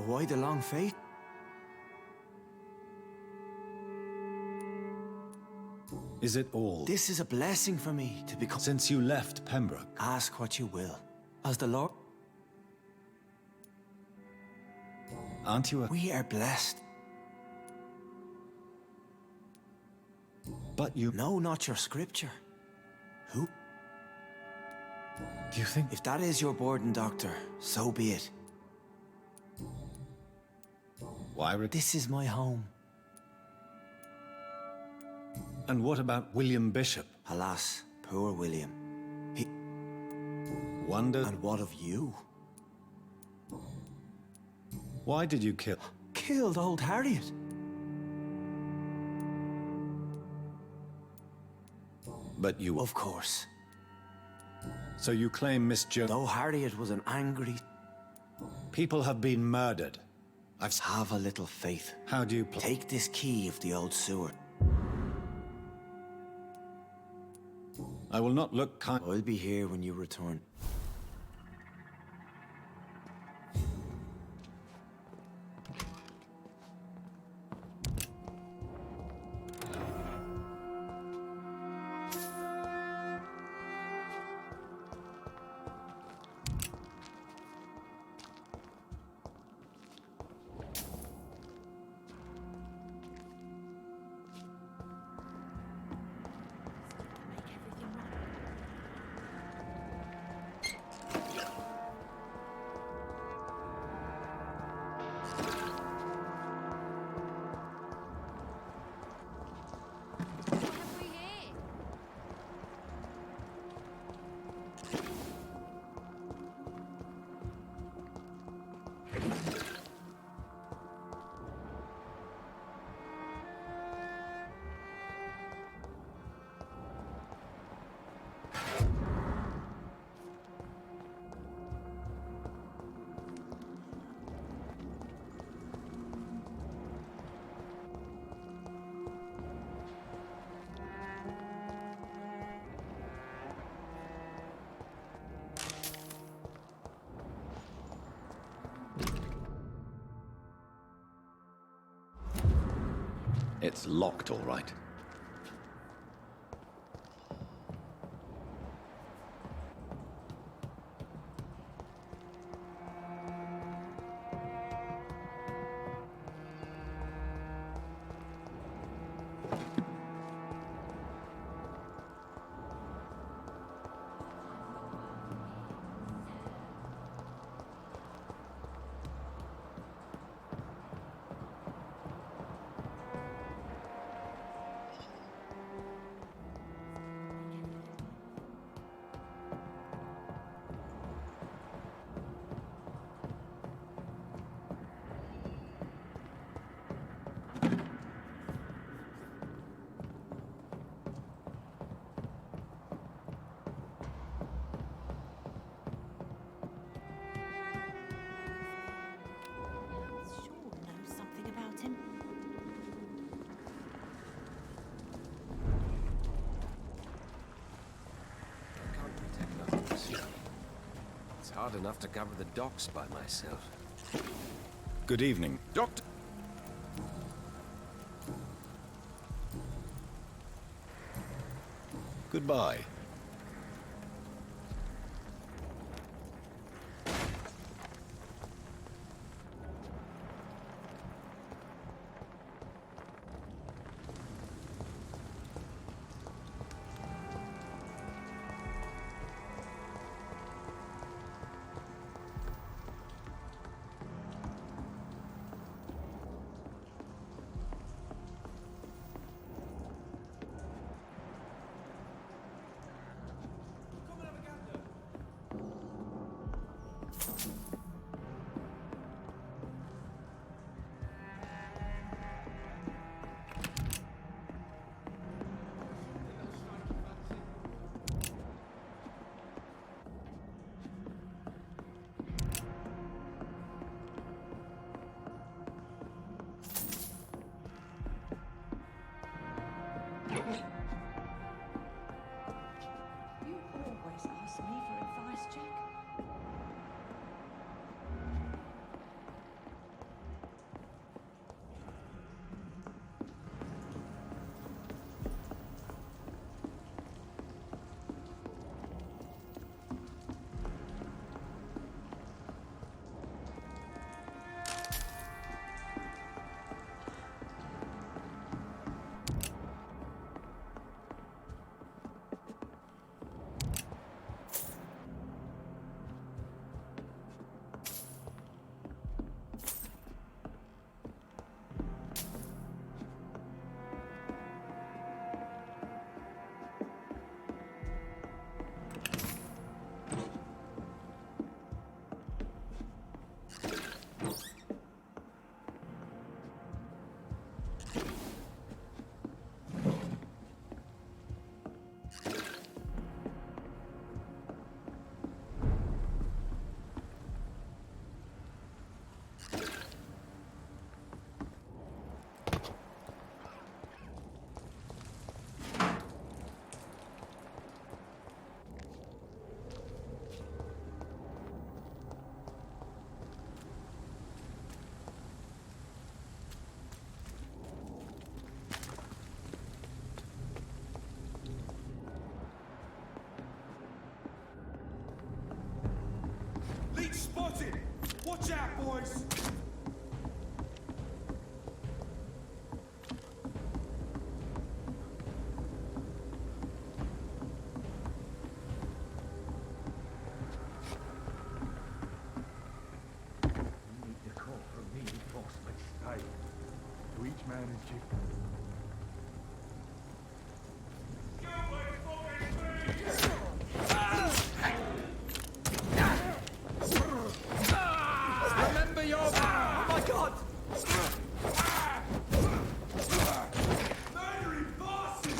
Why the long fate? Is it all? This is a blessing for me to become... Since you left Pembroke. Ask what you will. As the Lord... Aren't you a... We are blessed. But you... No, not your scripture. Who? Do you think... If that is your burden, Doctor, so be it. Why... This is my home. And what about William Bishop? Alas, poor William. He... Wondered... And what of you? Why did you kill... Killed old Harriet? But you... Of course. So you claim Miss Jones... Though Harriet was an angry... People have been murdered. Have a little faith. How do you... Take this key of the old sewer. I will not look kind... I'll be here when you return. It's locked, all right. hard enough to cover the docks by myself. Good evening. Doctor! Goodbye. You always ask me for advice, Jack. Leech spotted! Watch out, boys! You need the call from me, boss, but stay. To each man his chief. Remember your... Oh my god! Murdering bastard!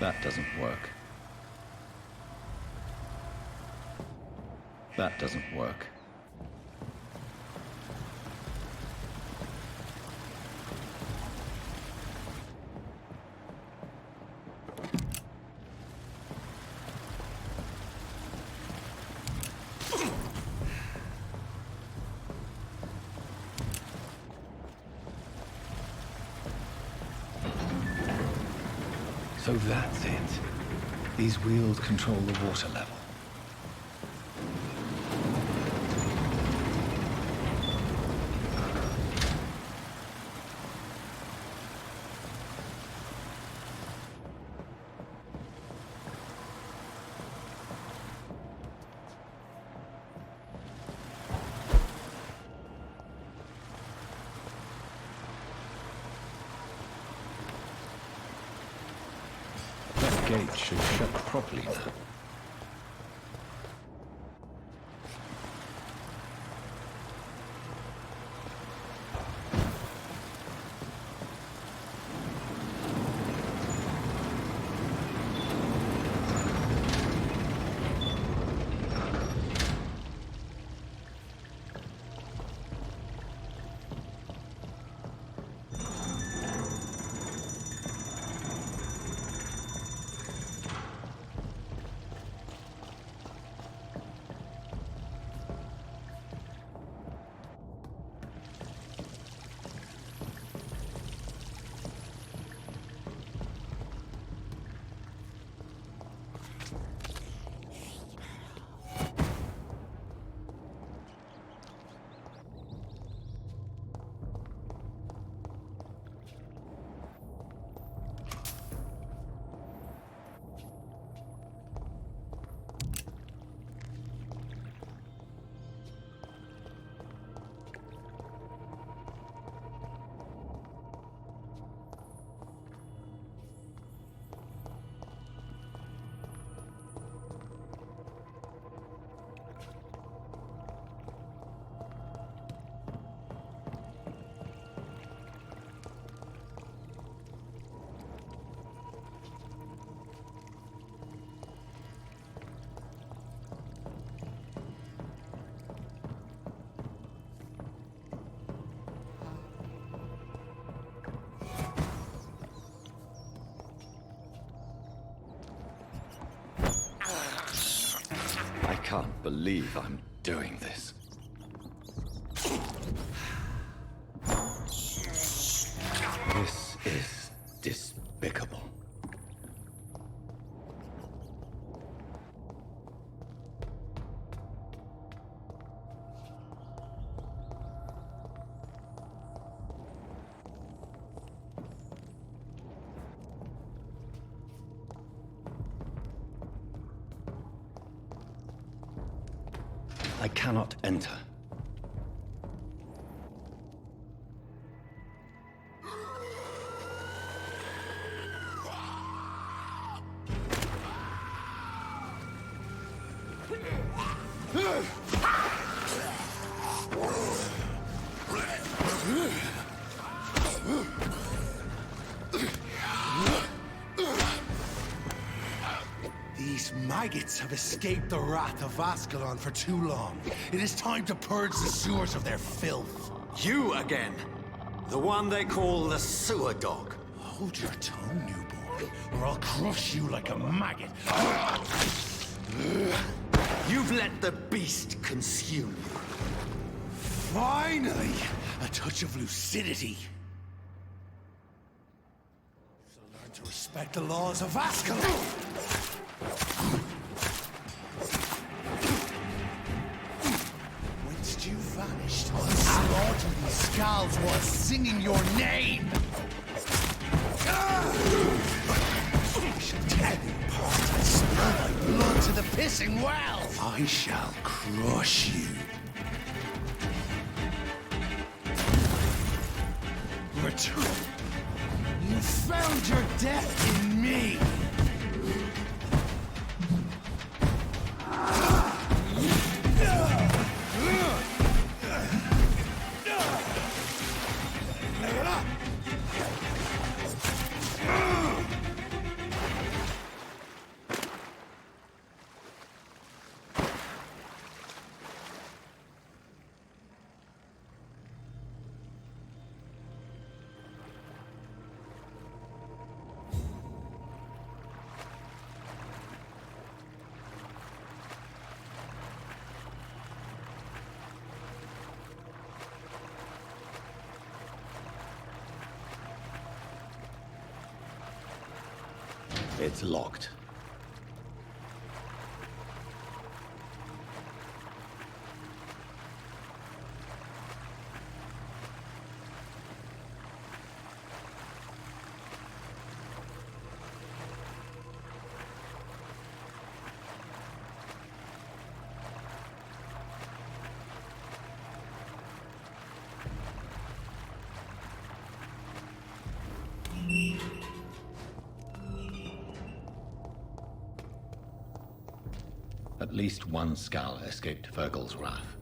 That doesn't work. That doesn't work. So that's it. These wheels control the water level. Gate should shut properly now. I can't believe I'm doing this. This is despicable. I cannot enter. These maggots have escaped the wrath of Ascalon for too long. It is time to purge the sewers of their filth. You again. The one they call the sewer dog. Hold your tongue, newborn, or I'll crush you like a maggot. You've let the beast consume you. Finally, a touch of lucidity. So learn to respect the laws of Ascalon. Whence you vanished, slaughtering these skulls while singing your name. I shall tear you apart and spill my blood to the pissing well. I shall crush you. Return. You found your death in me. It's locked. At least one Skal escaped Virgil's wrath.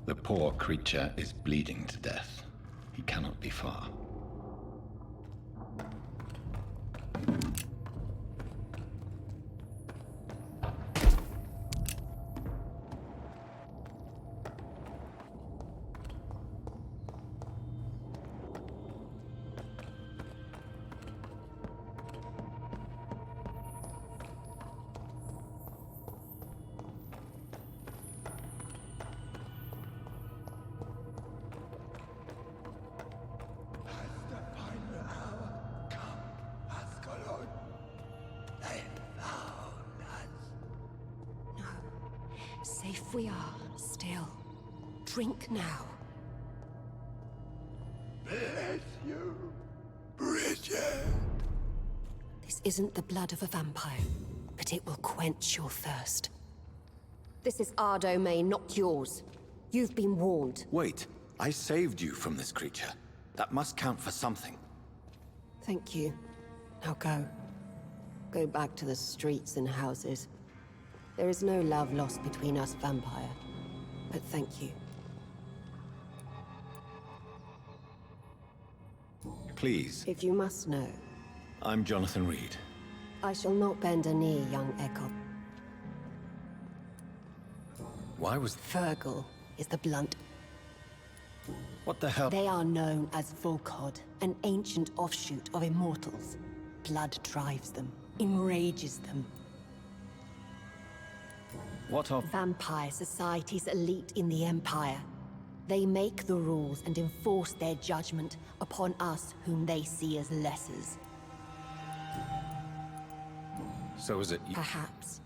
The poor creature is bleeding to death. He cannot be far. The final hour come, Ascalon. They found us. Safe we are, still. Drink now. Bless you, Bridget. This isn't the blood of a vampire, but it will quench your thirst. This is our domain, not yours. You've been warned. Wait, I saved you from this creature. That must count for something. Thank you. Now go. Go back to the streets and houses. There is no love lost between us, vampire. But thank you. Please. If you must know, I'm Jonathan Reed. I shall not bend a knee, young Echo. Why was... Virgil is the blunt. What the hell? They are known as Volkod, an ancient offshoot of immortals. Blood drives them, enrages them. What of... Vampire society's elite in the Empire. They make the rules and enforce their judgment upon us whom they see as lessers. So is it... Perhaps.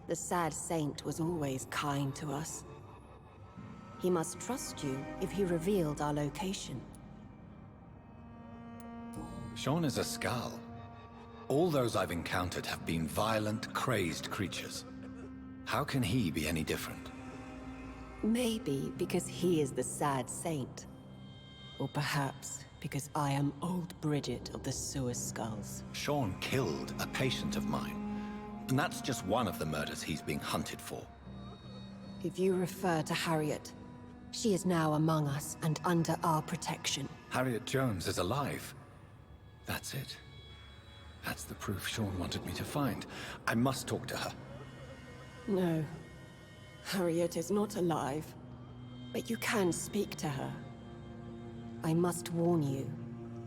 The sad saint was always kind to us. He must trust you if he revealed our location. Sean is a Skal. All those I've encountered have been violent, crazed creatures. How can he be any different? Maybe because he is the sad saint. Or perhaps because I am old Bridget of the Sewer Skulls. Sean killed a patient of mine. And that's just one of the murders he's being hunted for. If you refer to Harriet, she is now among us and under our protection. Harriet Jones is alive. That's it. That's the proof Sean wanted me to find. I must talk to her. No. Harriet is not alive. But you can speak to her. I must warn you.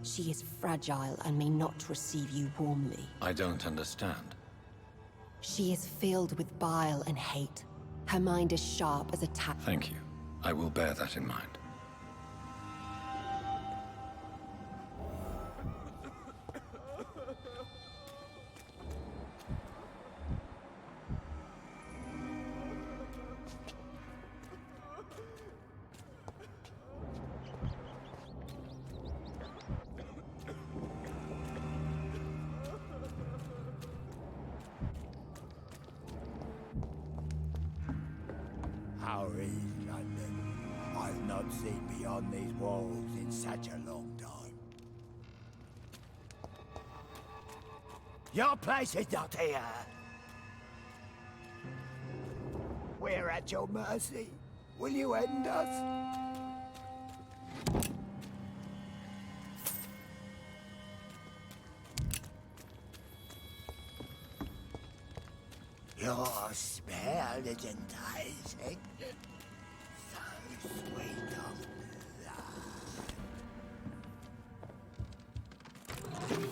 She is fragile and may not receive you warmly. I don't understand. She is filled with bile and hate. Her mind is sharp as a tap. Thank you. I will bear that in mind. How is London? I've not seen beyond these walls in such a long time. Your place is not here. We're at your mercy. Will you end us? Your smell is enticing. So sweet of blood.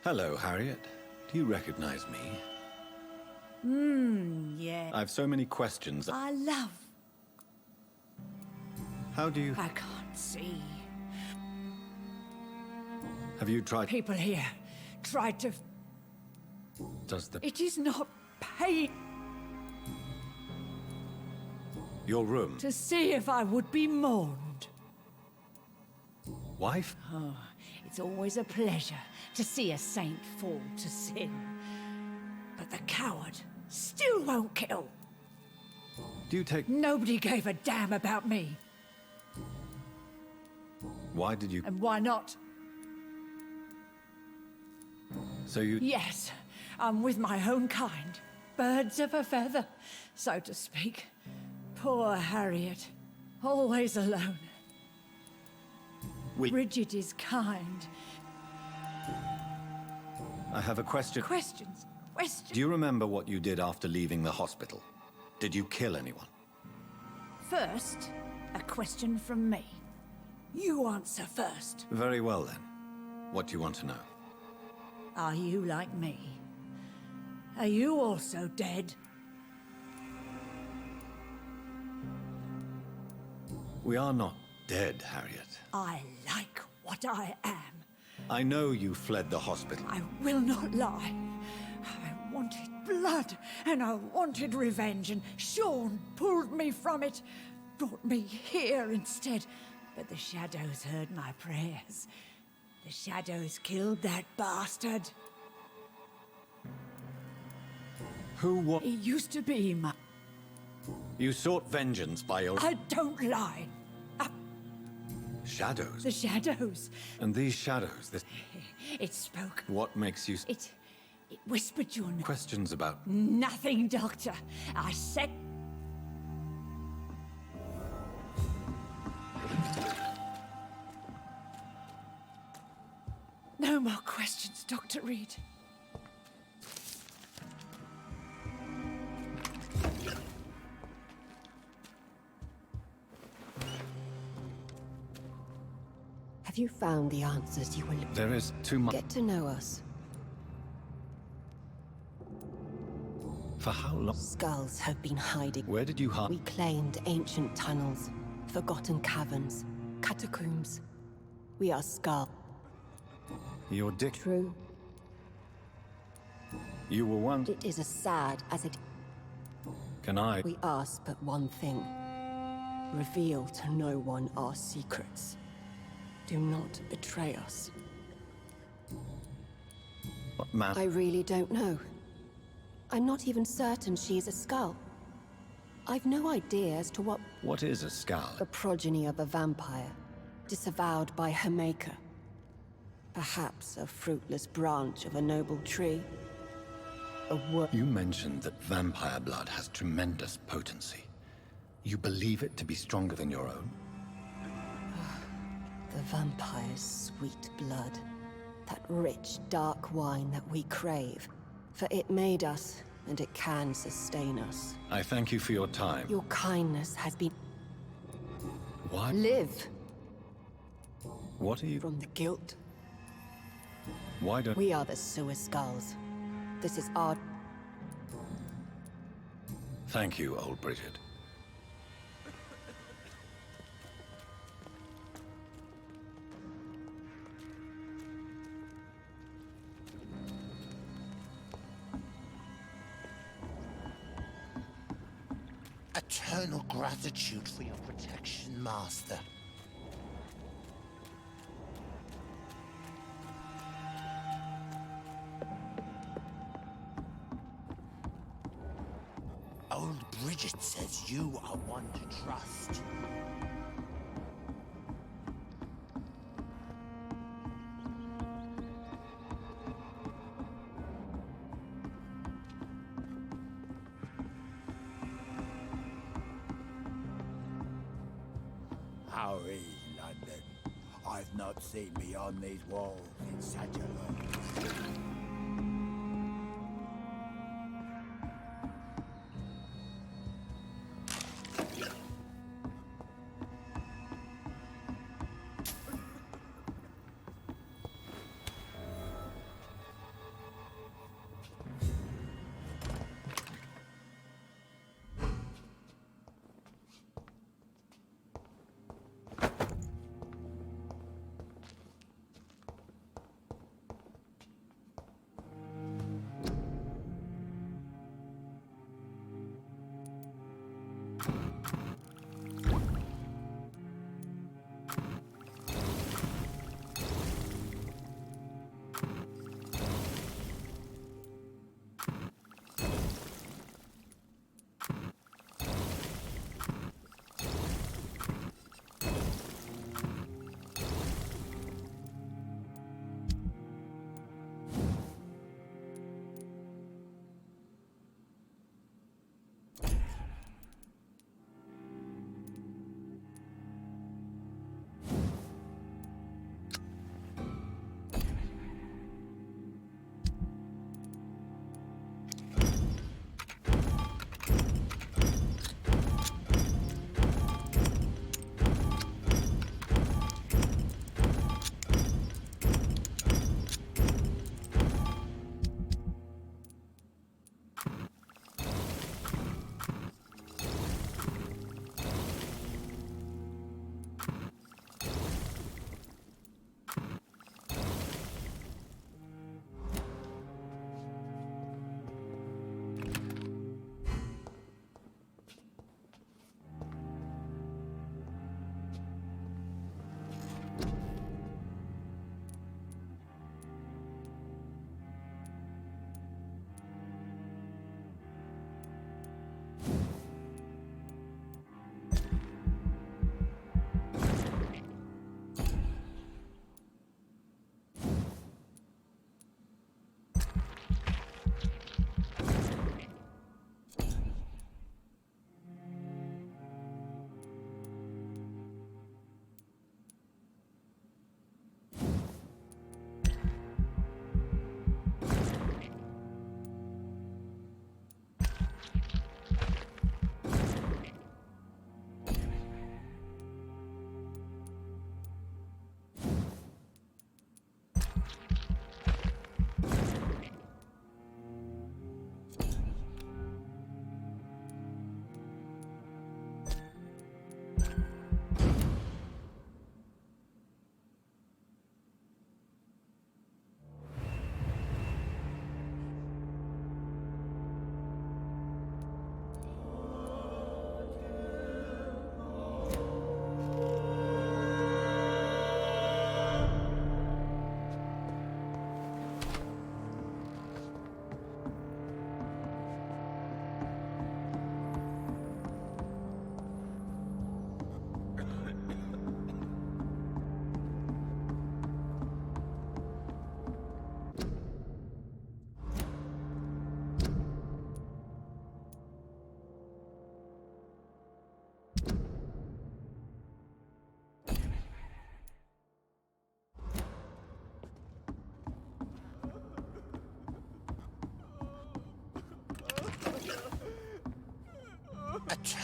Hello, Harriet. Do you recognize me? Yeah. I've so many questions. I love. How do you... I can't see. Have you tried... People here tried to... Does the... It is not pain Your room... to see if I would be mourned. Wife? Oh, it's always a pleasure to see a saint fall to sin. But the coward still won't kill. Do you take... Nobody gave a damn about me. Why did you... And why not? So you... Yes, I'm with my own kind. Birds of a feather, so to speak. Poor Harriet. Always alone. Bridget is kind. I have a question. Questions? Questions? Do you remember what you did after leaving the hospital? Did you kill anyone? First, a question from me. You answer first. Very well, then. What do you want to know? Are you like me? Are you also dead? We are not dead, Harriet. I like what I am. I know you fled the hospital. I will not lie. I wanted blood, and I wanted revenge, and Sean pulled me from it, brought me here instead. But the shadows heard my prayers. The shadows killed that bastard. Who He used to be my... You sought vengeance by your... I don't lie. Shadows? The shadows. And these shadows, this... It spoke. What makes you... It whispered your name. Questions about... Nothing, Doctor. I said... No more questions, Dr. Reed. Have you found the answers you were looking for? There is too much... Get to know us. For how long? Skulls have been hiding. Where did you hide? We claimed ancient tunnels, forgotten caverns, catacombs. We are Skull. Your dick... True. You were one... It is as sad as it... Can I... We ask but one thing. Reveal to no one our secrets. Do not betray us. What man... I really don't know. I'm not even certain she is a Skull. I've no idea as to what... What is a Skull? A progeny of a vampire, disavowed by her maker. Perhaps a fruitless branch of a noble tree. You mentioned that vampire blood has tremendous potency. You believe it to be stronger than your own? The vampire's sweet blood. That rich, dark wine that we crave. For it made us, and it can sustain us. I thank you for your time. Your kindness has been... What? Live! What are you... From the guilt. Why don't... We are the Sewer Skulls. This is our... Thank you, old Bridget. Eternal gratitude for your protection, Master. Old Bridget says you are one to trust. How is London? I've not seen beyond these walls in such a long time.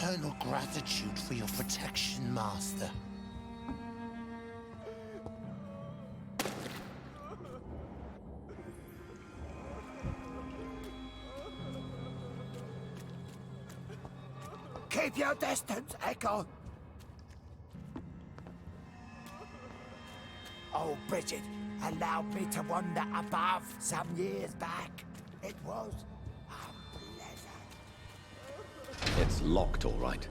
eternal gratitude for your protection, Master. Keep your distance, Echo. Oh, Bridget allowed me to wander above some years back. It was a pleasure. It's locked, all right.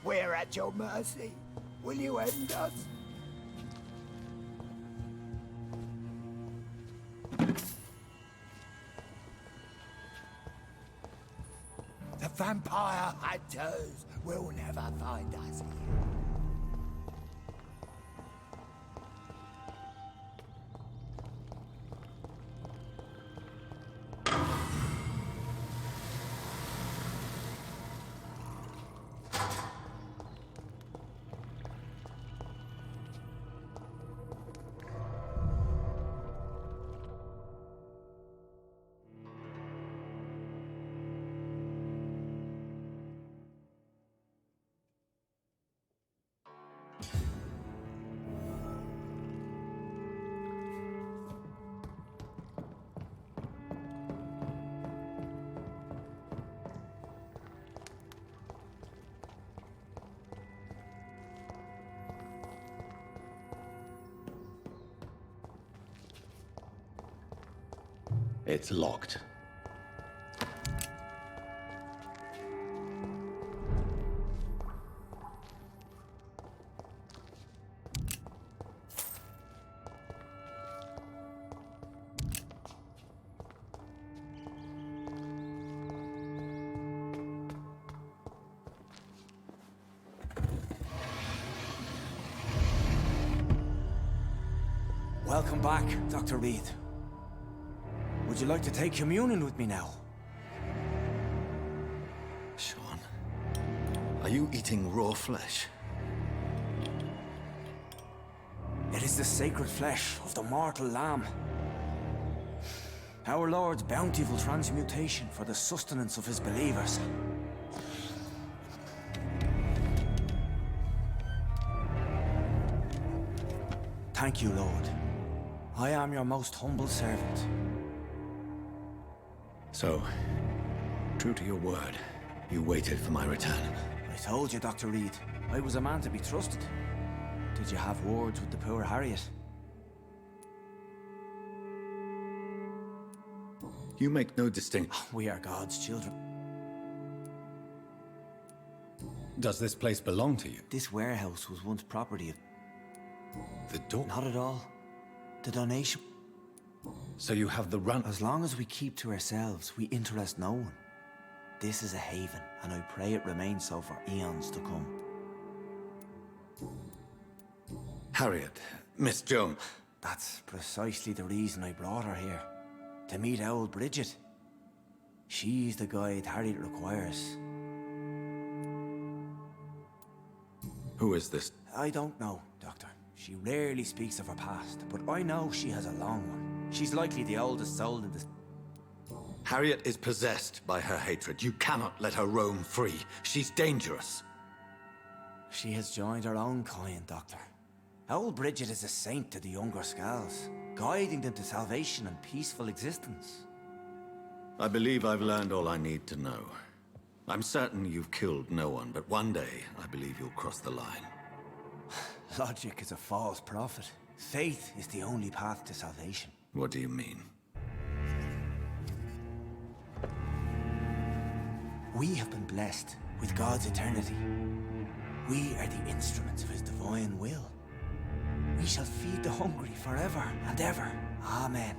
We're at your mercy. Will you end us? The vampire hunters will never find us here. It's locked. Welcome back, Dr. Reed. Would you like to take communion with me now? Sean, are you eating raw flesh? It is the sacred flesh of the mortal lamb. Our Lord's bountiful transmutation for the sustenance of his believers. Thank you, Lord. I am your most humble servant. So, true to your word, you waited for my return. I told you, Dr. Reed, I was a man to be trusted. Did you have words with the poor Harriet? You make no distinction. We are God's children. Does this place belong to you? This warehouse was once property of... The door? Not at all. The donation... So you have the run... As long as we keep to ourselves, we interest no one. This is a haven, and I pray it remains so for eons to come. Harriet, Miss Joan. That's precisely the reason I brought her here. To meet old Bridget. She's the guide Harriet requires. Who is this? I don't know, Doctor. She rarely speaks of her past, but I know she has a long one. She's likely the oldest soul in this... Harriet is possessed by her hatred. You cannot let her roam free. She's dangerous. She has joined her own kind, Doctor. Old Bridget is a saint to the younger Scals, guiding them to salvation and peaceful existence. I believe I've learned all I need to know. I'm certain you've killed no one, but one day I believe you'll cross the line. Logic is a false prophet. Faith is the only path to salvation. What do you mean? We have been blessed with God's eternity. We are the instruments of his divine will. We shall feed the hungry forever and ever. Amen.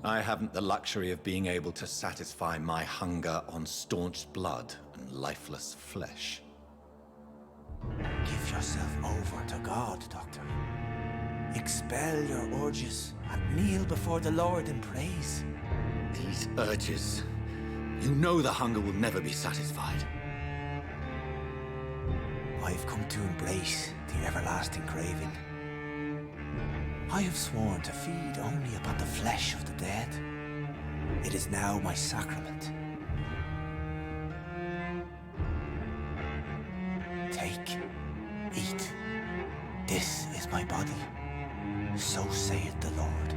I haven't the luxury of being able to satisfy my hunger on staunched blood and lifeless flesh. Give yourself over to God, Doctor. Expel your urges and kneel before the Lord in praise. These urges. You know the hunger will never be satisfied. I've come to embrace the everlasting craving. I have sworn to feed only upon the flesh of the dead. It is now my sacrament. Take, eat. This is my body. So saith the Lord.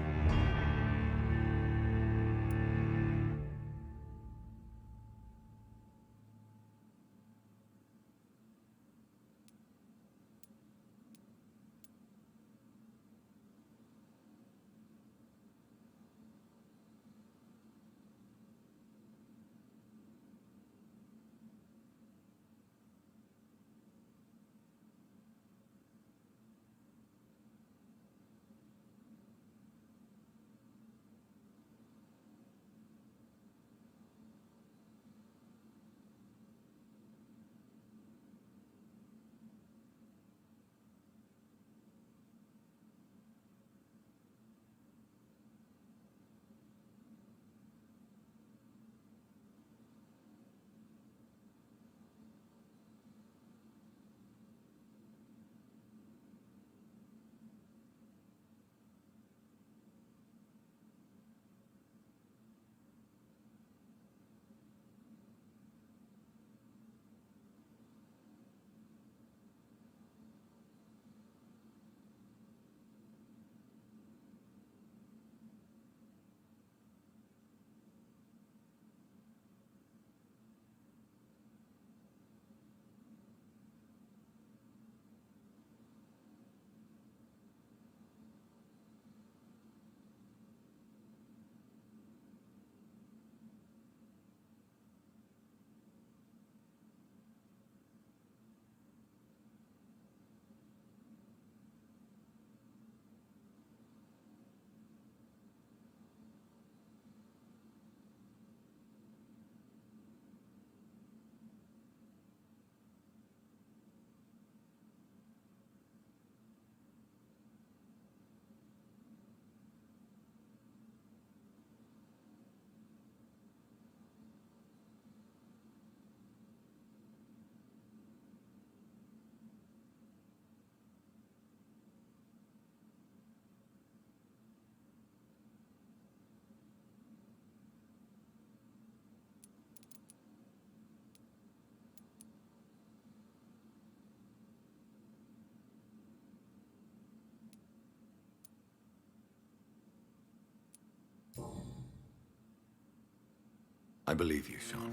I believe you, Sean.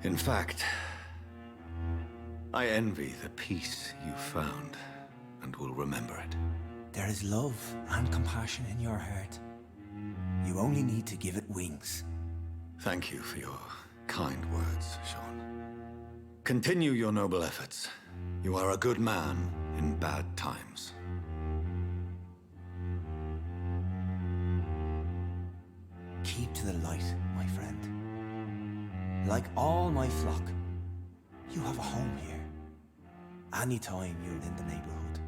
In fact, I envy the peace you found, and will remember it. There is love and compassion in your heart. You only need to give it wings. Thank you for your kind words, Sean. Continue your noble efforts. You are a good man in bad times. Keep to the light, my friend. Like all my flock, you have a home here. Anytime you're in the neighborhood.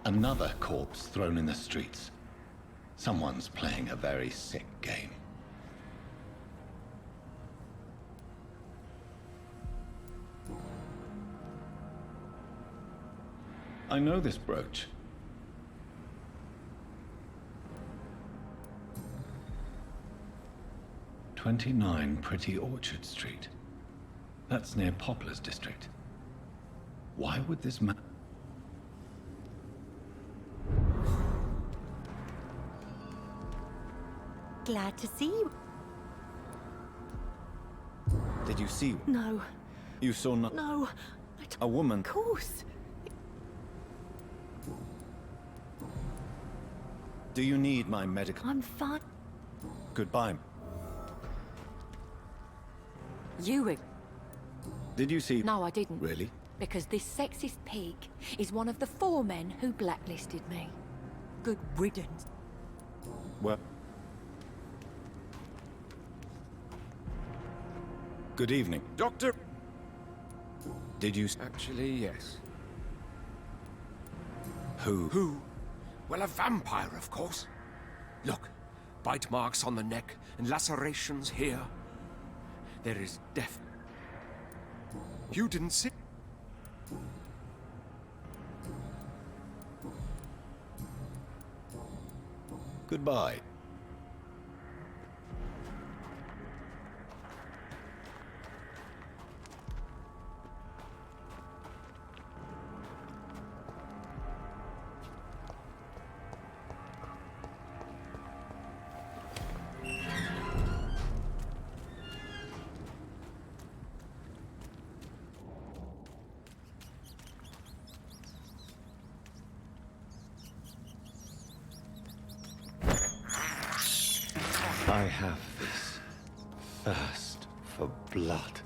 Another corpse thrown in the streets. Someone's playing a very sick game. I know this brooch. "29 Pretty Orchard Street." That's near Poplar's district. Why would this man... Glad to see you. Did you see? No. You saw not... No. A woman? Of course. Do you need my medical... I'm fine. Goodbye. You... Did you see... No, I didn't. Really? Because this sexist pig is one of the 4 men who blacklisted me. Good riddance. Well... Good evening. Doctor... Did you... Actually, yes. Who? Who? Well, a vampire, of course. Look, bite marks on the neck and lacerations here. There is death. You didn't see... Goodbye. I have this thirst for blood.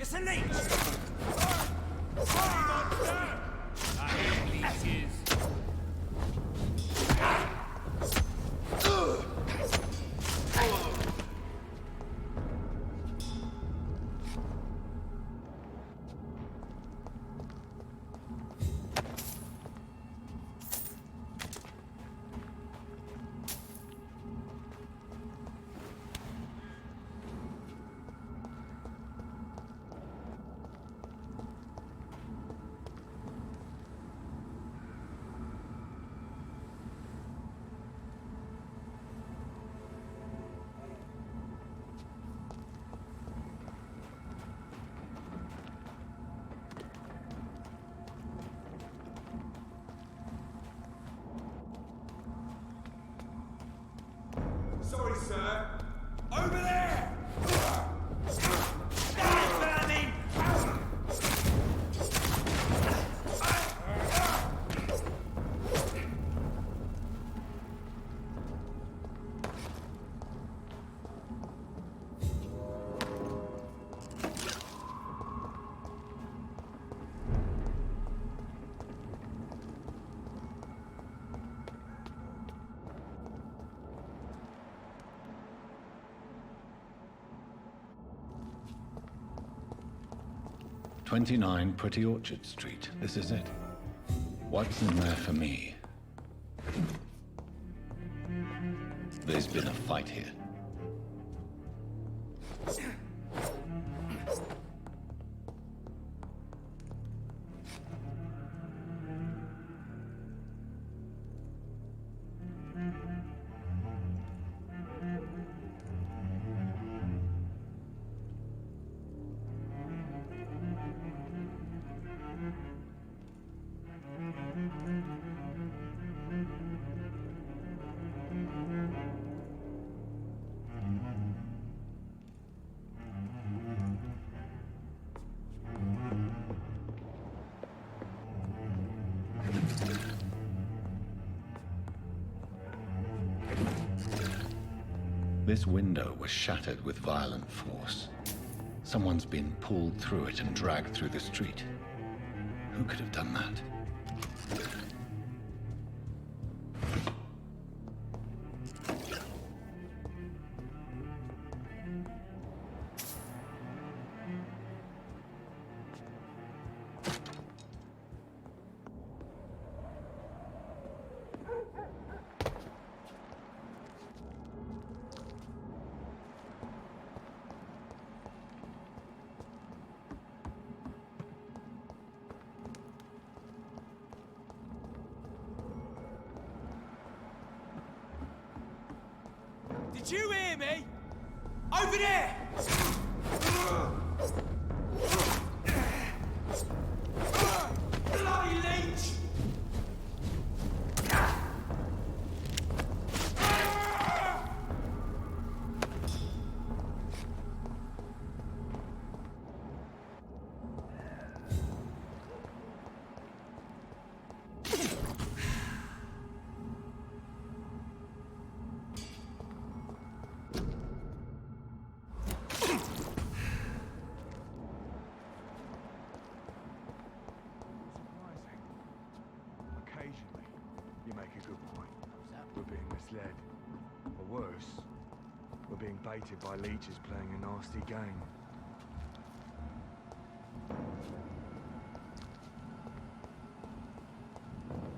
It's a leech! I hate leeches. Sorry, sir. Over there! Burning! 29 Pretty Orchard Street. This is it. What's in there for me? There's been a fight here. This window was shattered with violent force. Someone's been pulled through it and dragged through the street. Who could have done that? Did you hear me? Over there! Bloody leech! You make a good point. We're being misled. Or worse, we're being baited by leeches playing a nasty game.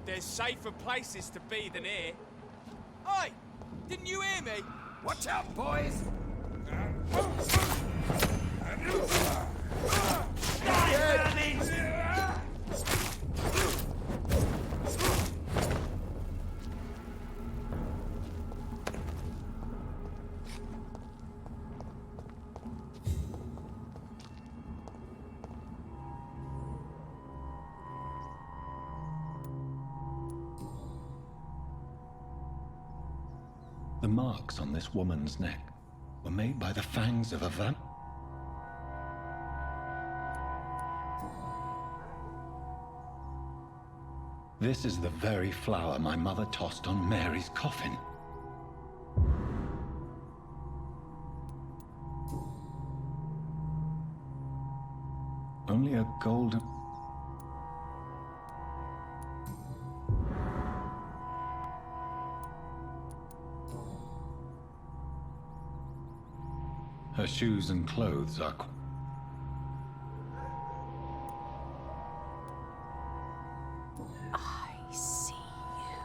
There's safer places to be than here. Oi! Didn't you hear me? Watch out, boys! The marks on this woman's neck were made by the fangs of a vamp. This is the very flower my mother tossed on Mary's coffin. Only a golden... Her shoes and clothes are... I see you.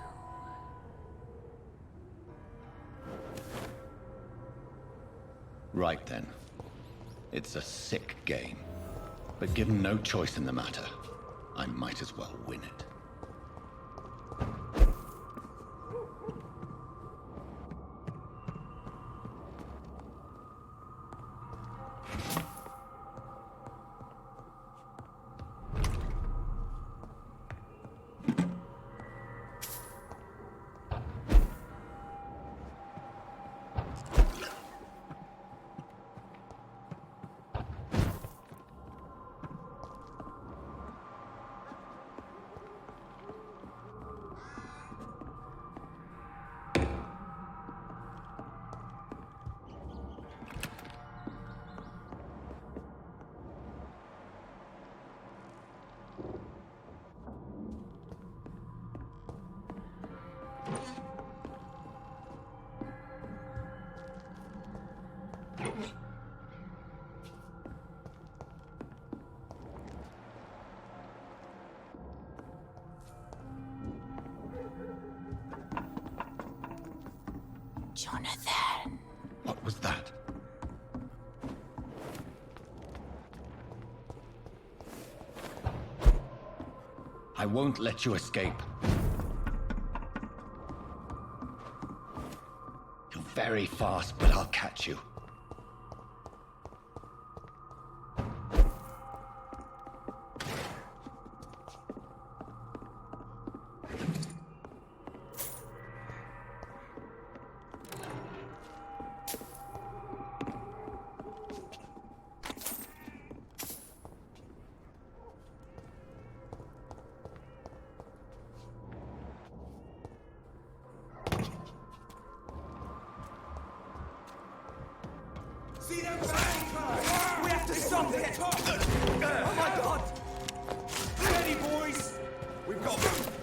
Right then. It's a sick game. But given no choice in the matter, I might as well win it. Jonathan. What was that? I won't let you escape. You're very fast, but I'll catch you. Oh my god! Ready, boys! We've got them!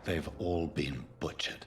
They've all been butchered.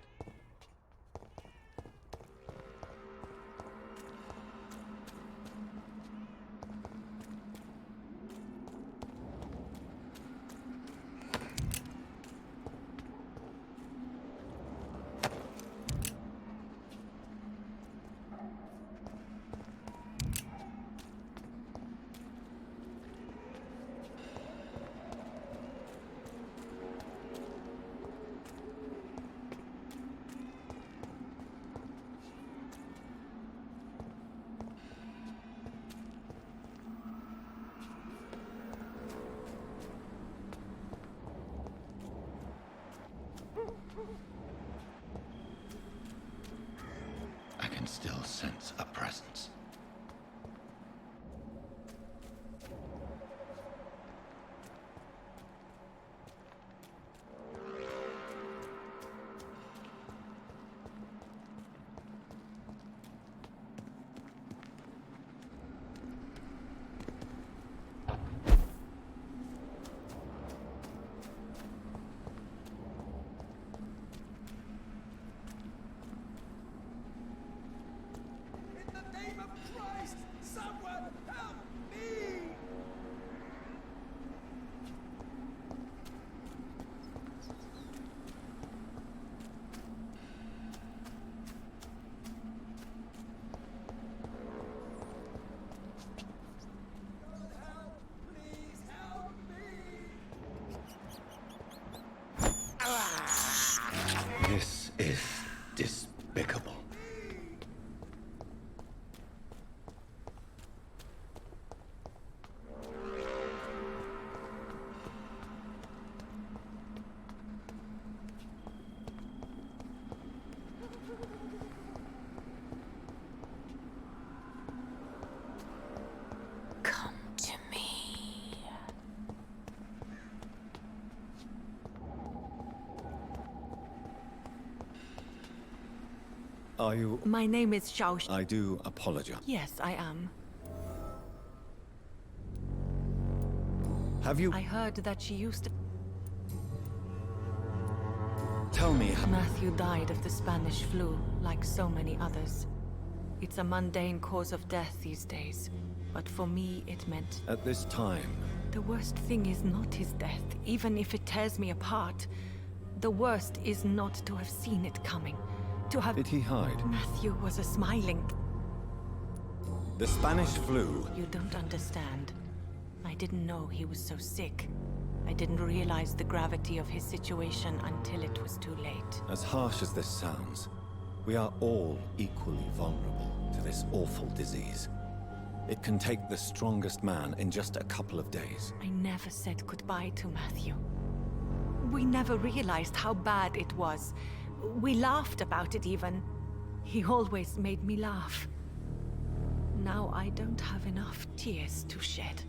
Are you... My name is Xiao. I do apologize. Yes, I am. Have you... I heard that she used to... Tell me... Matthew died of the Spanish flu, like so many others. It's a mundane cause of death these days. But for me, it meant... At this time... The worst thing is not his death, even if it tears me apart. The worst is not to have seen it coming. To have... Did he hide? Matthew was a smiling... The Spanish flu... You don't understand. I didn't know he was so sick. I didn't realize the gravity of his situation until it was too late. As harsh as this sounds, we are all equally vulnerable to this awful disease. It can take the strongest man in just a couple of days. I never said goodbye to Matthew. We never realized how bad it was. We laughed about it even. He always made me laugh. Now I don't have enough tears to shed.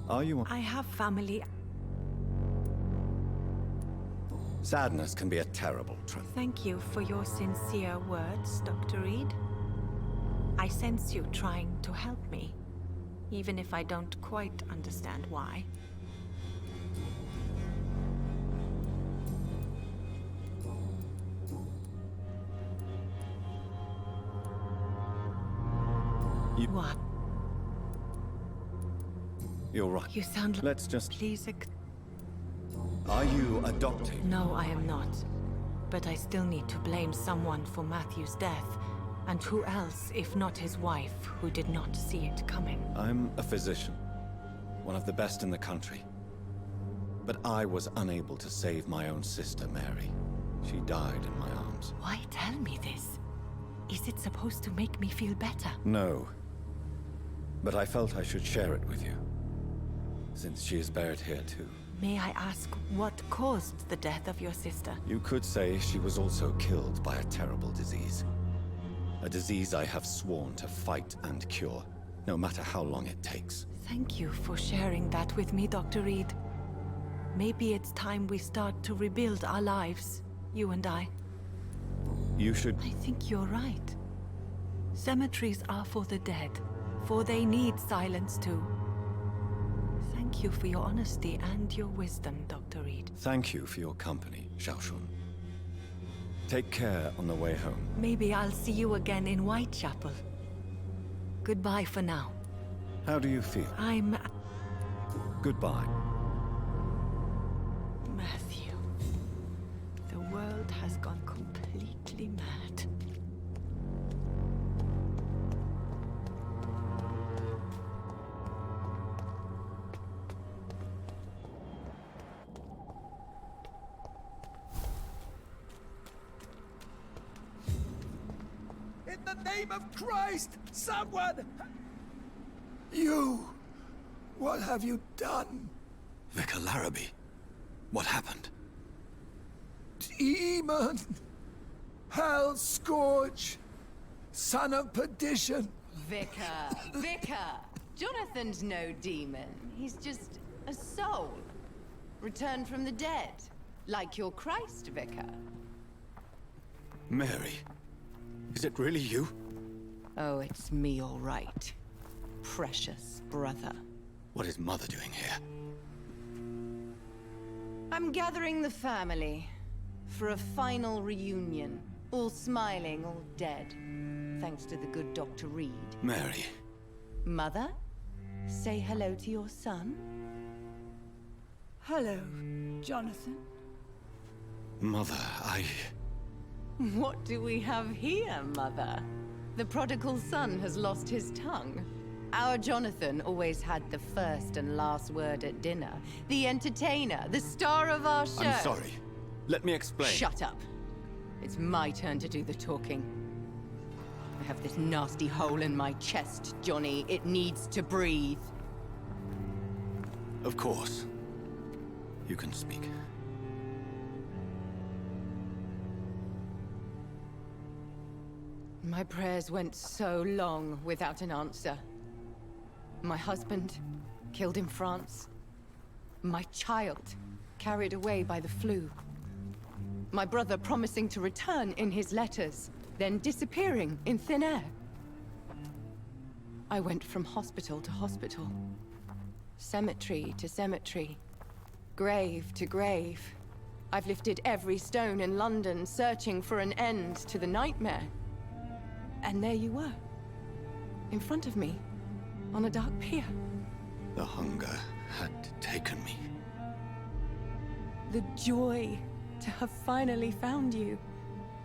Are you... I have family. Sadness can be a terrible trip. Thank you for your sincere words, Dr. Reed. I sense you trying to help me, even if I don't quite understand why. What? You're right. You sound like... Let's just... Please Are you adopting? No, I am not. But I still need to blame someone for Matthew's death. And who else, if not his wife, who did not see it coming? I'm a physician. One of the best in the country. But I was unable to save my own sister, Mary. She died in my arms. Why tell me this? Is it supposed to make me feel better? No. But I felt I should share it with you. Since she is buried here too. May I ask what caused the death of your sister? You could say she was also killed by a terrible disease. A disease I have sworn to fight and cure, no matter how long it takes. Thank you for sharing that with me, Dr. Reed. Maybe it's time we start to rebuild our lives, you and I. You should... I think you're right. Cemeteries are for the dead, for they need silence too. Thank you for your honesty and your wisdom, Dr. Reed. Thank you for your company, Xiaoshun. Take care on the way home. Maybe I'll see you again in Whitechapel. Goodbye for now. How do you feel? I'm... Goodbye. Matthew. The world has gone completely mad. In the name of Christ, someone! You! What have you done? Vicar Larrabee, what happened? Demon! Hell Scourge! Son of perdition! Vicar! Jonathan's no demon. He's just a soul. Returned from the dead. Like your Christ, Vicar. Mary, is it really you? Oh, it's me, all right. Precious brother. What is Mother doing here? I'm gathering the family for a final reunion. All smiling, all dead. Thanks to the good Dr. Reed. Mary. Mother, say hello to your son. Hello, Jonathan. Mother, What do we have here, Mother? The prodigal son has lost his tongue. Our Jonathan always had the first and last word at dinner. The entertainer, the star of our show. I'm sorry. Let me explain. Shut up. It's my turn to do the talking. I have this nasty hole in my chest, Johnny. It needs to breathe. Of course. You can speak. My prayers went so long without an answer. My husband, killed in France. My child, carried away by the flu. My brother promising to return in his letters, then disappearing in thin air. I went from hospital to hospital, cemetery to cemetery, grave to grave. I've lifted every stone in London, searching for an end to the nightmare. And there you were, in front of me, on a dark pier. The hunger had taken me. The joy to have finally found you.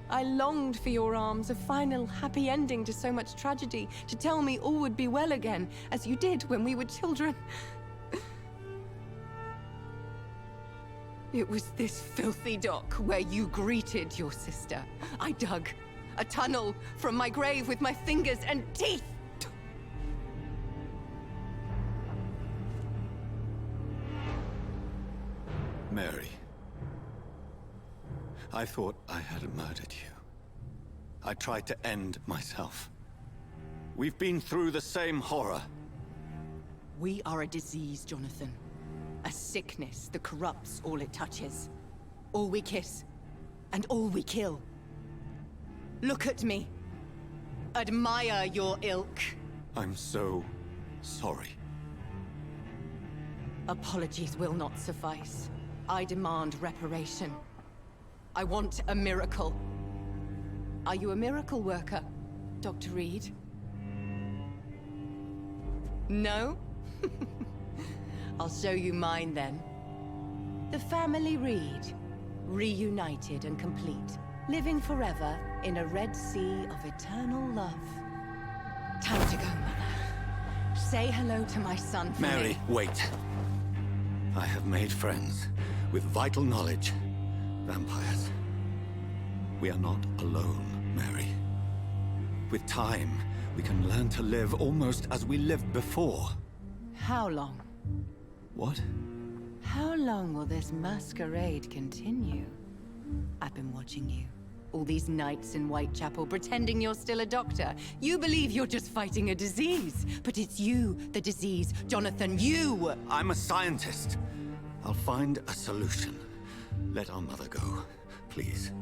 I longed for your arms, a final happy ending to so much tragedy, to tell me all would be well again, as you did when we were children. It was this filthy dock where you greeted your sister. I dug a tunnel from my grave with my fingers and teeth. Mary, I thought I had murdered you. I tried to end myself. We've been through the same horror. We are a disease, Jonathan. A sickness that corrupts all it touches. All we kiss, and all we kill. Look at me. Admire your ilk. I'm so sorry. Apologies will not suffice. I demand reparation. I want a miracle. Are you a miracle worker, Dr. Reed? No? I'll show you mine then. The family Reed, reunited and complete, living forever in a red sea of eternal love. Time to go, Mother. Say hello to my son for Mary, me. wait. I have made friends with vital knowledge. Vampires. We are not alone, Mary. With time, we can learn to live almost as we lived before. How long? What? How long will this masquerade continue? I've been watching you. All these nights in Whitechapel, pretending you're still a doctor. You believe you're just fighting a disease. But it's you, the disease. Jonathan, you! I'm a scientist. I'll find a solution. Let our mother go, please.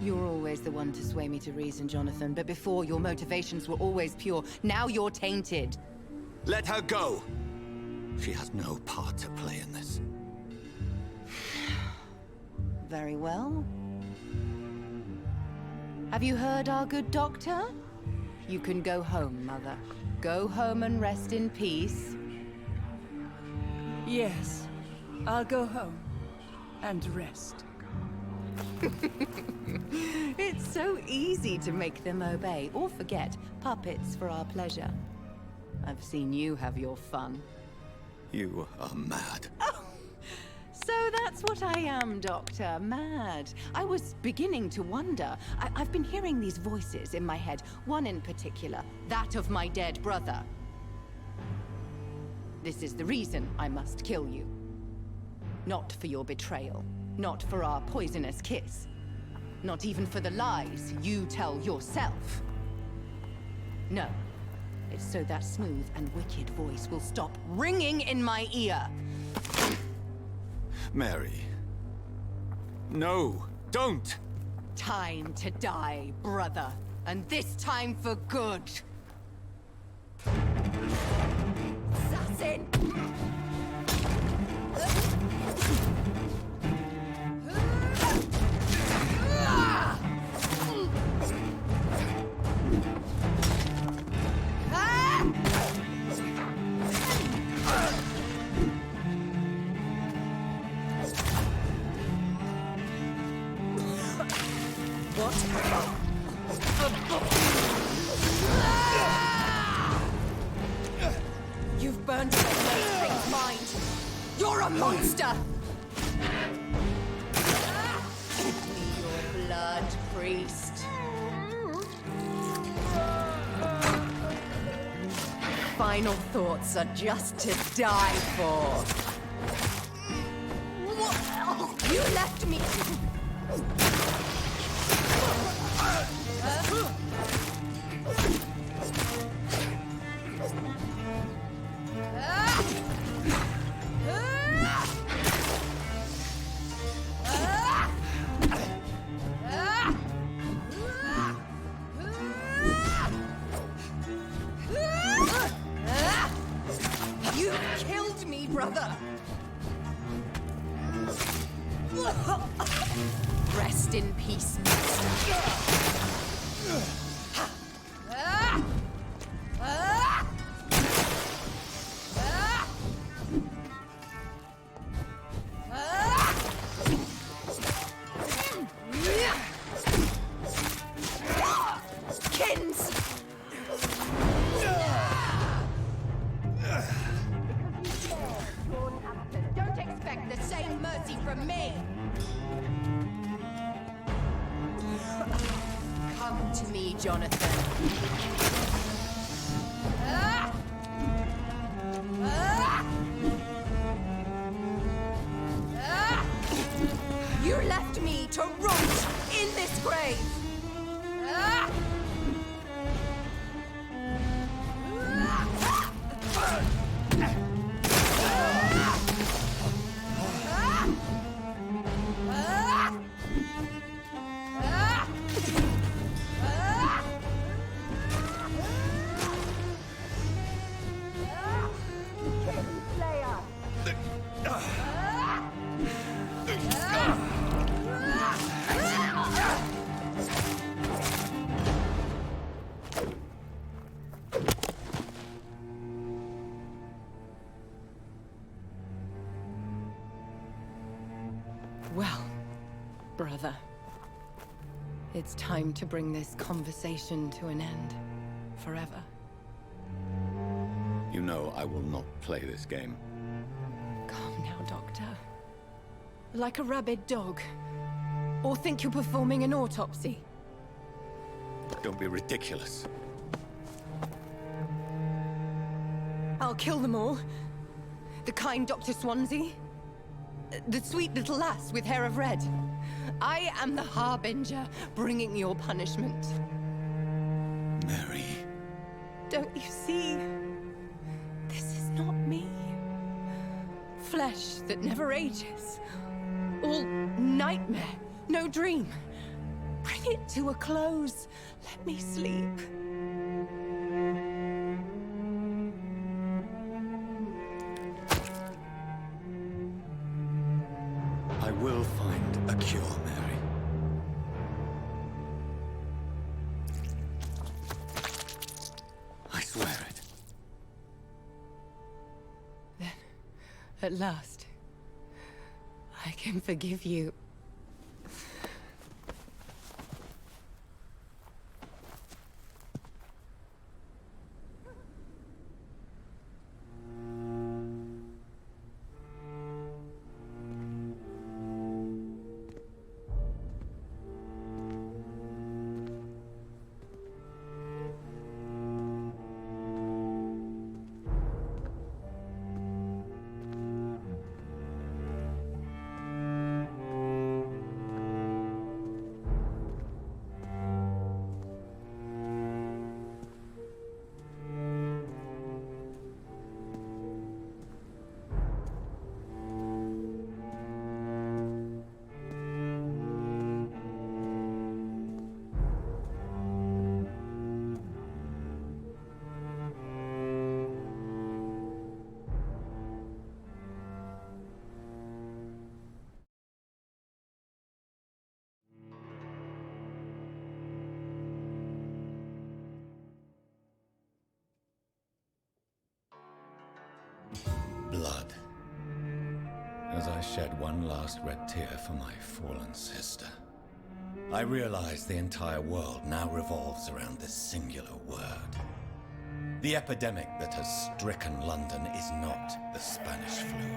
You're always the one to sway me to reason, Jonathan. But before, your motivations were always pure. Now you're tainted. Let her go! She has no part to play in this. Very well. Have you heard our good doctor? You can go home, Mother. Go home and rest in peace. Yes, I'll go home and rest. It's so easy to make them obey or forget. Puppets for our pleasure. I've seen you have your fun. You are mad. Oh, so that's what I am, Doctor. Mad. I was beginning to wonder. I've been hearing these voices in my head. One in particular, that of my dead brother. This is the reason I must kill you. Not for your betrayal. Not for our poisonous kiss. Not even for the lies you tell yourself. No. It's so that smooth and wicked voice will stop ringing in my ear. Mary. No, don't! Time to die, brother. And this time for good. Assassin! You've burned your mainstream's mind. You're a monster! Give me your blood, priest. Final thoughts are just to die for. You left me. brother! Rest in peace, monster. Kins! Don't expect the same mercy from me! Come to me, Jonathan. You left me to rot in this grave! Well, brother, it's time to bring this conversation to an end. Forever. You know I will not play this game. Calm now, Doctor. Like a rabid dog. Or think you're performing an autopsy. Don't be ridiculous. I'll kill them all. The kind Dr. Swansea. The sweet little lass with hair of red. I am the Harbinger, bringing your punishment. Mary. Don't you see? This is not me. Flesh that never ages. All nightmare, no dream. Bring it to a close. Let me sleep. I will find a cure, Mary. I swear it. Then, at last, I can forgive you. Blood. As I shed one last red tear for my fallen sister, I realize the entire world now revolves around this singular word. The epidemic that has stricken London is not the Spanish flu.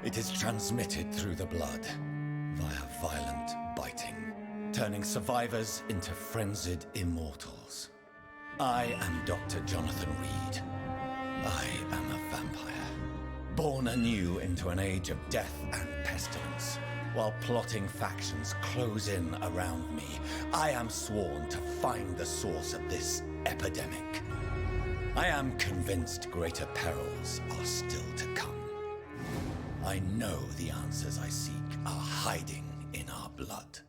It is transmitted through the blood, via violent biting, turning survivors into frenzied immortals. I am Dr. Jonathan Reed. I am a vampire, born anew into an age of death and pestilence. While plotting factions close in around me, I am sworn to find the source of this epidemic. I am convinced greater perils are still to come. I know the answers I seek are hiding in our blood.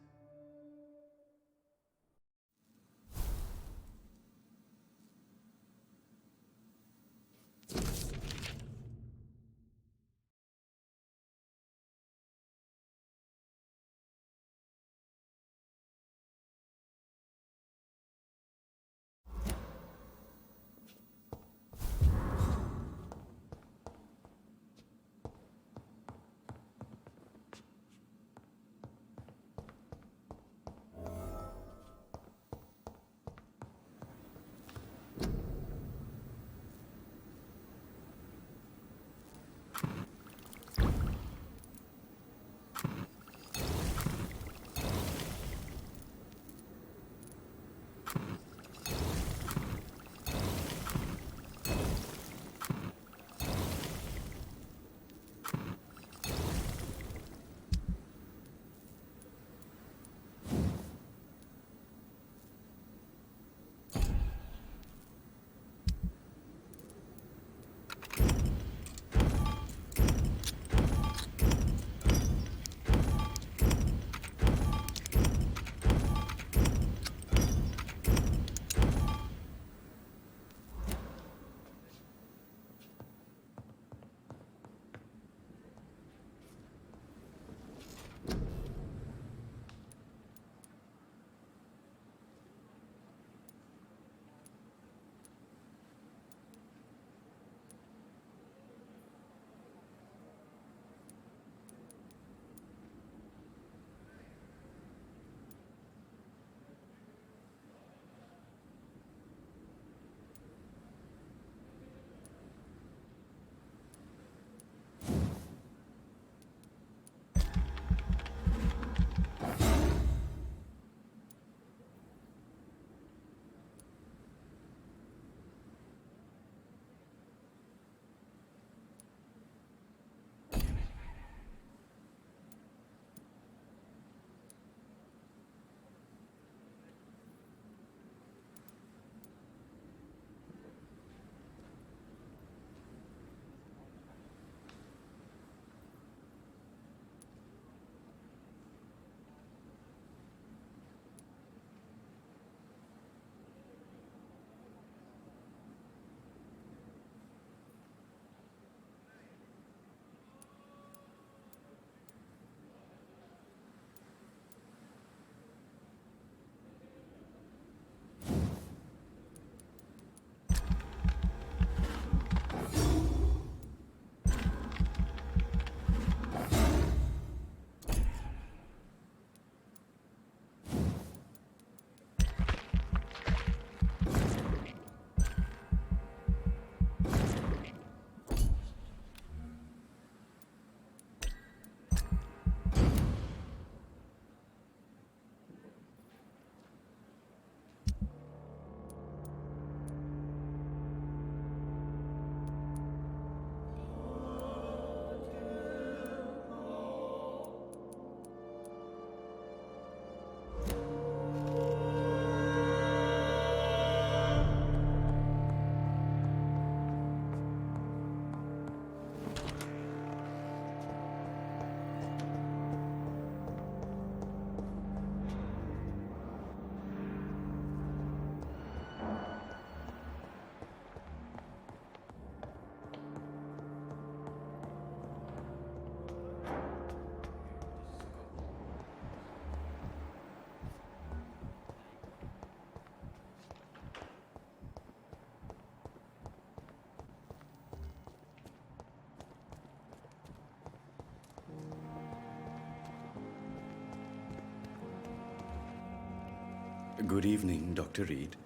Good evening, Dr. Reed.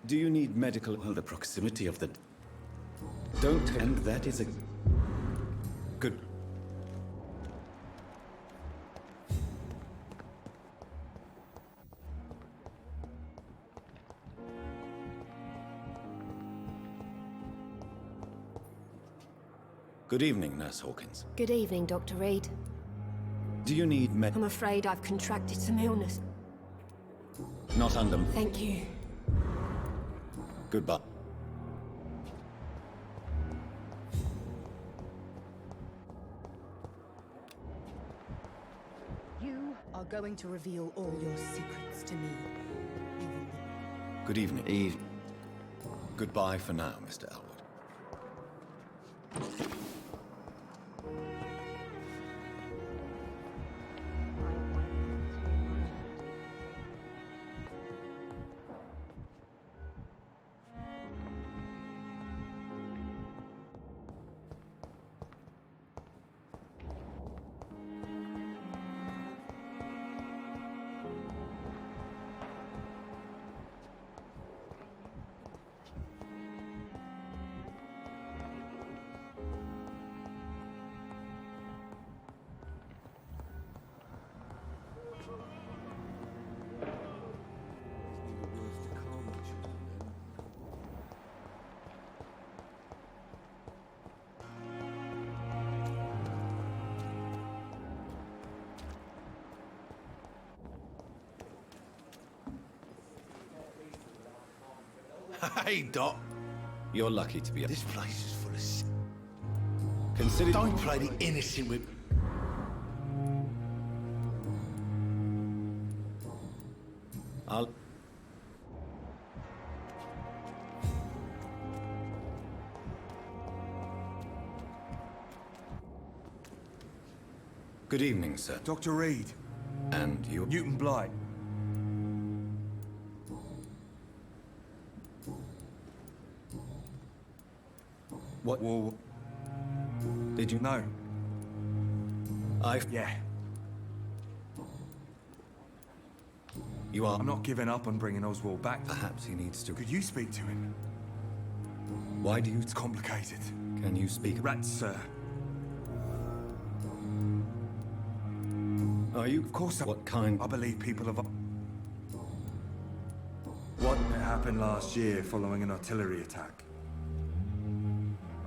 Do you need medical... Well, the proximity of the... Don't... And that is a... Good... Good evening, Nurse Hawkins. Good evening, Dr. Reed. Do you need I'm afraid I've contracted some illness. Not under... Thank you. Goodbye. You are going to reveal all your secrets to me. Good evening. Goodbye for now, Mr. Elwood. Hey, Doc. You're lucky to be... This place is full of... Consider... Don't play the innocent with... I'll... Good evening, sir. Dr. Reed. And you... Newton Blight. What? Well... Did you... No. Yeah. You are... I'm not giving up on bringing Oswald back. Perhaps he needs to... Could you speak to him? Why do you... It's complicated. Can you speak... Rats, sir. Are you... Of course What kind... I believe people have... What happened last year following an artillery attack?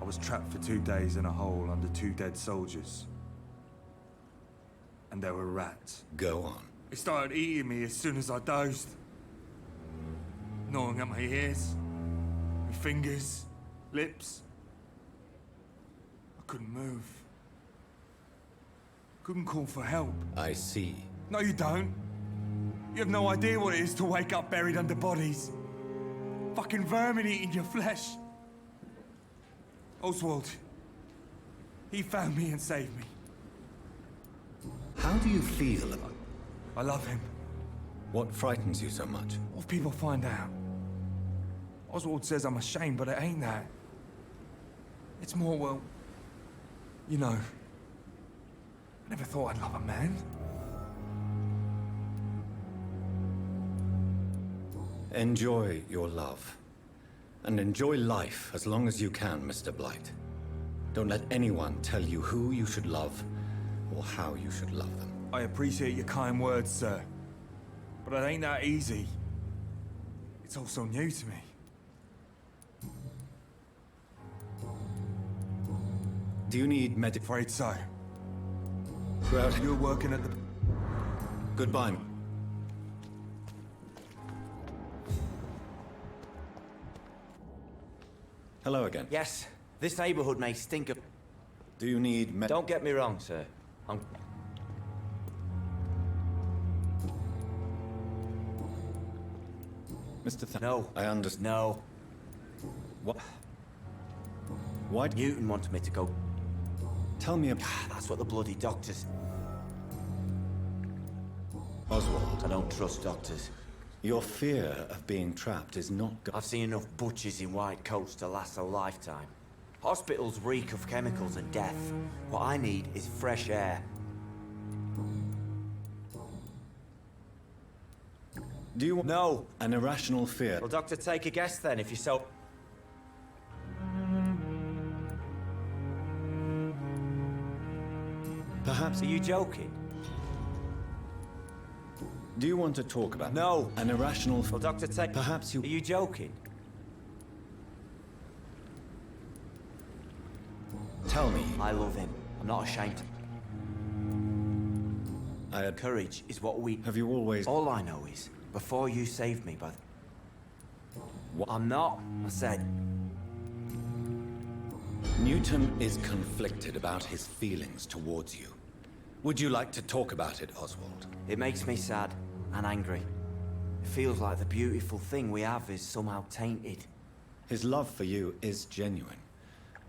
I was trapped for 2 days in a hole under 2 dead soldiers. And there were rats. Go on. It started eating me as soon as I dozed. Gnawing at my ears, my fingers, lips. I couldn't move. Couldn't call for help. I see. No, you don't. You have no idea what it is to wake up buried under bodies. Fucking vermin eating your flesh. Oswald. He found me and saved me. How do you feel about... I love him. What frightens you so much? What if people find out? Oswald says I'm ashamed, but it ain't that. It's more, well... You know... I never thought I'd love a man. Enjoy your love. And enjoy life as long as you can, Mr. Blight. Don't let anyone tell you who you should love or how you should love them. I appreciate your kind words, sir. But it ain't that easy. It's all so new to me. Do you need medic... Afraid so. Well, you're working at the... Goodbye. Hello again. Yes, this neighborhood may stink of... Do you need med... Don't get me wrong, sir. Mr. No. I understand. No. What? Why... Newton wanted me to go... Tell me about... That's what the bloody doctors... Oswald. I don't trust doctors. Your fear of being trapped is not... I've seen enough butchers in white coats to last a lifetime. Hospitals reek of chemicals and death. What I need is fresh air. Do you want... No. An irrational fear. Well, Doctor, take a guess then, if you're so... Perhaps... Are you joking? Do you want to talk about... No. An irrational... Well, Doctor, take... Perhaps you... Are you joking? Tell me. I love him. I'm not ashamed. Courage is what we... Have you always... All I know is, before you saved me, but... What? I'm not, I said. Newton is conflicted about his feelings towards you. Would you like to talk about it, Oswald? It makes me sad and angry. It feels like the beautiful thing we have is somehow tainted. His love for you is genuine.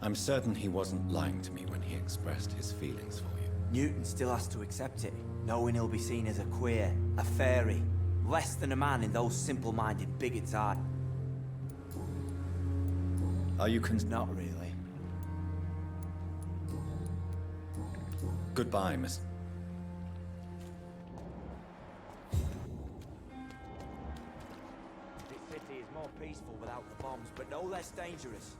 I'm certain he wasn't lying to me when he expressed his feelings for you. Newton still has to accept it, knowing he'll be seen as a queer, a fairy, less than a man in those simple-minded bigots' eyes. Are you Not really. Goodbye, Miss... This city is more peaceful without the bombs, but no less dangerous.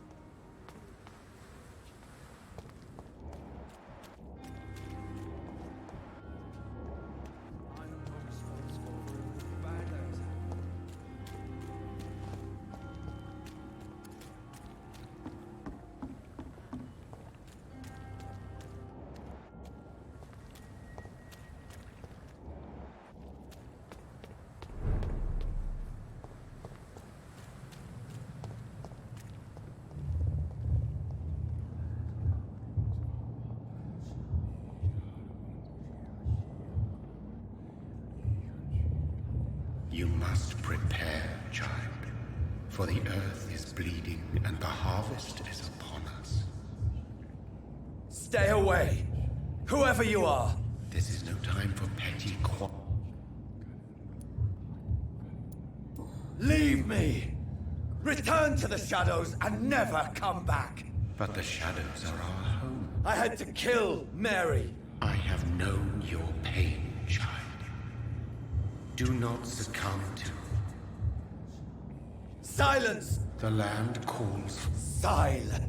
You must prepare, child, for the earth is bleeding and the harvest is upon us. Stay away! Whoever you are! This is no time for petty Leave me! Return to the shadows and never come back! But the shadows are our home. I had to kill Mary! I have known your pain, child. Do not succumb to... Silence! The land calls... Silence!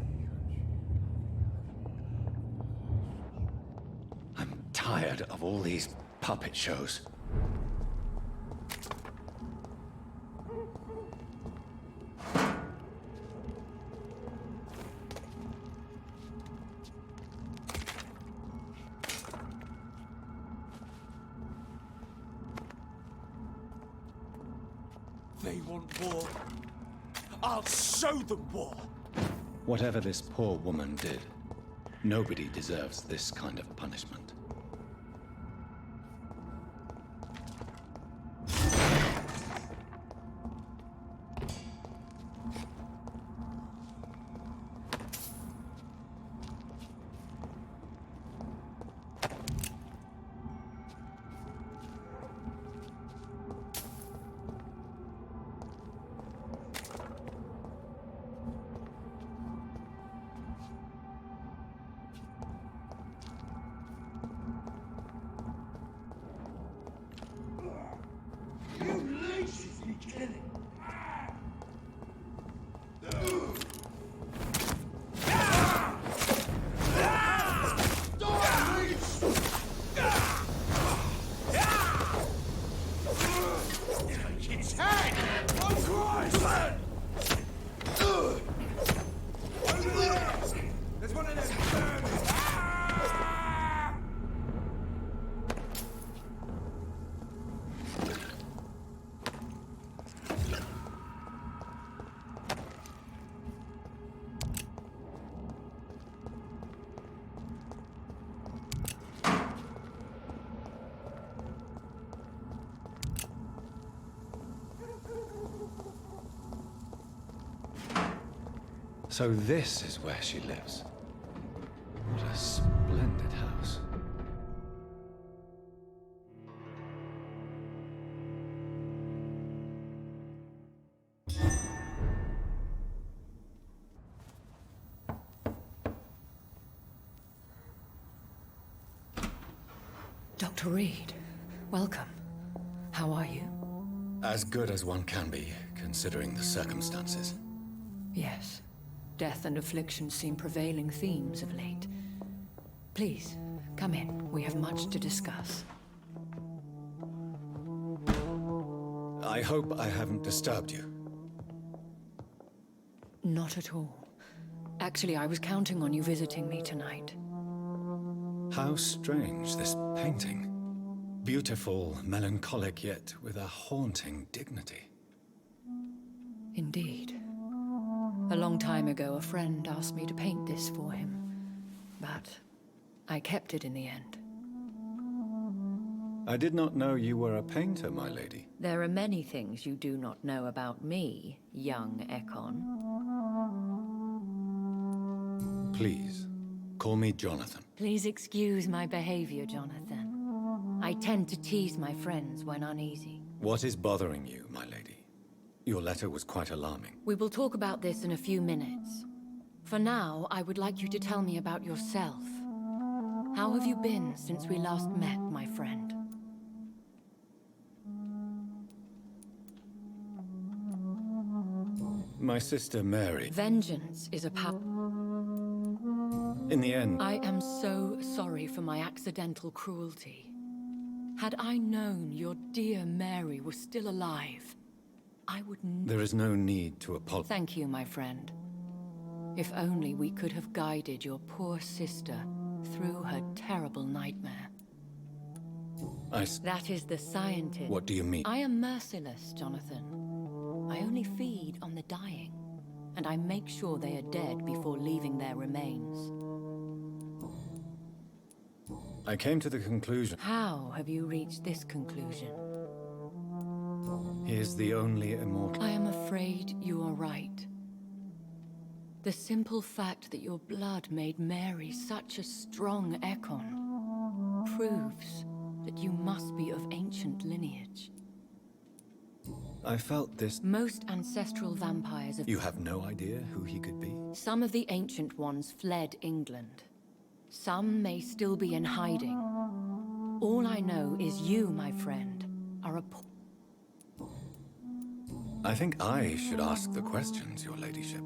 I'm tired of all these puppet shows. They want war. I'll show them war! Whatever this poor woman did, nobody deserves this kind of punishment. So this is where she lives. What a splendid house. Dr. Reed, welcome. How are you? As good as one can be, considering the circumstances. Yes. Death and affliction seem prevailing themes of late. Please, come in. We have much to discuss. I hope I haven't disturbed you. Not at all. Actually, I was counting on you visiting me tonight. How strange, this painting. Beautiful, melancholic, yet with a haunting dignity. Indeed. A long time ago, a friend asked me to paint this for him. But I kept it in the end. I did not know you were a painter, my lady. There are many things you do not know about me, young Ekon. Please, call me Jonathan. Please excuse my behavior, Jonathan. I tend to tease my friends when uneasy. What is bothering you, my lady? Your letter was quite alarming. We will talk about this in a few minutes. For now, I would like you to tell me about yourself. How have you been since we last met, my friend? My sister Mary. Vengeance is a power. In the end... I am so sorry for my accidental cruelty. Had I known your dear Mary was still alive, I would... There is no need to apologize. Thank you, my friend. If only we could have guided your poor sister through her terrible nightmare. That is the scientist. What do you mean? I am merciless, Jonathan. I only feed on the dying, and I make sure they are dead before leaving their remains. I came to the conclusion... How have you reached this conclusion? He is the only immortal... I am afraid you are right. The simple fact that your blood made Mary such a strong Ekon proves that you must be of ancient lineage. I felt this... Most ancestral vampires of... You have no idea who he could be? Some of the ancient ones fled England. Some may still be in hiding. All I know is you, my friend, are a... I think I should ask the questions, your ladyship.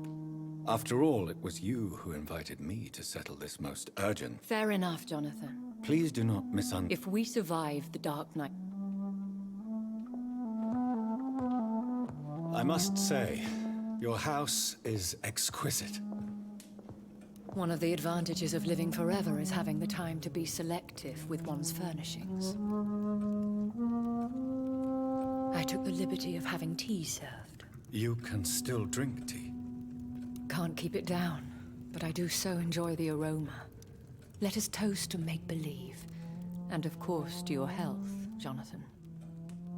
After all, it was you who invited me to settle this most urgent... Fair enough, Jonathan. Please do not misunderstand. If we survive the Dark Night... I must say, your house is exquisite. One of the advantages of living forever is having the time to be selective with one's furnishings. I took the liberty of having tea served. You can still drink tea. Can't keep it down, but I do so enjoy the aroma. Let us toast to make-believe. And of course, to your health, Jonathan.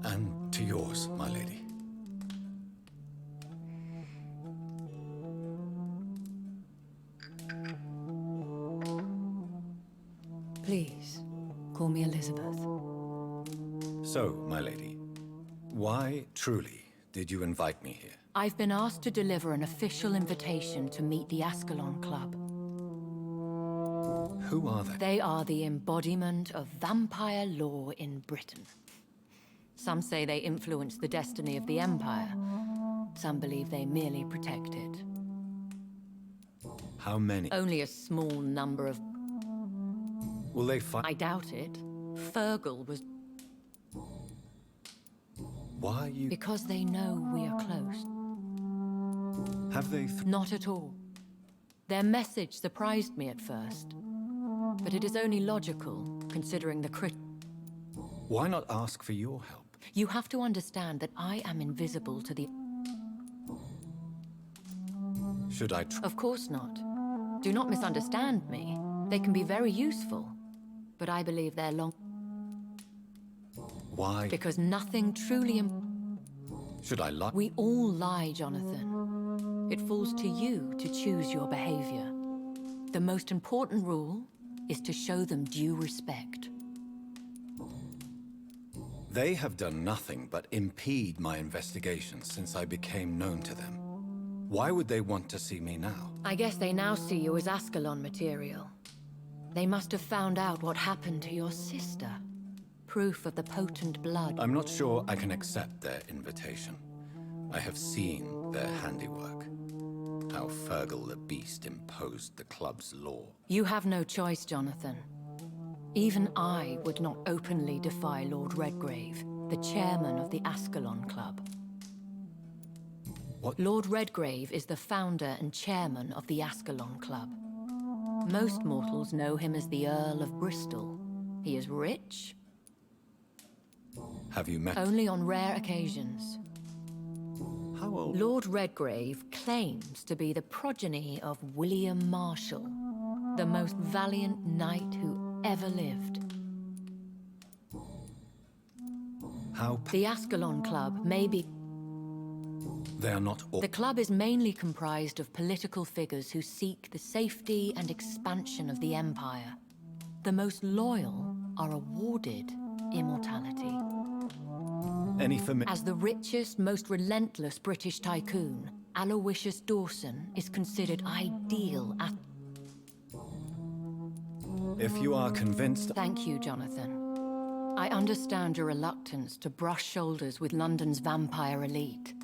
And to yours, my lady. Please, call me Elizabeth. So, my lady, why truly did you invite me here? I've been asked to deliver an official invitation to meet the Ascalon Club. Who are they? They are the embodiment of vampire law in Britain. Some say they influence the destiny of the Empire. Some believe they merely protect it. How many? Only a small number of... Will they fight? I doubt it. Fergal was... Why are you... Because they know we are close. Have they... Not at all. Their message surprised me at first. But it is only logical, considering the Why not ask for your help? You have to understand that I am invisible to the... Should I Of course not. Do not misunderstand me. They can be very useful. But I believe they're long... Why? Because nothing truly... Should I lie? We all lie, Jonathan. It falls to you to choose your behavior. The most important rule is to show them due respect. They have done nothing but impede my investigations since I became known to them. Why would they want to see me now? I guess they now see you as Ascalon material. They must have found out what happened to your sister. proof of the potent blood. I'm not sure I can accept their invitation. I have seen their handiwork. How Fergal the Beast imposed the club's law. You have no choice, Jonathan. Even I would not openly defy Lord Redgrave, the chairman of the Ascalon Club. What? Lord Redgrave is the founder and chairman of the Ascalon Club. Most mortals know him as the Earl of Bristol. He is rich. Have you met? Only on rare occasions. How old? Lord Redgrave claims to be the progeny of William Marshall, the most valiant knight who ever lived. How? The Ascalon Club may be... They are not all. The club is mainly comprised of political figures who seek the safety and expansion of the Empire. The most loyal are awarded immortality. As the richest, most relentless British tycoon, Aloysius Dawson is considered ideal at... If you are convinced... Thank you, Jonathan. I understand your reluctance to brush shoulders with London's vampire elite.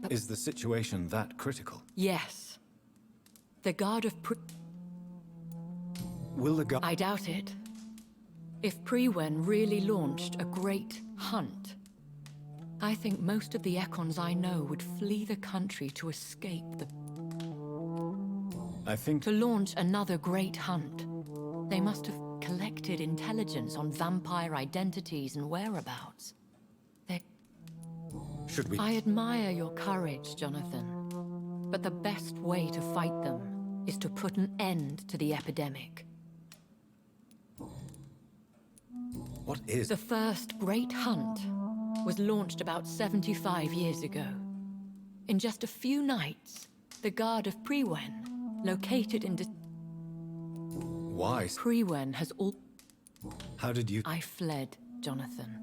But is the situation that critical? yes. The Guard of Will the guard... I doubt it. If Prewen really launched a great hunt, I think most of the Econs I know would flee the country to escape the... I think... To launch another great hunt, they must have collected intelligence on vampire identities and whereabouts. Should we... I admire your courage, Jonathan. But the best way to fight them is to put an end to the epidemic. What is... The first great hunt was launched about 75 years ago. In just a few nights, the Guard of Prewen, located in... Why? Prewen has all... How did you... I fled, Jonathan.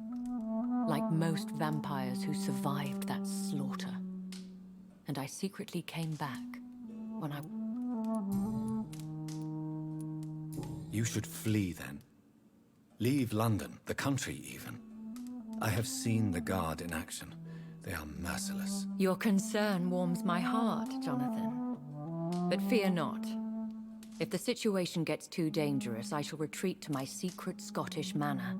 Like most vampires who survived that slaughter. And I secretly came back when I... You should flee then. Leave London, the country even. I have seen the Guard in action. They are merciless. Your concern warms my heart, Jonathan. But fear not. If the situation gets too dangerous, I shall retreat to my secret Scottish manor.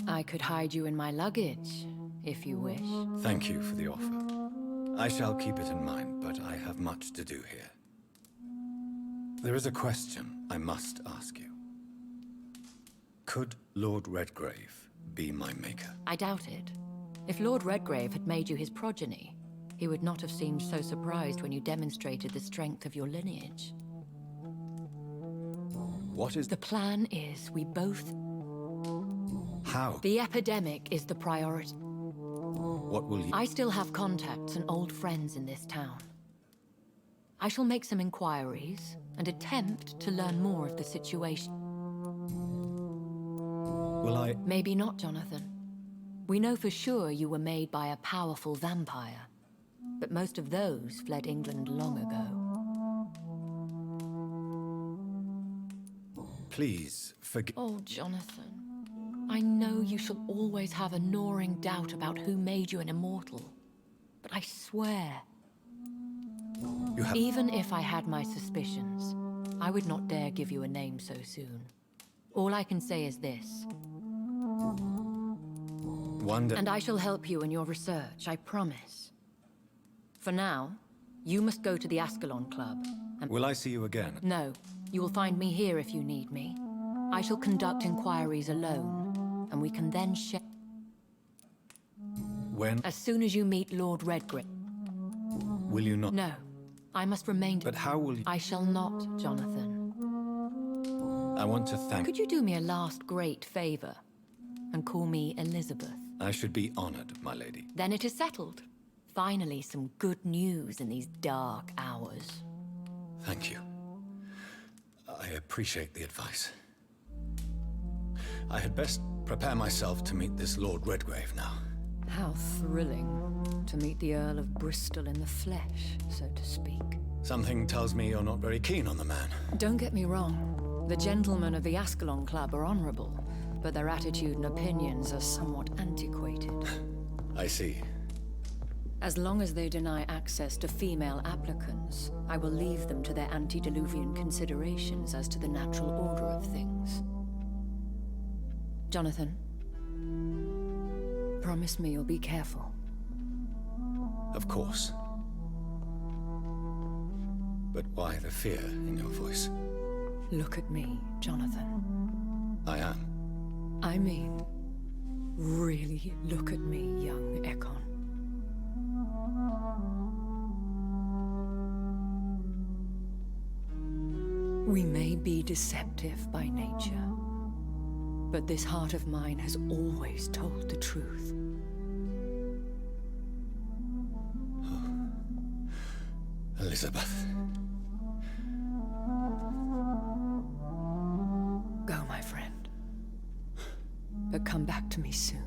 I could hide you in my luggage, if you wish. Thank you for the offer. I shall keep it in mind, but I have much to do here. There is a question I must ask you. Could Lord Redgrave be my maker? I doubt it. If Lord Redgrave had made you his progeny, he would not have seemed so surprised when you demonstrated the strength of your lineage. What is... The plan is we both... How? The epidemic is the priority. What will you... I still have contacts and old friends in this town. I shall make some inquiries and attempt to learn more of the situation. Will I... Maybe not, Jonathan. We know for sure you were made by a powerful vampire, but most of those fled England long ago. Please, forgive... Oh, Jonathan. I know you shall always have a gnawing doubt about who made you an immortal, but I swear... You have... Even if I had my suspicions, I would not dare give you a name so soon. All I can say is this. Wonder... And I shall help you in your research, I promise. For now, you must go to the Ascalon Club and... Will I see you again? No. You will find me here if you need me. I shall conduct inquiries alone, and we can then share... When? As soon as you meet Lord Redgrave. Will you not? No. I must remain... But how will you... I shall not, Jonathan. I want to thank... Could you do me a last great favor? And call me Elizabeth? I should be honored, my lady. Then it is settled. Finally, some good news in these dark hours. Thank you. I appreciate the advice. I had best prepare myself to meet this Lord Redgrave now. How thrilling to meet the Earl of Bristol in the flesh, so to speak. Something tells me you're not very keen on the man. Don't get me wrong. The gentlemen of the Ascalon Club are honorable, but their attitude and opinions are somewhat antiquated. I see. As long as they deny access to female applicants, I will leave them to their antediluvian considerations as to the natural order of things. Jonathan, promise me you'll be careful. Of course. But why the fear in your voice? Look at me, Jonathan. I am. I mean, really look at me, young Ekon. We may be deceptive by nature, but this heart of mine has always told the truth. Elizabeth. Go, my friend. But come back to me soon.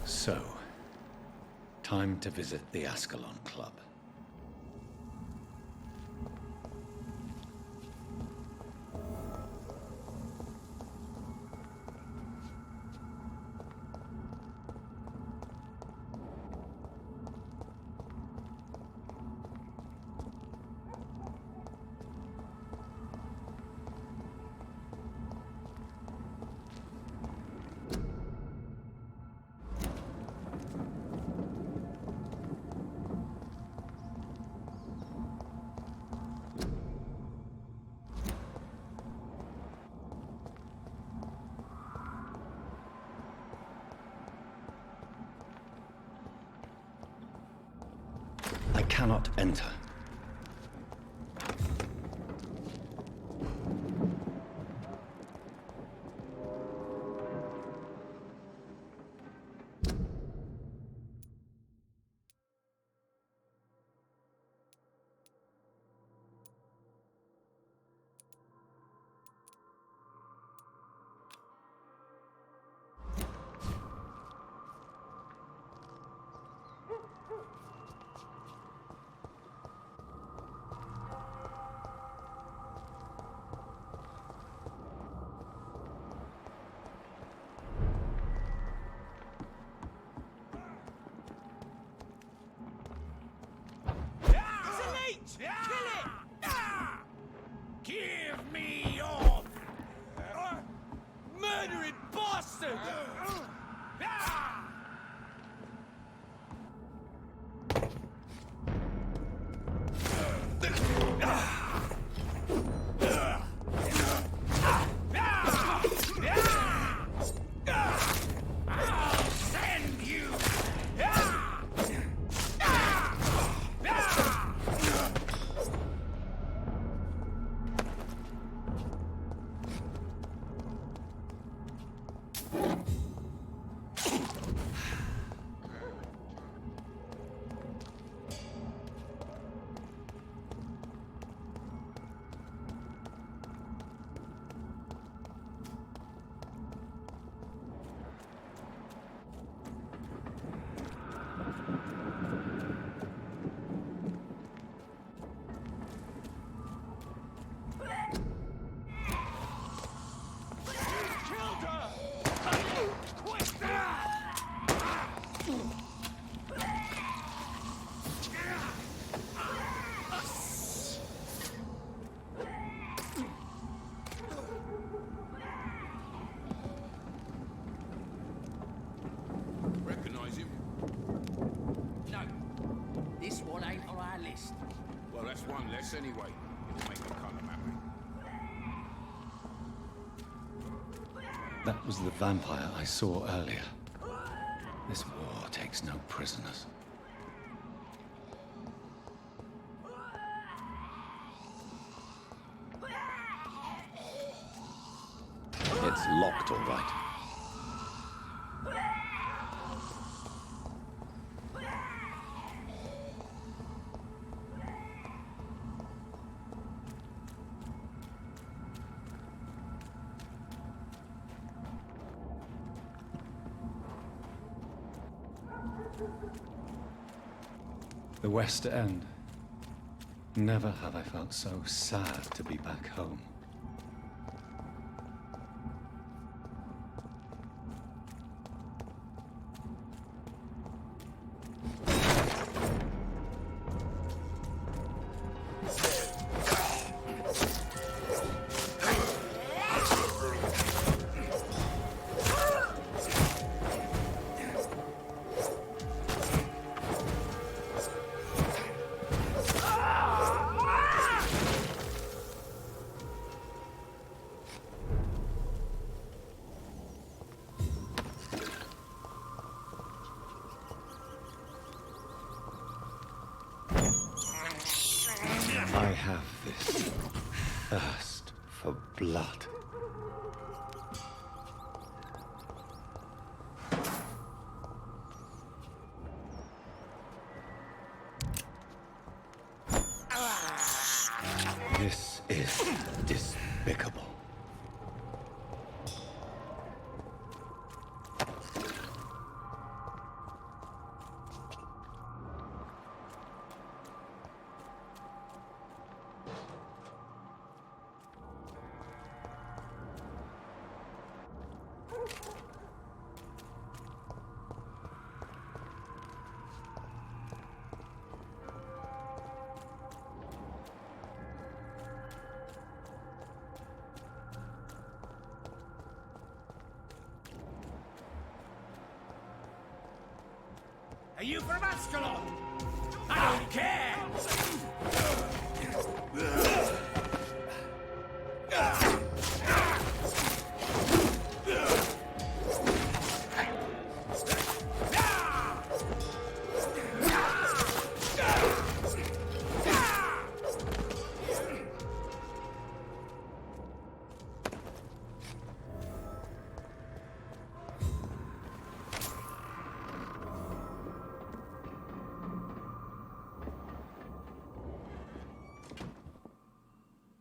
So, time to visit the Ascalon Club. I cannot enter. Give me your murdering bastard! I'll send you! Recognize him? No, this one ain't on our list. Well, that's one less anyway. It'll make the colour happy. That was the vampire I saw earlier. This war takes no prisoners. locked, all right. The West End. Never have I felt so sad to be back home. I have this thirst for blood. This is despicable. Are you from Ascalon? I don't care!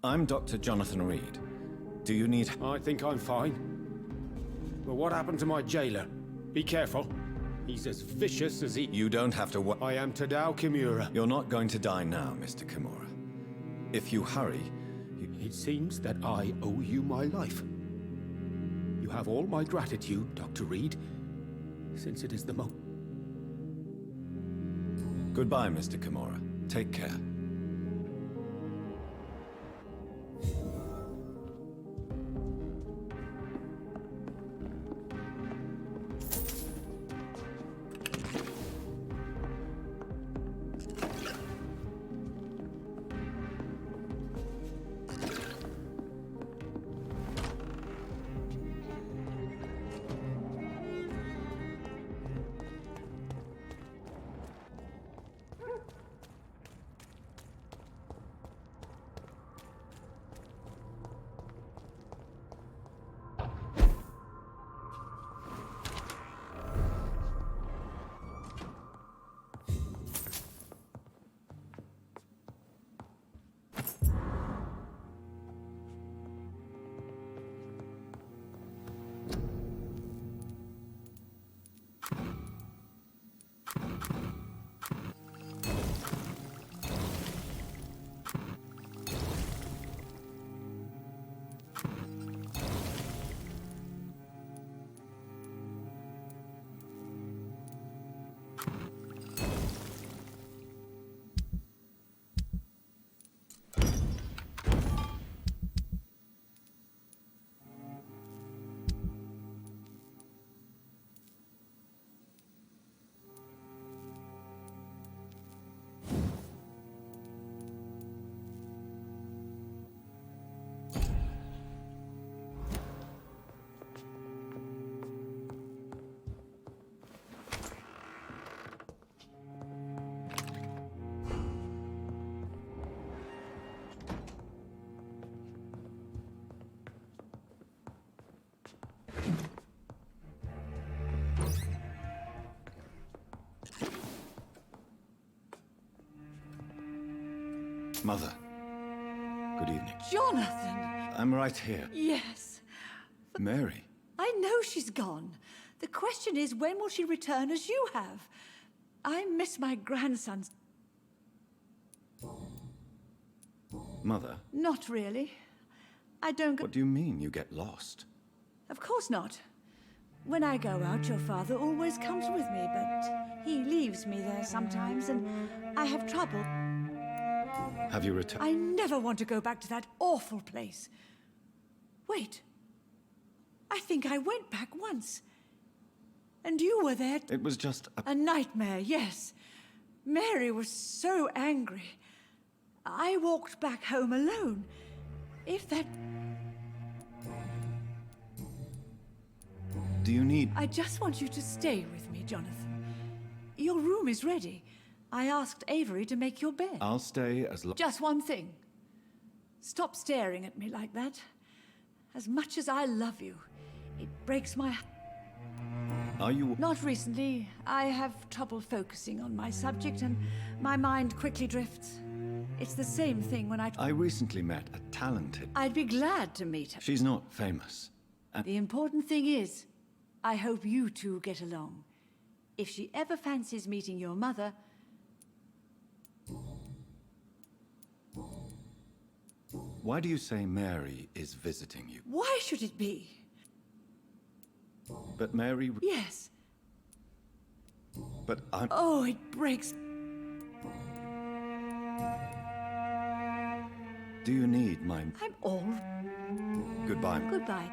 I'm Dr. Jonathan Reed. Do you need... I think I'm fine. But what happened to my jailer? Be careful. He's as vicious as he... You don't have to... I am Tadao Kimura. You're not going to die now, Mr. Kimura. If you hurry... It seems that I owe you my life. You have all my gratitude, Dr. Reed, since it is the most... Goodbye, Mr. Kimura. Take care. Mother. Good evening. Jonathan! I'm right here. Yes. Mary. I know she's gone. The question is, when will she return as you have? I miss my grandsons. Mother. Not really. I don't go... What do you mean you get lost? Of course not. When I go out, your father always comes with me, but he leaves me there sometimes, and I have trouble. Have you returned? I never want to go back to that awful place. Wait. I think I went back once. And you were there. It was just a nightmare, yes. Mary was so angry. I walked back home alone. If that... Do you need... I just want you to stay with me, Jonathan. Your room is ready. I asked Avery to make your bed. I'll stay as long... Just one thing. Stop staring at me like that. As much as I love you, it breaks my... Are you... Not recently. I have trouble focusing on my subject, and my mind quickly drifts. It's the same thing when I recently met a talented... I'd be glad to meet her. She's not famous. And... The important thing is, I hope you two get along. If she ever fancies meeting your mother... Why do you say Mary is visiting you? Why should it be? But Mary... Yes. But I'm... Oh, it breaks... Do you need my... I'm all... Goodbye. Goodbye.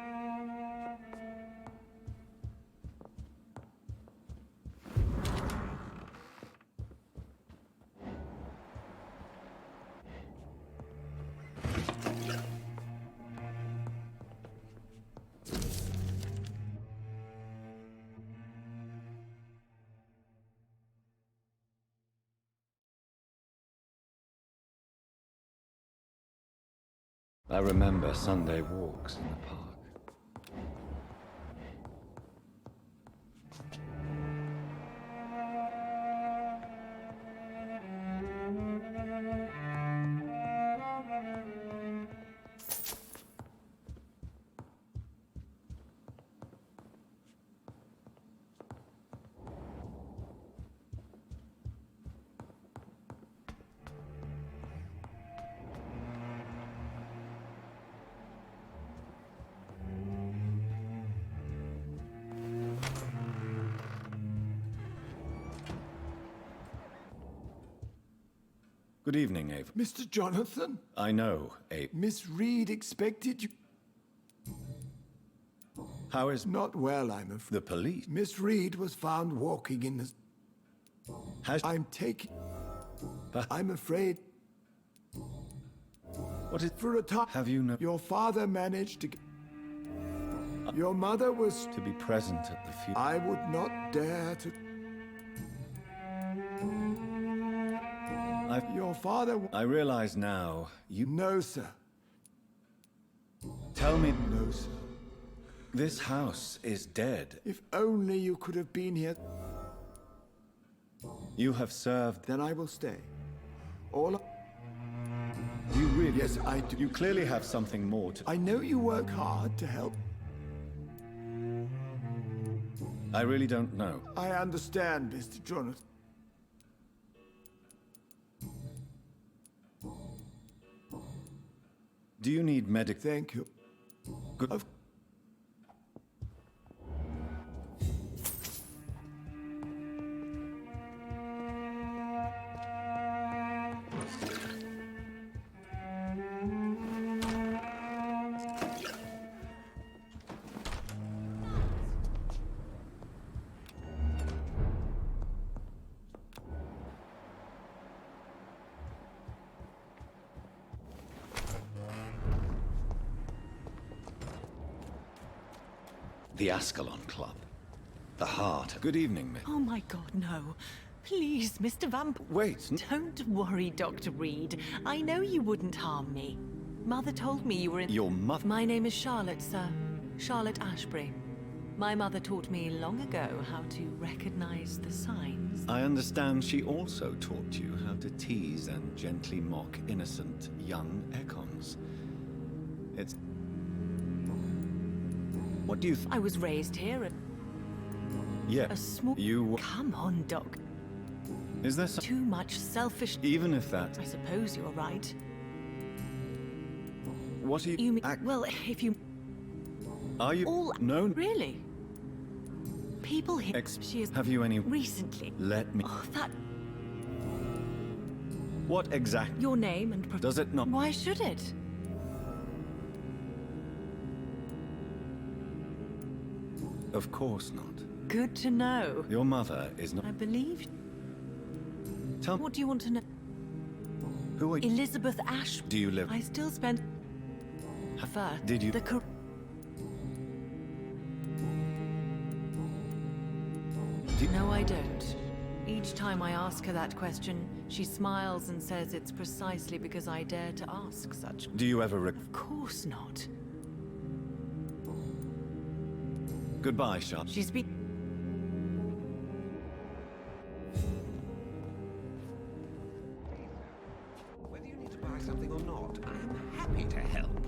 I remember Sunday walks in the park. Good evening, Ava. Mr. Jonathan? I know, Ava. Miss Reed expected you... How is... Not well, I'm afraid. The police? Miss Reed was found walking in the... Has... I'm taking... But... I'm afraid... What is... For a time... Have you no... Your father managed to... Your mother was... To be present at the funeral. I would not dare to... Your father... I realize now, you... No, sir. Tell me... No, sir. This house is dead. If only you could have been here... You have served... Then I will stay. All... You really... Yes, I do. You clearly have something more to... I know you work hard to help. I really don't know. I understand, Mr. Jonathan. Do you need medic... Thank you. Good... The Ascalon Club. The heart. Good evening, Miss. Oh my god, no. Please, Mr. Wait. Don't worry, Dr. Reed. I know you wouldn't harm me. Mother told me you were in... Your mother? My name is Charlotte, sir. Charlotte Ashbury. My mother taught me long ago how to recognize the signs. I understand she also taught you how to tease and gently mock innocent young Ekons. It's... What do you I was raised here at... Yeah, a small... you... Come on, Doc. Is there too much selfish... Even if that... I suppose you're right. What are you... You mean... Well, if you... Are you... All... No... Really? People here... She is... Have you any... Recently... Let me... Oh, that... What exactly... Your name and... Does it not... Why should it? Of course not. Good to know. Your mother is not... I believe... Tell... What do you want to know? Who are you? Elizabeth Ash. Do you live... I still spend... Did you... No, I don't. Each time I ask her that question, she smiles and says it's precisely because I dare to ask such... Do you ever... Of course not. Goodbye, Sharp. She's been... Whether you need to buy something or not, I am happy to help.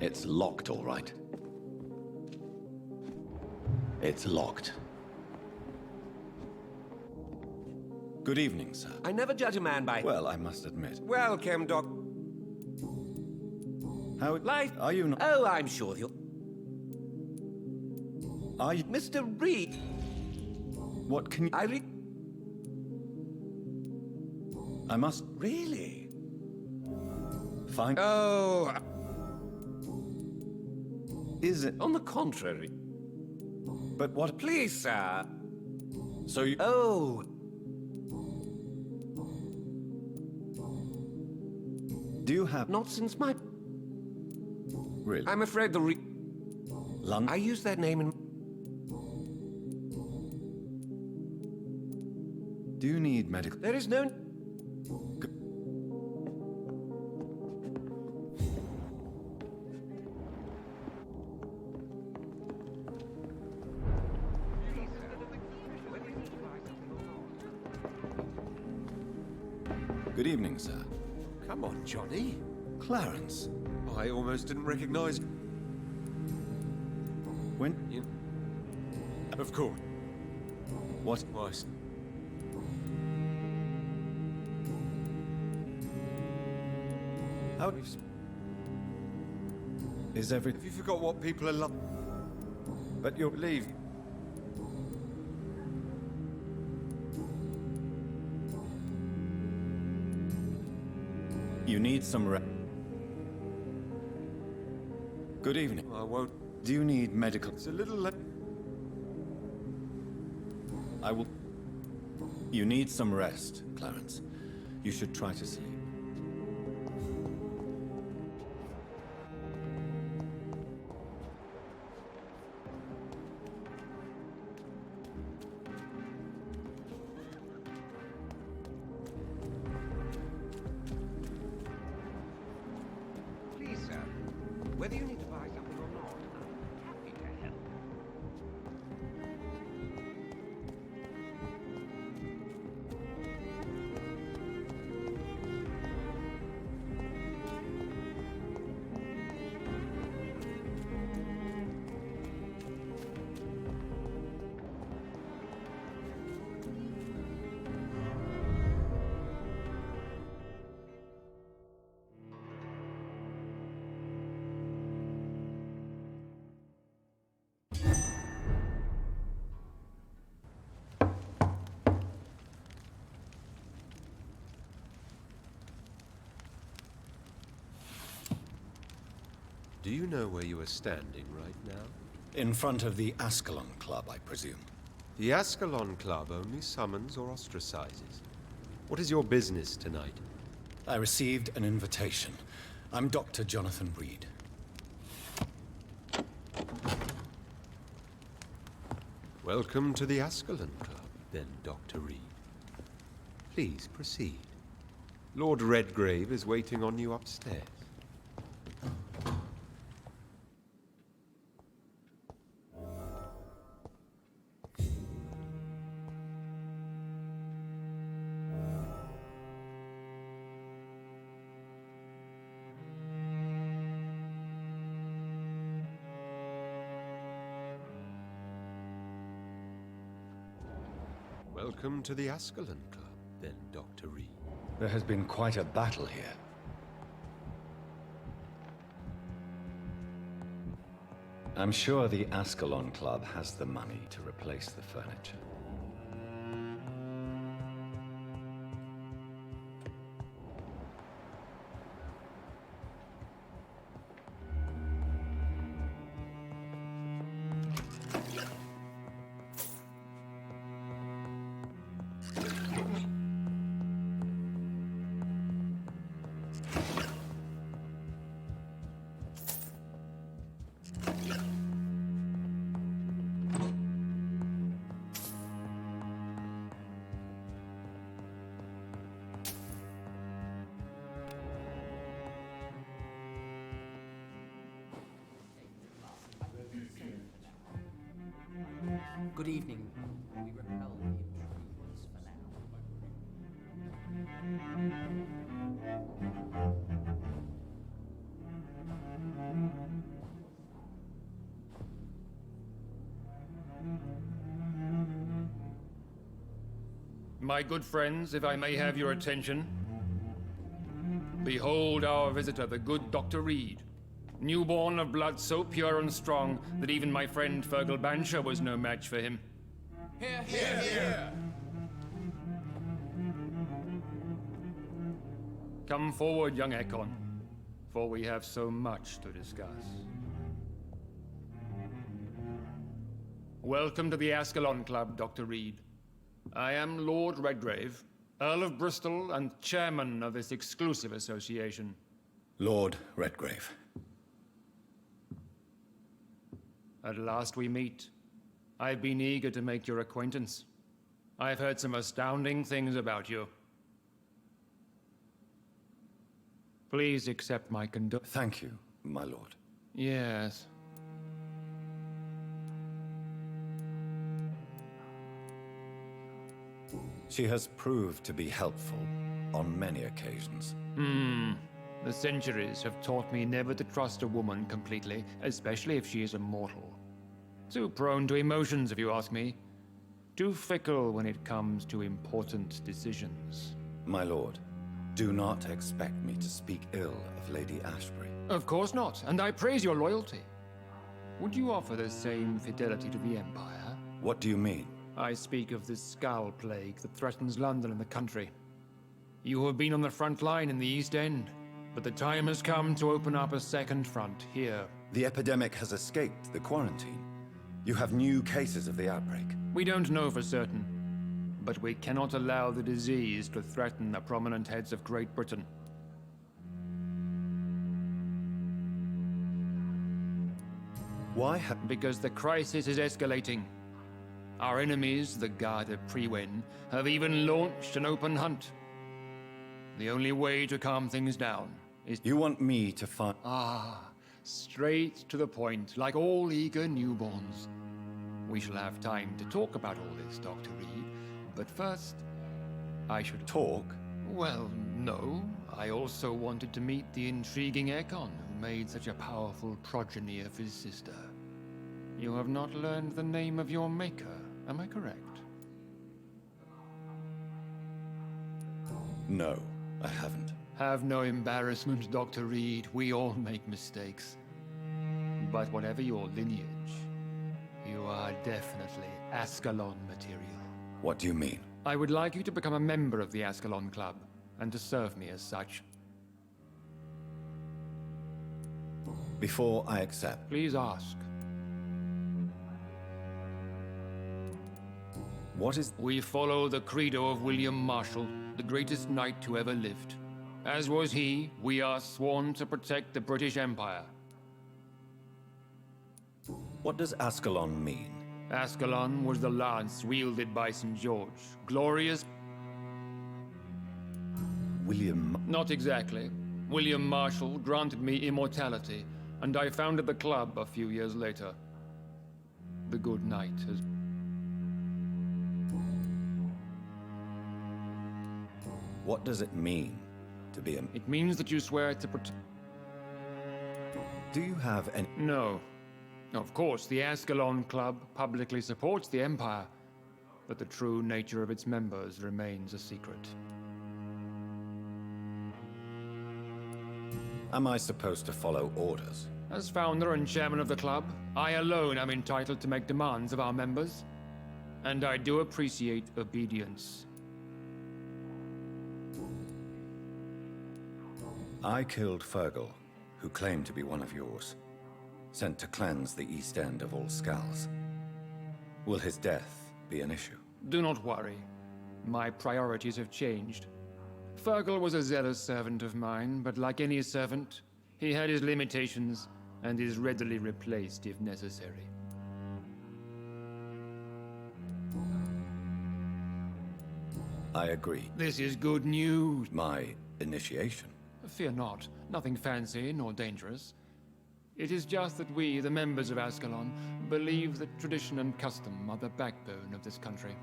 It's locked, all right. It's locked. Good evening, sir. I never judge a man by... Well, I must admit. Welcome, Doc. How... Life... Are you not... Oh, I'm sure you'll... Are you... Mr. Reed... What can you... I must... Really? Find... Oh... Is it... On the contrary. But what... Please, sir. So you... Oh... Do you have... Not since my... Really? I'm afraid the London... I use that name in... Do you need medical... There is no... Good evening, sir. Come on, Johnny. Clarence. I almost didn't recognize... When... You... Of course. What? Why... How... Is every... Have you forgot what people are like? But you'll leave... You need some rest. Good evening. I won't... Do you need medical... It's a little... I will... You need some rest, Clarence. You should try to sleep. Please, sir. Whether you need to buy something or not, I'm happy to help. Do you know where you are standing right now? In front of the Ascalon Club, I presume. The Ascalon Club only summons or ostracizes. What is your business tonight? I received an invitation. I'm Dr. Jonathan Reed. Welcome to the Ascalon Club, then, Dr. Reed. Please proceed. Lord Redgrave is waiting on you upstairs. Welcome to the Ascalon Club, then, Dr. Reed. There has been quite a battle here. I'm sure the Ascalon Club has the money to replace the furniture. Good evening. We repel the intruders for now. My good friends, if I may have your attention. Behold our visitor, the good Dr. Reed. Newborn of blood so pure and strong that even my friend Fergal Bansher was no match for him. Here, here, here! Come forward, young Ekon, for we have so much to discuss. Welcome to the Ascalon Club, Dr. Reed. I am Lord Redgrave, Earl of Bristol and chairman of this exclusive association. Lord Redgrave. At last we meet. I've been eager to make your acquaintance. I've heard some astounding things about you. Please accept my Thank you, my lord. Yes. She has proved to be helpful on many occasions. The centuries have taught me never to trust a woman completely, especially if she is a mortal. Too prone to emotions, if you ask me. Too fickle when it comes to important decisions. My lord, do not expect me to speak ill of Lady Ashbury. Of course not, and I praise your loyalty. Would you offer the same fidelity to the Empire? What do you mean? I speak of the Skull Plague that threatens London and the country. You have been on the front line in the East End, but the time has come to open up a second front here. The epidemic has escaped the quarantine. You have new cases of the outbreak. We don't know for certain, but we cannot allow the disease to threaten the prominent heads of Great Britain. Why Because the crisis is escalating. Our enemies, the Guard of Priwen, have even launched an open hunt. The only way to calm things down is... You want me to find... Straight to the point, like all eager newborns. We shall have time to talk about all this, Dr. Reed. But first, I should... Talk? Well, no. I also wanted to meet the intriguing Ekon, who made such a powerful progeny of his sister. You have not learned the name of your maker, am I correct? No, I haven't. Have no embarrassment, Dr. Reed. We all make mistakes. But whatever your lineage, you are definitely Ascalon material. What do you mean? I would like you to become a member of the Ascalon Club, and to serve me as such. Before I accept... Please ask. What is... We follow the credo of William Marshall, the greatest knight who ever lived. As was he, we are sworn to protect the British Empire. What does Ascalon mean? Ascalon was the lance wielded by St. George. Glorious... William... Not exactly. William Marshall granted me immortality, and I founded the club a few years later. The good knight has... What does it mean to be a... It means that you swear to protect... Do you have any... No. Of course, the Ascalon Club publicly supports the Empire. but the true nature of its members remains a secret. Am I supposed to follow orders? As founder and chairman of the club, I alone am entitled to make demands of our members, and I do appreciate obedience. I killed Fergal, who claimed to be one of yours, sent to cleanse the East End of all Scals. Will his death be an issue? Do not worry. My priorities have changed. Fergal was a zealous servant of mine, but like any servant, he had his limitations and is readily replaced if necessary. I agree. This is good news. My initiation? Fear not. Nothing fancy nor dangerous. It is just that we, the members of Ascalon, believe that tradition and custom are the backbone of this country.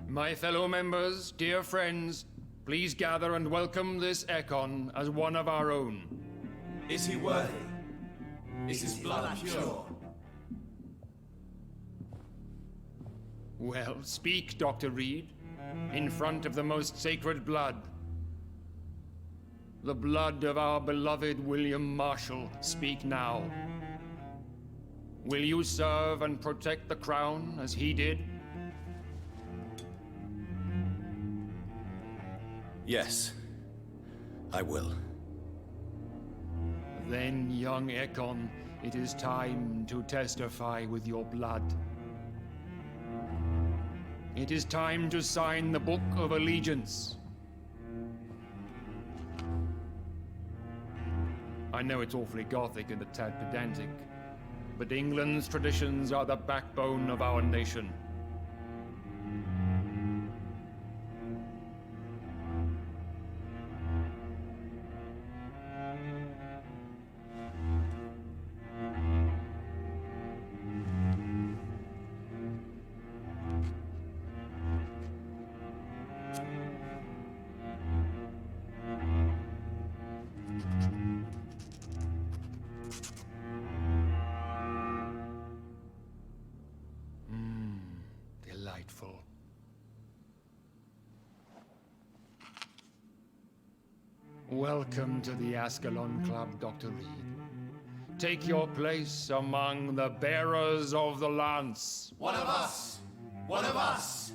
My fellow members, dear friends, please gather and welcome this Ekon as one of our own. Is he worthy? Is his blood pure? Well, speak, Dr. Reed, in front of the most sacred blood. The blood of our beloved William Marshall, speak now. Will you serve and protect the crown as he did? Yes, I will. Then, young Ekon, it is time to testify with your blood. It is time to sign the Book of Allegiance. I know it's awfully gothic and a tad pedantic, but England's traditions are the backbone of our nation. Delightful. Welcome to the Ascalon Club, Dr. Reed. Take your place among the bearers of the lance. One of us! One of us!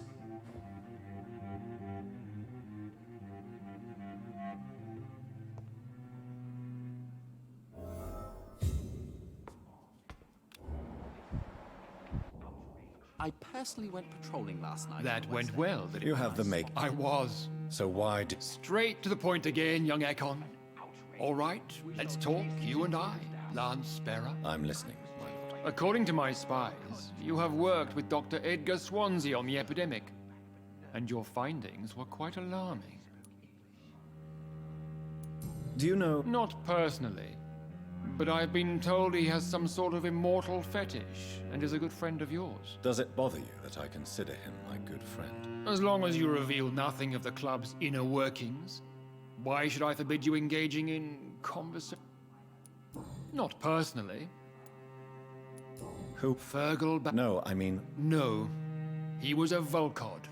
I personally went patrolling last night. That went well, did it? You have the make. I was. So why did... Straight to the point again, young Ekon. All right, let's talk, you and I, Lance Bearer. I'm listening, my lord. According to my spies, you have worked with Dr. Edgar Swansea on the epidemic, and your findings were quite alarming. Do you know... Not personally, but I've been told he has some sort of immortal fetish and is a good friend of yours. Does it bother you that I consider him my good friend? As long as you reveal nothing of the club's inner workings, why should I forbid you engaging in conversation? Not personally. Who? Fergal No, I mean... No. He was a Volcod.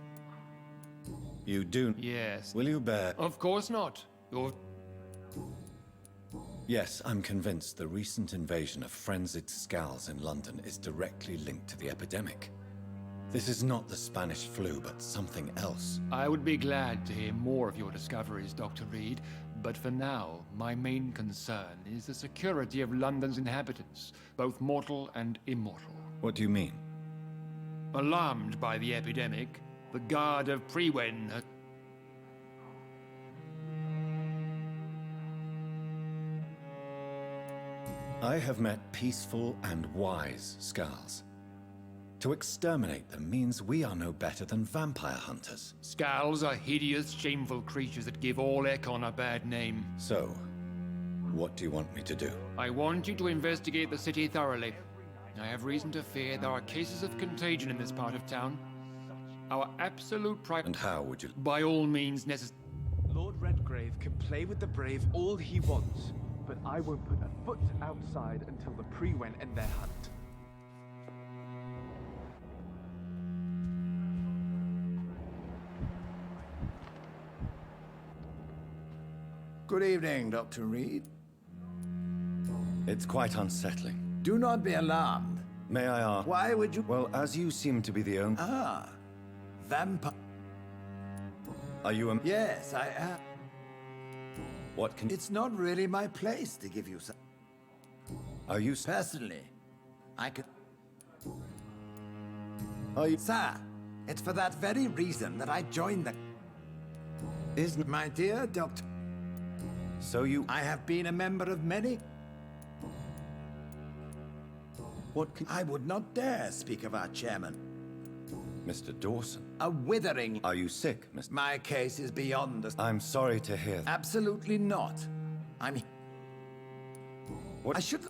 You do... Yes. Will you bear... Of course not. You're... Yes, I'm convinced the recent invasion of frenzied Scals in London is directly linked to the epidemic. This is not the Spanish flu, but something else. I would be glad to hear more of your discoveries, Dr. Reed, but for now, my main concern is the security of London's inhabitants, both mortal and immortal. What do you mean? Alarmed by the epidemic, the Guard of Prewen had... I have met peaceful and wise Scals. To exterminate them means we are no better than vampire hunters. Scals are hideous, shameful creatures that give all Ekon a bad name. So, what do you want me to do? I want you to investigate the city thoroughly. I have reason to fear there are cases of contagion in this part of town. Our absolute And how would you... By all means necessary. Lord Redgrave can play with the brave all he wants, but I won't put a foot outside until the Pre-Wen end their hunt. Good evening, Dr. Reed. It's quite unsettling. Do not be alarmed. May I ask? Why would you? Well, as you seem to be the only... Ah, vampire. Are you a... Yes, I am. What can... It's not really my place to give you some... Are you... Personally, I could... Are you... Sir, it's for that very reason that I joined the... Isn't... My dear Doctor... So you... I have been a member of many... What can... I would not dare speak of our chairman. Mr. Dawson. A withering... Are you sick, Mr... My case is beyond the... I'm sorry to hear that. Absolutely not. I'm... What? I should...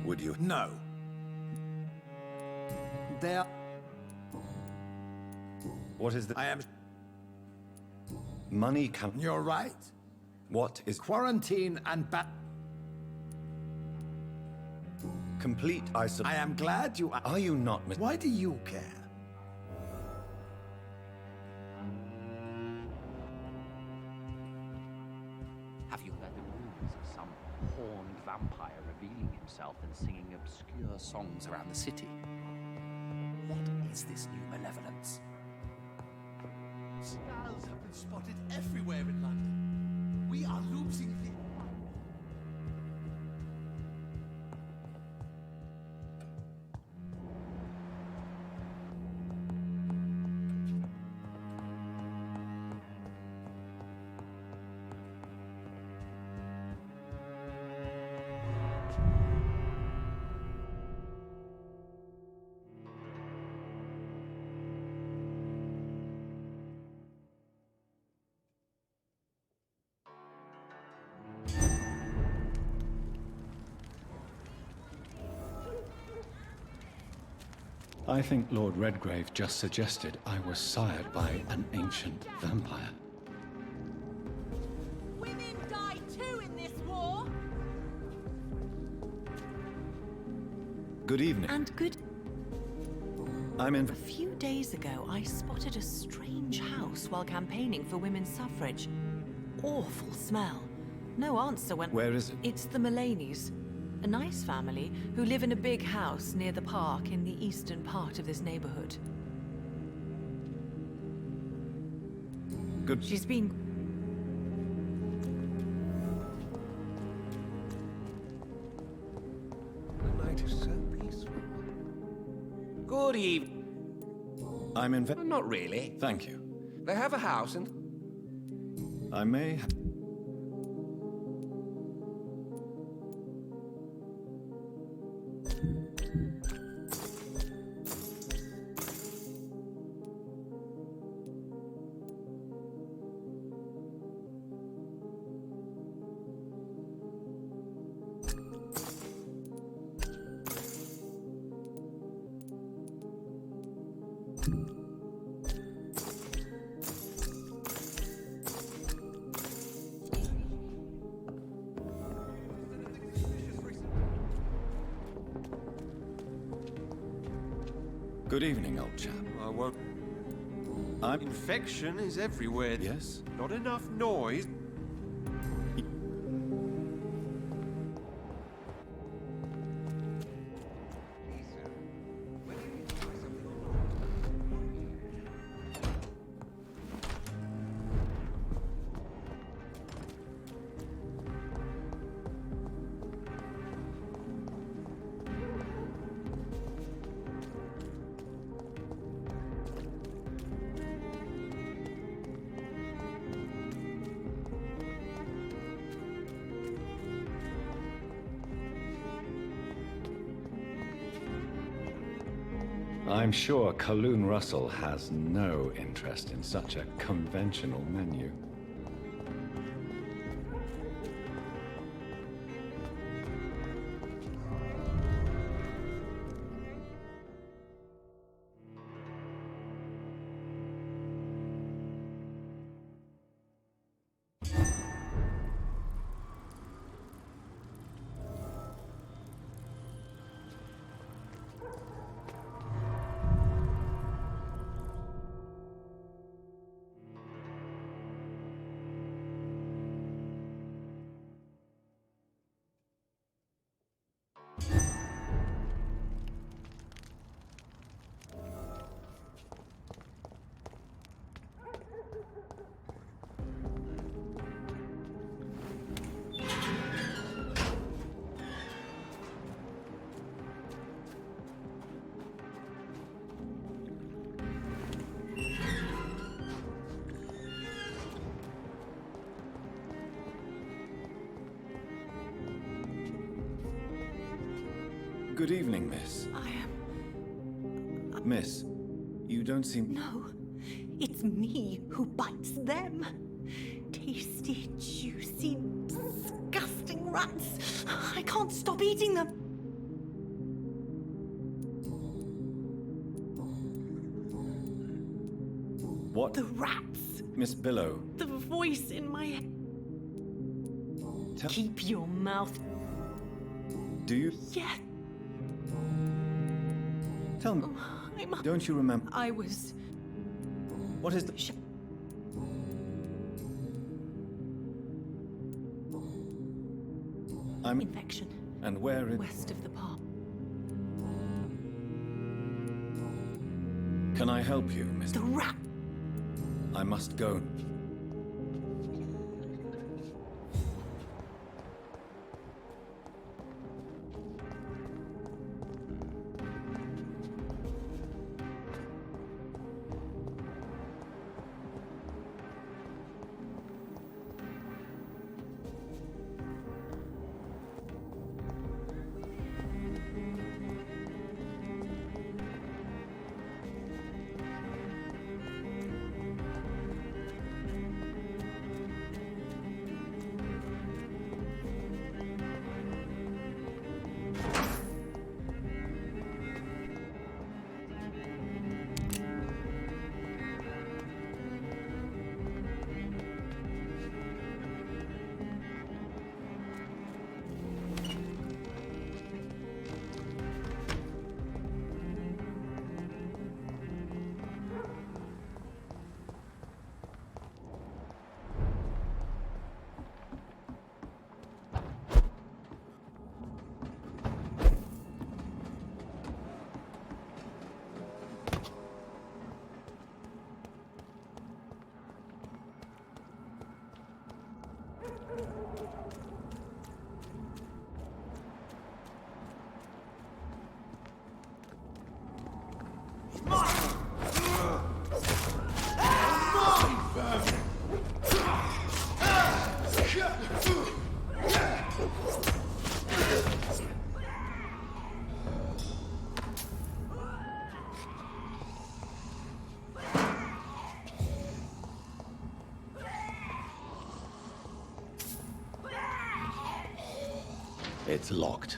Would you... No. There... What is the... I am... Money can... You're right. What is... Quarantine and Complete isolation. I am glad you... Are you not, Mr... Why do you care? Have you heard the rumors of some horned vampire revealing himself and singing obscure songs around the city? What is this new malevolence? Skulls have been spotted everywhere in London. We are losing the... I think Lord Redgrave just suggested I was sired by an ancient vampire. Women die too in this war! Good evening. And good... I'm in... A few days ago, I spotted a strange house while campaigning for women's suffrage. Awful smell. No answer when... Where is it? It's the Mullaneys. A nice family who live in a big house near the park in the eastern part of this neighborhood. Good. She's been... The night is so peaceful. Good evening. I'm in... Not really. Thank you. They have a house and... I may... Good evening, old chap. I won't... I'm... Infection is everywhere. Yes? Not enough noise. I'm sure Kaloon Russell has no interest in such a conventional menu. Good evening, miss. Miss, you don't seem... No, it's me who bites them. Tasty, juicy, disgusting rats. I can't stop eating them. What? The rats. Miss Billow. The voice in my head. Keep your mouth. Do you... Yeah. Tell me, don't you remember... I was... What is the... I'm... Infection. And where is... West of the park. Can I help you, Miss... The rat. I must go. It's locked.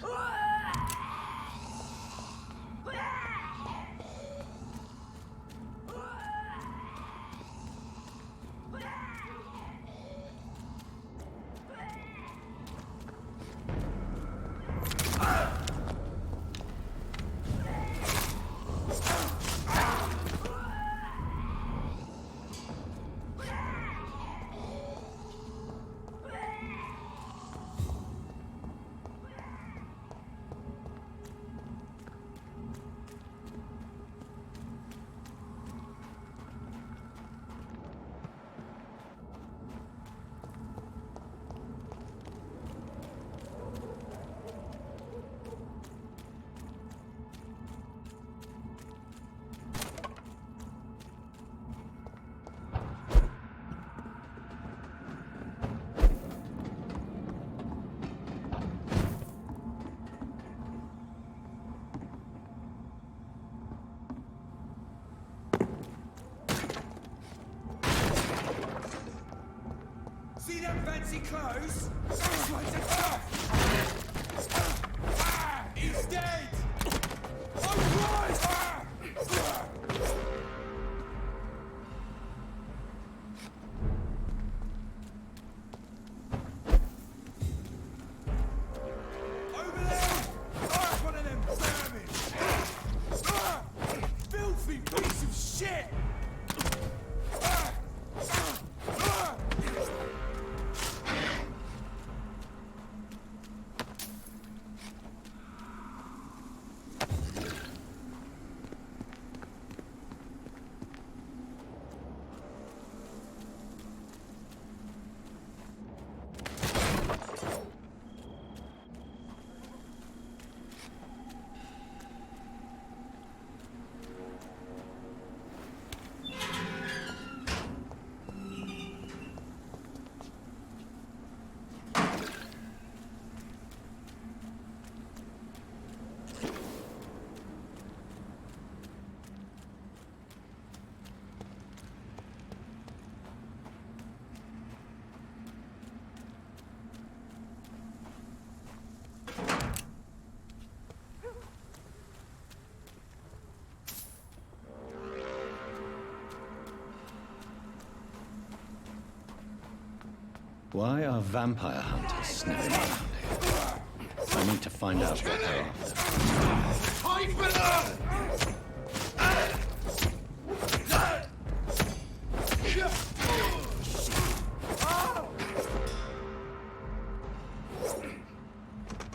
See them fancy clothes? This one's a tough! He's dead! I'm right! Over there! Fire one of them vermin! Filthy piece of shit! Why are vampire hunters sniffing around here? I need to find out what they're after.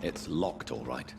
It's locked, all right.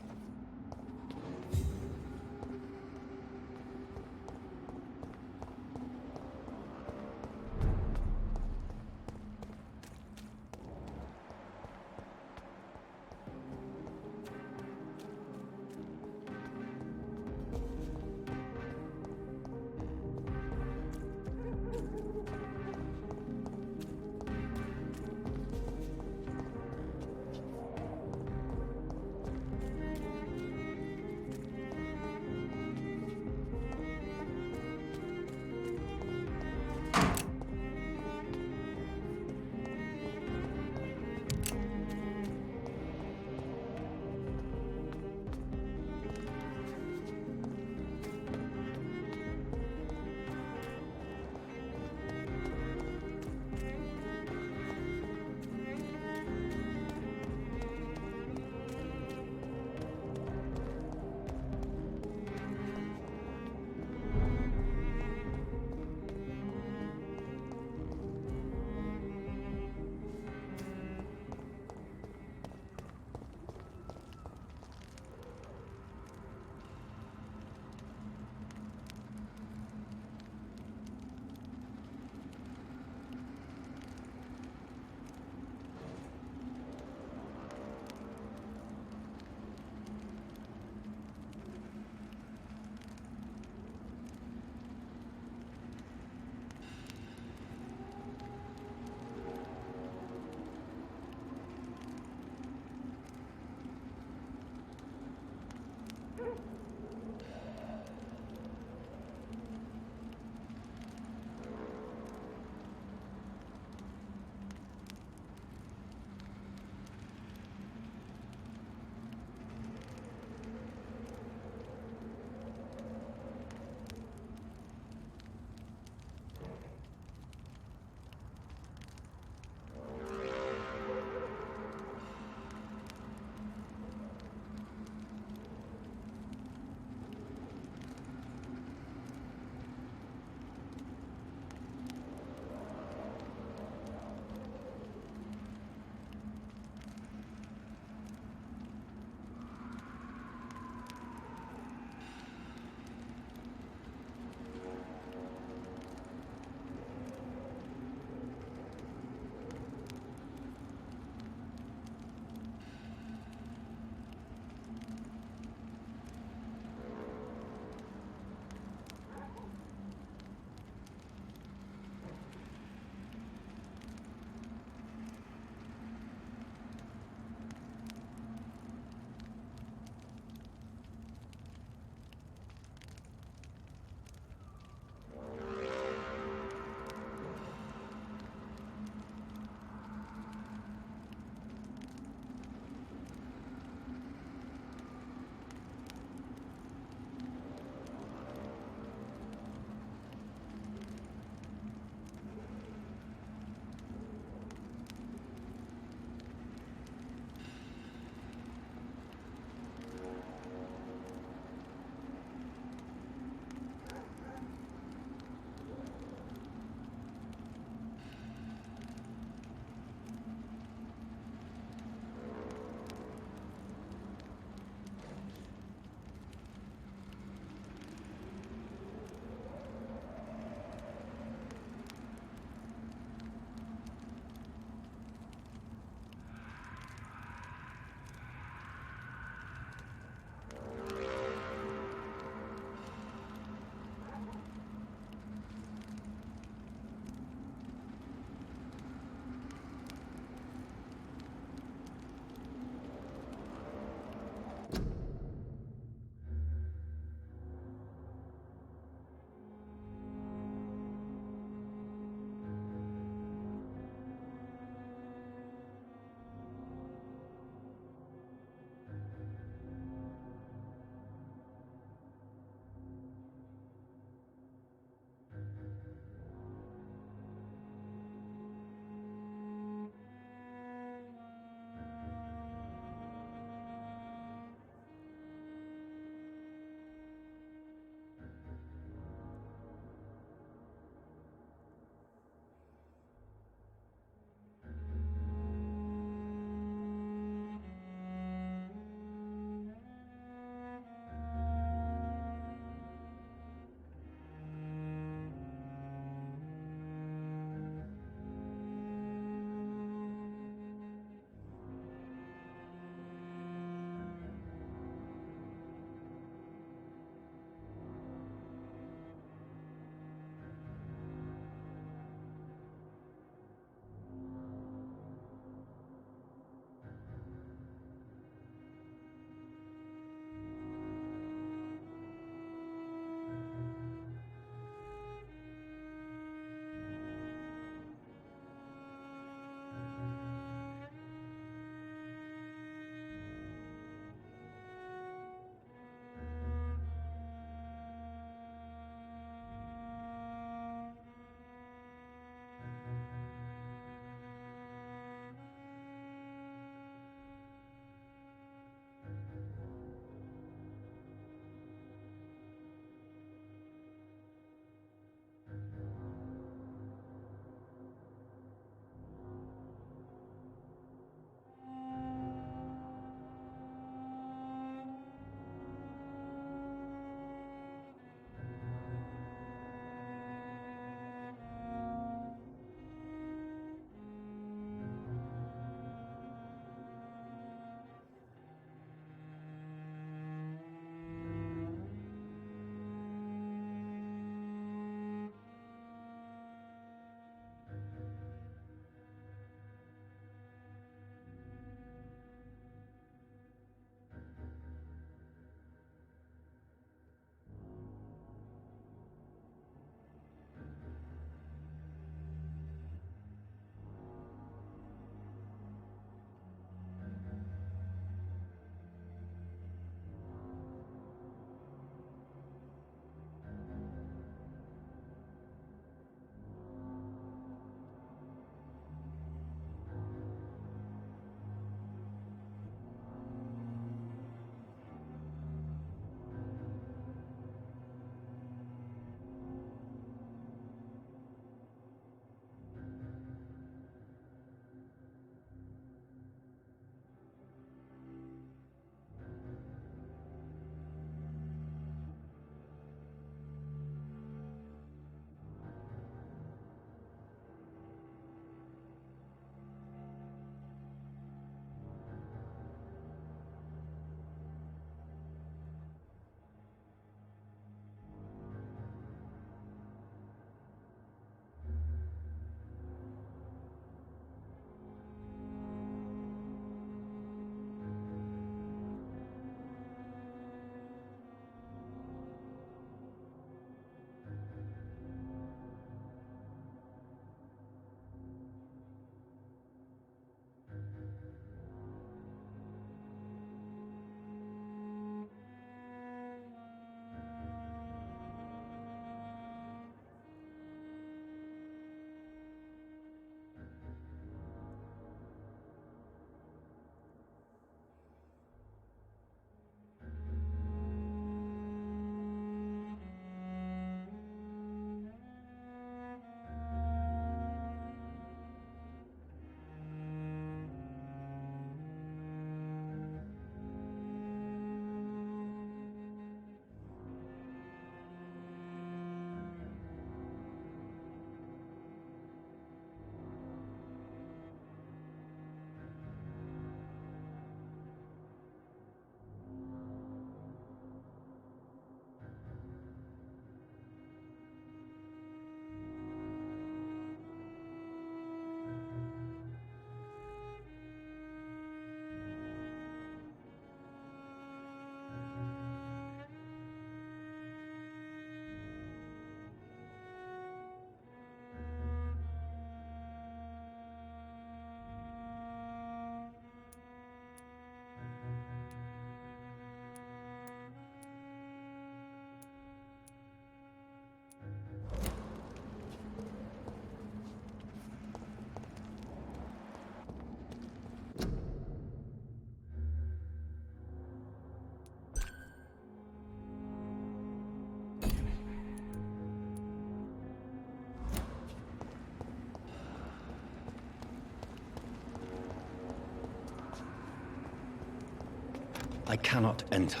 I cannot enter.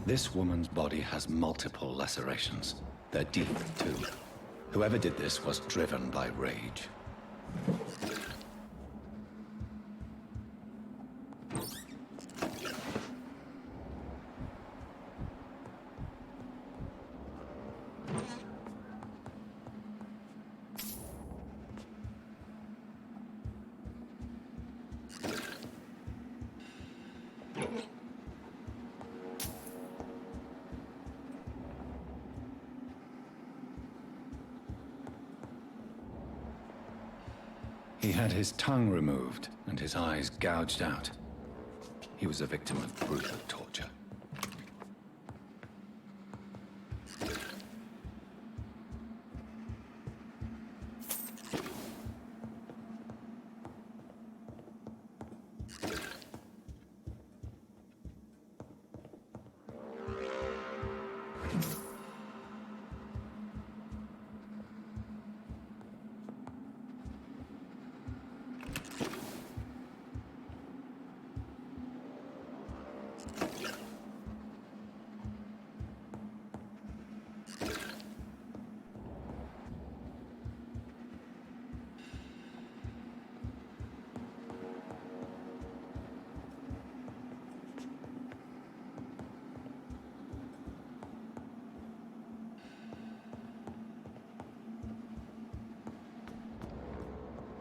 This woman's body has multiple lacerations. They're deep, too. Whoever did this was driven by rage. He had his tongue removed and his eyes gouged out. He was a victim of brutal torture.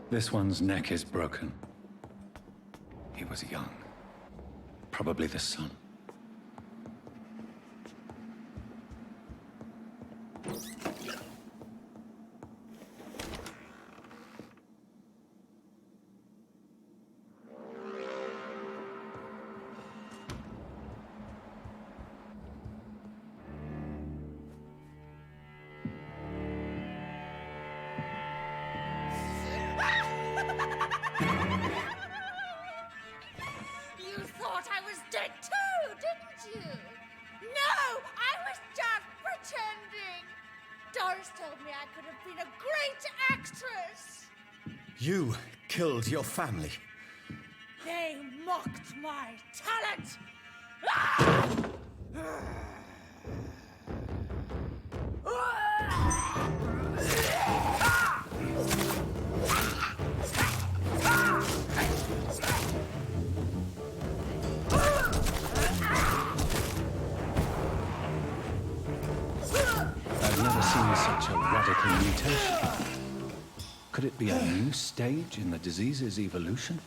This one's neck is broken. He was young. Probably the son. You thought I was dead too, didn't you? No, I was just pretending. Doris told me I could have been a great actress. You killed your family. They mocked my talent. Ah! I've never seen such a radical mutation. Could it be a new stage in the disease's evolution?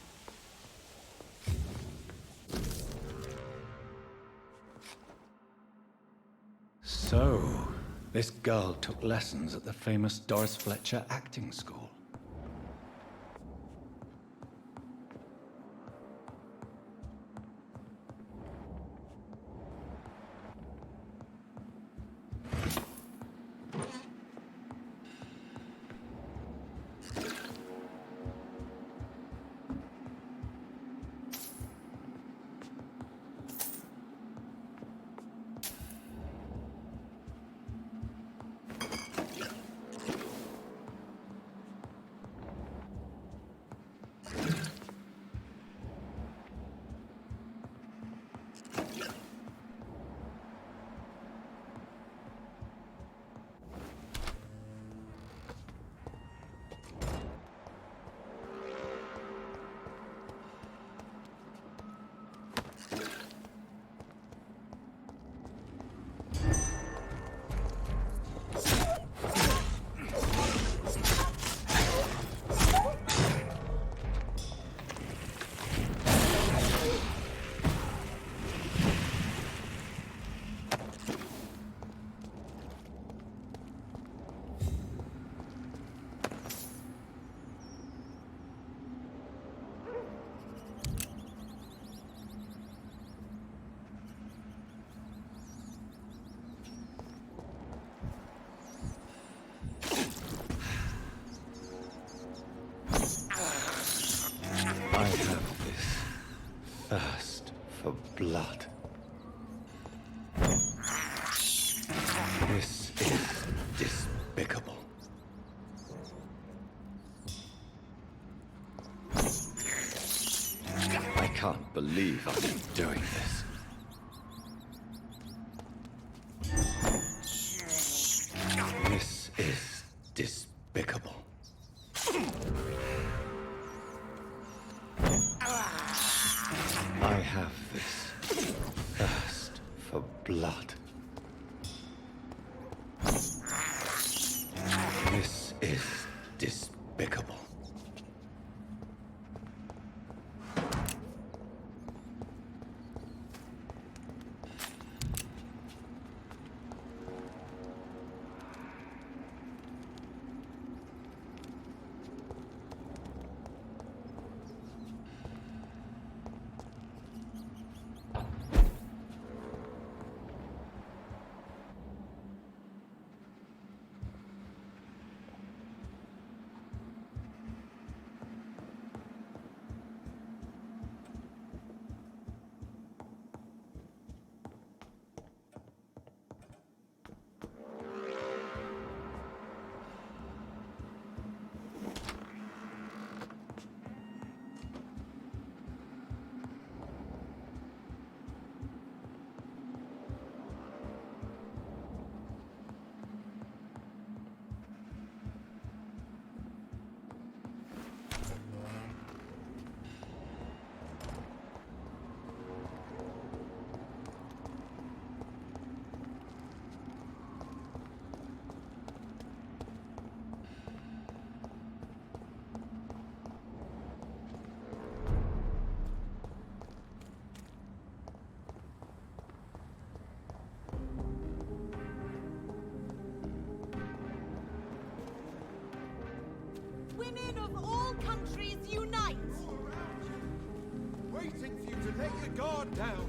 So, this girl took lessons at the famous Doris Fletcher acting school. I have this thirst for blood. This is despicable. I can't believe I'm doing this. This is despicable. I have this thirst for blood. This is despicable. Women of all countries unite! Waiting for you to let your guard down.